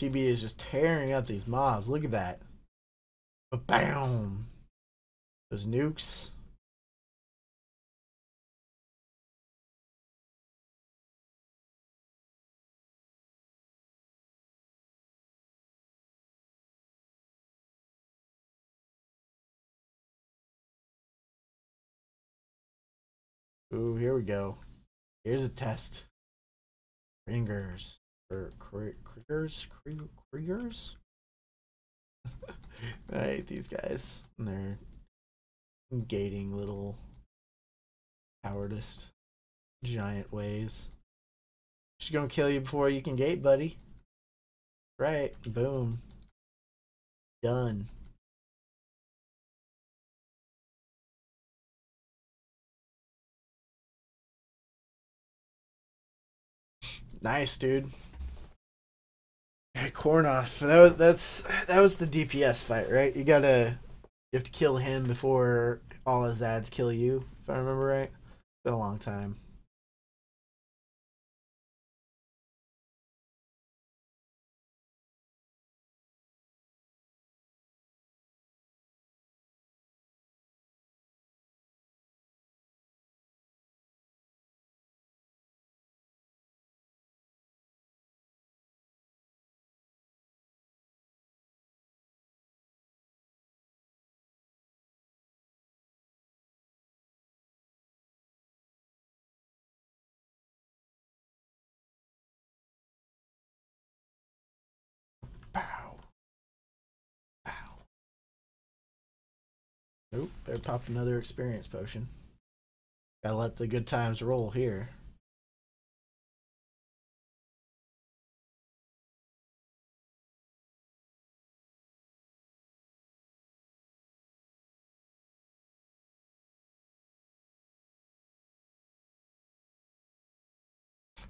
TB is just tearing up these mobs. Look at that. Bam! Those nukes. Ooh, here we go. Here's a test. Kriegers. Or Kriegers? I hate these guys. And they're gating little cowardice giant ways. She's gonna kill you before you can gate, buddy. Right. Boom. Done. Nice, dude. Hey, Kornoff. That was the DPS fight, right? You have to kill him before all his ads kill you, if I remember right. It's been a long time. Pow. Pow. Nope, better pop another experience potion. Gotta let the good times roll here.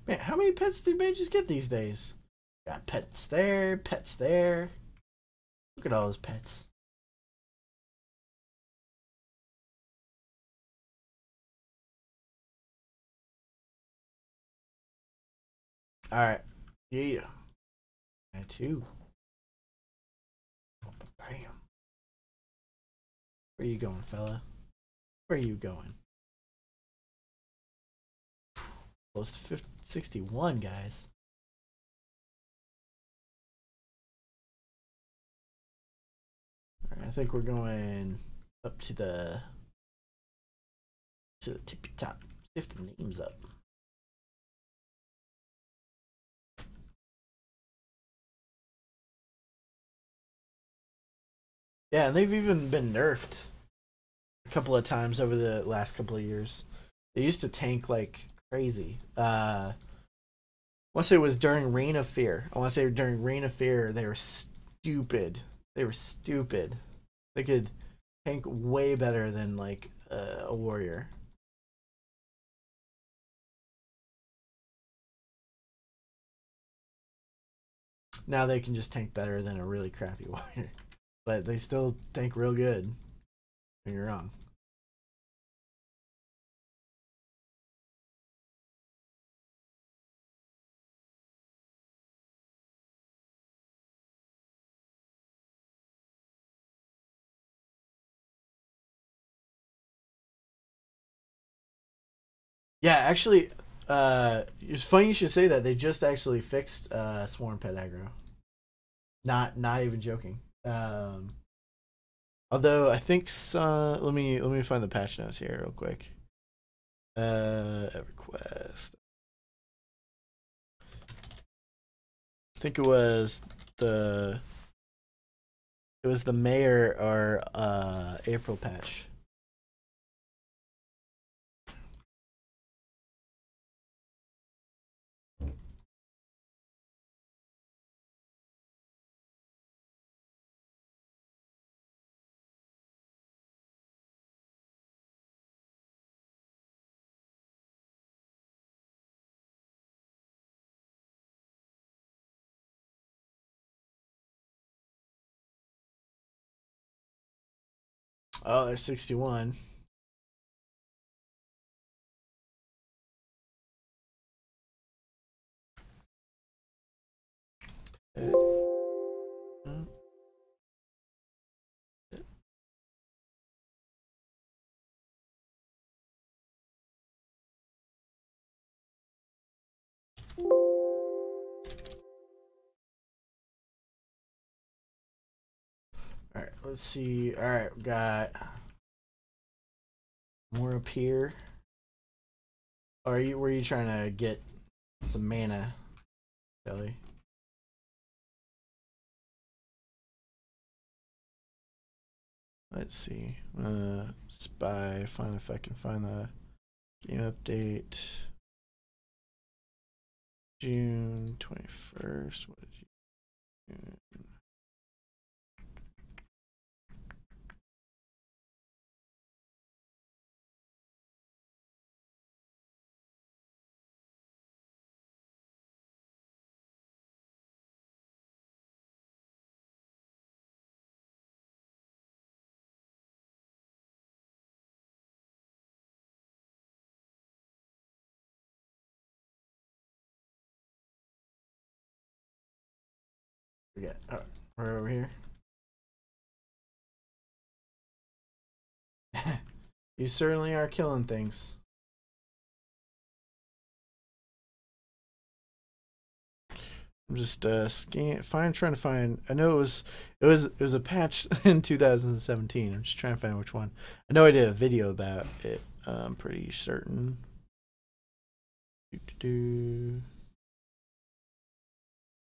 Man, how many pets do mages get these days? Got pets there, pets there. Look at all those pets. Alright. Yeah. And two. Bam. Where you going, fella? Where are you going? Close to 50, 61, guys. Alright, I think we're going up to the tippy top. Lift the names up. Yeah, and they've even been nerfed a couple of times over the last couple of years. They used to tank like crazy. I want to say it was during Reign of Fear. I want to say during Reign of Fear, they were stupid. They were stupid. They could tank way better than like a warrior. Now they can just tank better than a really crappy warrior, but they still tank real good. You're wrong. Yeah, actually, it's funny you should say that. They just actually fixed swarm pet aggro. Not even joking. Although I think let me find the patch notes here real quick. Everquest. I think the it was the Mayor or April patch. Oh, there's 61. All right, let's see. All right, we got more up here. Were you trying to get some mana, Kelly? Let's see. Spy. Find if I can find the game update. June 21st. What is June? Forget. Oh, we're over here. You certainly are killing things. I'm just trying to find. I know it was a patch in 2017. I'm just trying to find which one. I know I did a video about it. I'm pretty certain.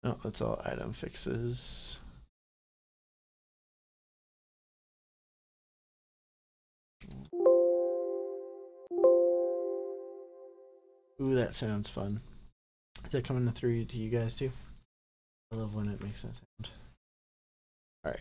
Oh, that's all item fixes. Ooh, that sounds fun. Is that coming through to you guys too? I love when it makes that sound. All right.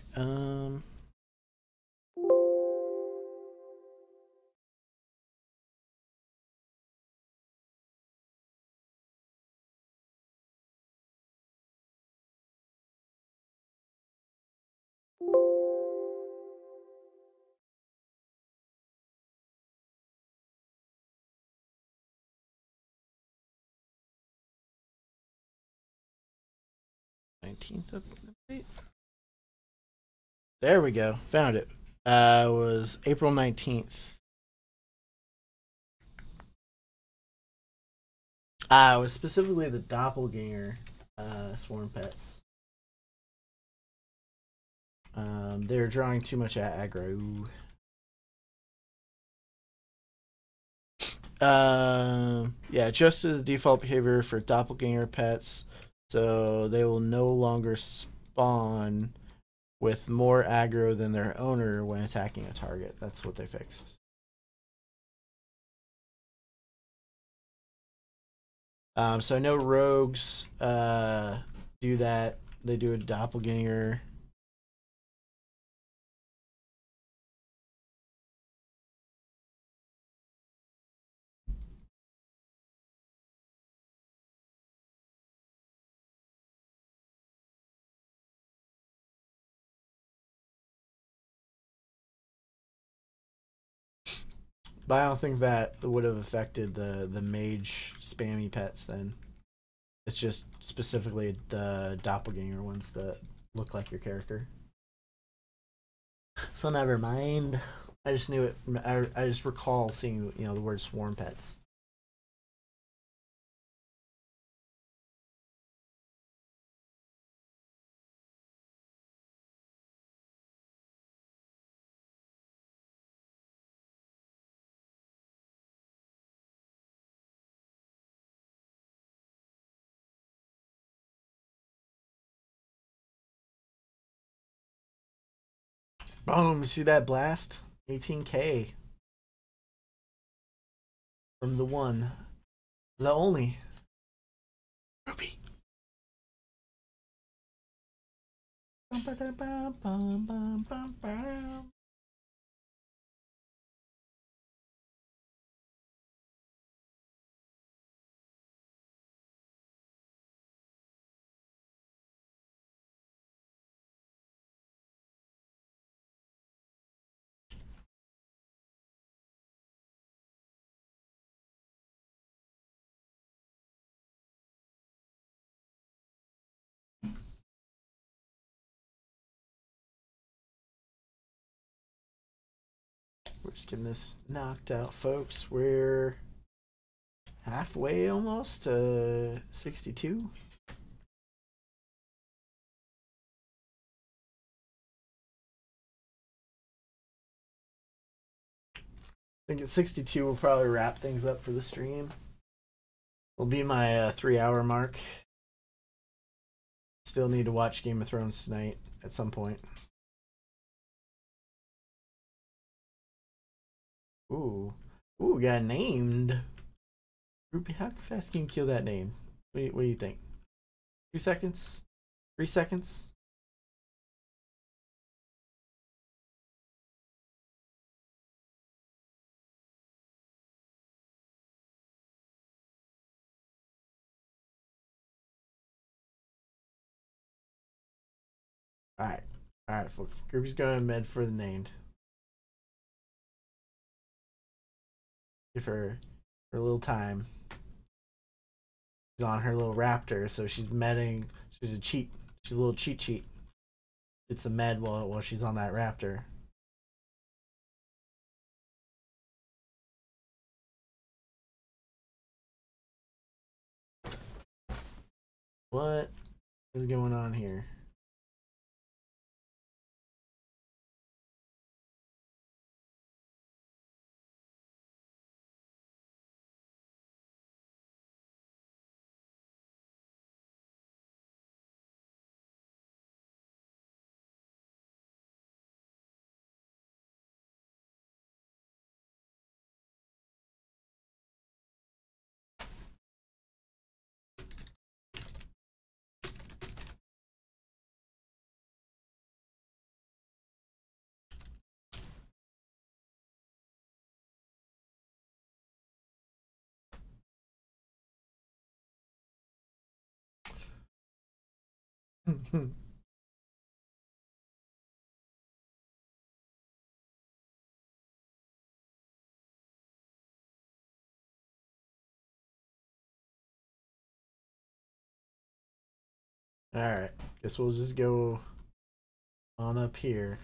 19th update. There we go. Found it. It was April 19th. It was specifically the doppelganger swarm pets. They're drawing too much aggro. Yeah, adjusted the default behavior for doppelganger pets, so they will no longer spawn with more aggro than their owner when attacking a target. That's what they fixed. So I know rogues do that. They do a doppelganger. But I don't think that would have affected the mage spammy pets then. It's just specifically the doppelganger ones that look like your character. So never mind. I just knew it. I just recall seeing the word swarm pets. Boom! See that blast? 18K from the one, the only Ruby. We're just getting this knocked out, folks. We're halfway almost to 62. I think at 62 we'll probably wrap things up for the stream. Will be my 3-hour mark. Still need to watch Game of Thrones tonight at some point. Ooh, got named. Ruby, how fast can you kill that name? What do you think? 2 seconds? 3 seconds? Alright. Alright, folks. Ruby's going med for the named. Give her a little time. She's on her little raptor, so she's medding. She's a little cheat sheet. It's the med while she's on that raptor. What is going on here? Alright, guess we'll just go on up here.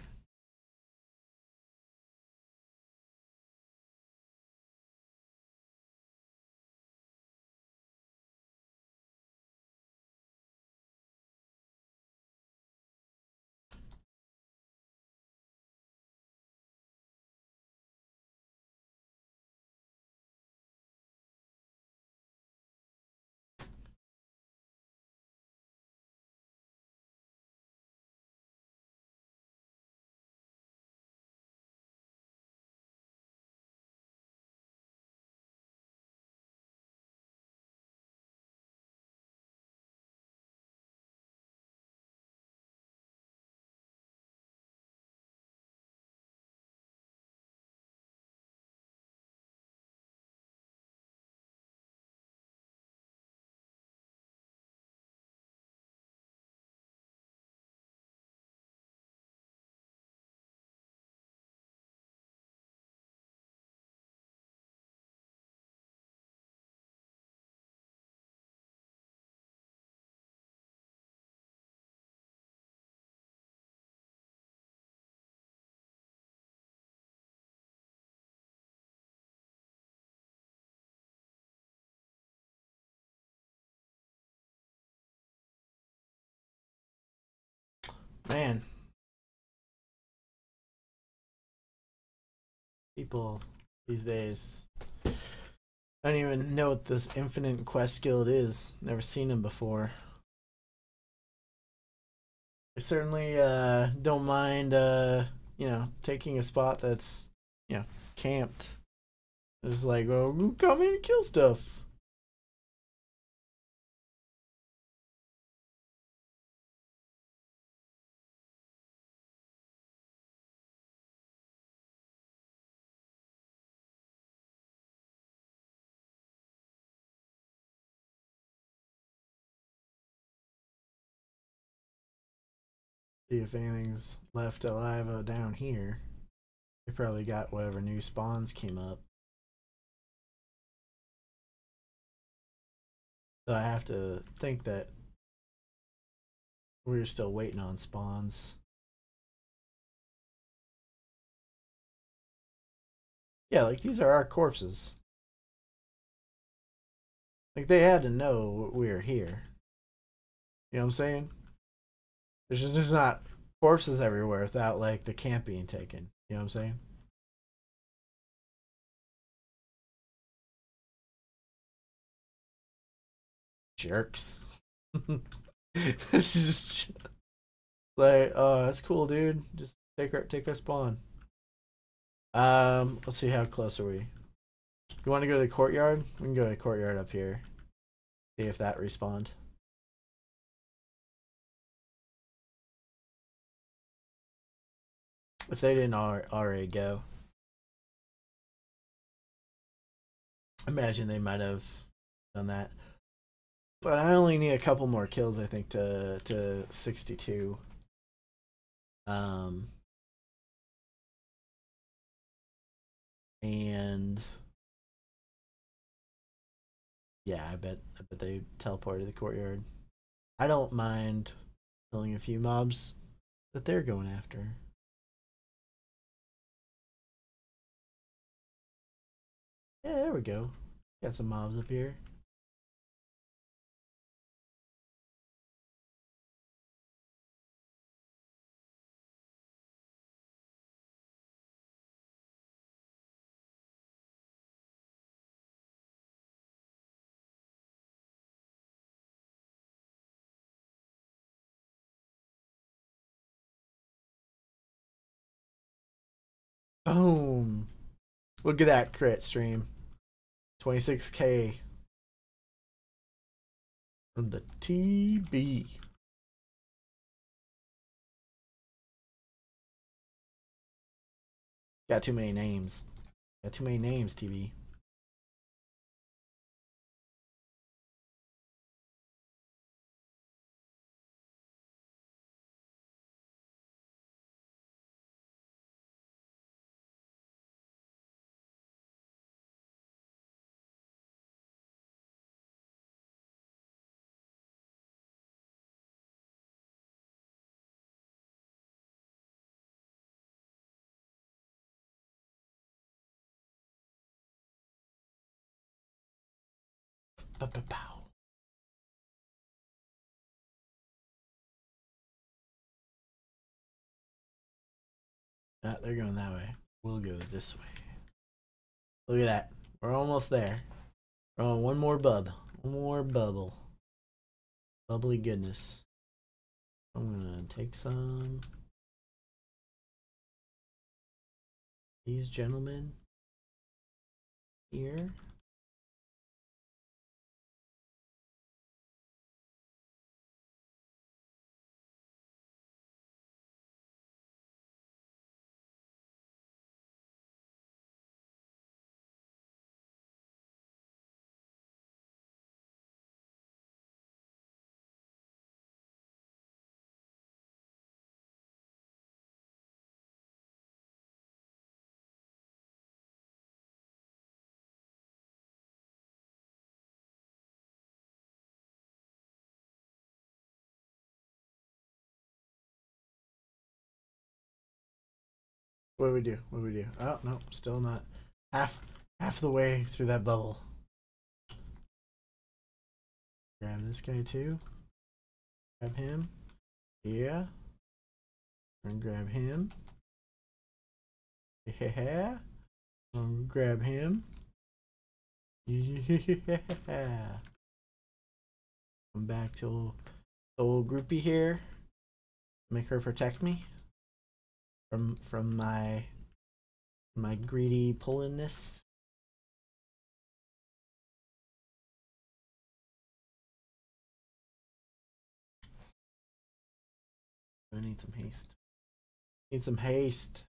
Man. People these days, I don't even know what this infinite quest guild is. Never seen him before. I certainly don't mind you know, taking a spot that's, you know, camped. It's like, oh, come in and kill stuff. See if anything's left alive down here. They probably got whatever new spawns came up. So I have to think that we're still waiting on spawns. Yeah, like these are our corpses. Like they had to know we were here. You know what I'm saying? There's just not corpses everywhere without like the camp being taken. You know what I'm saying? Jerks. It's just like, oh, that's cool, dude. Just take our spawn. Let's see, how close are we? You want to go to the courtyard? We can go to the courtyard up here. See if that respawned. If they didn't already go. Imagine they might have done that. But I only need a couple more kills, I think, to 62. And yeah, I bet they teleported to the courtyard. I don't mind killing a few mobs that they're going after. Yeah, there we go. Got some mobs up here. Boom. Look at that crit stream. 26k from the TB. Got too many names. Got too many names, TB. Pow. Ah, they're going that way. We'll go this way. Look at that. We're almost there. We're on one more bub. One more bubble. Bubbly goodness. I'm gonna take some. These gentlemen here. What do we do? What do we do? Oh no, still not half the way through that bubble. Grab this guy too. Grab him. Yeah. And grab him. Yeah. And grab him. Yeah. Come back to old groupie here. Make her protect me. from my greedy pullingness. I need some haste. Need some haste.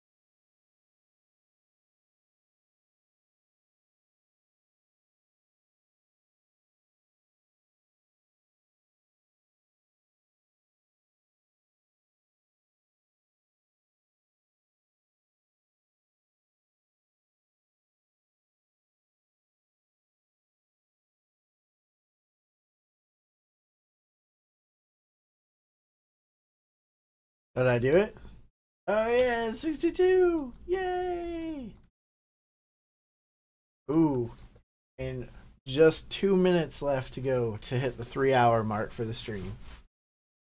Did I do it? Oh yeah, 62! Yay! Ooh, and just 2 minutes left to go to hit the 3-hour mark for the stream.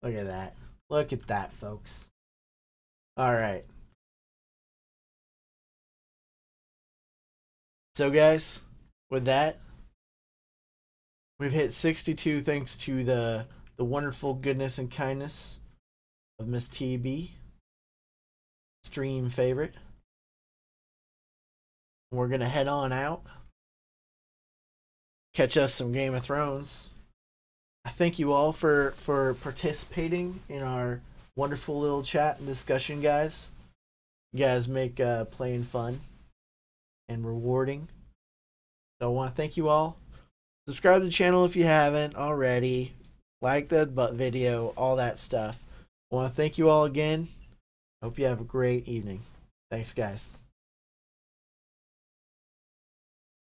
Look at that. Look at that, folks. Alright. So guys, with that, we've hit 62 thanks to the wonderful goodness and kindness of Miss TB, stream favorite. We're gonna head on out, catch us some Game of Thrones. I thank you all for participating in our wonderful little chat and discussion, guys. You guys make playing fun and rewarding. So I want to thank you all. Subscribe to the channel if you haven't already. Like the video, all that stuff. I want to thank you all again. Hope you have a great evening. Thanks, guys.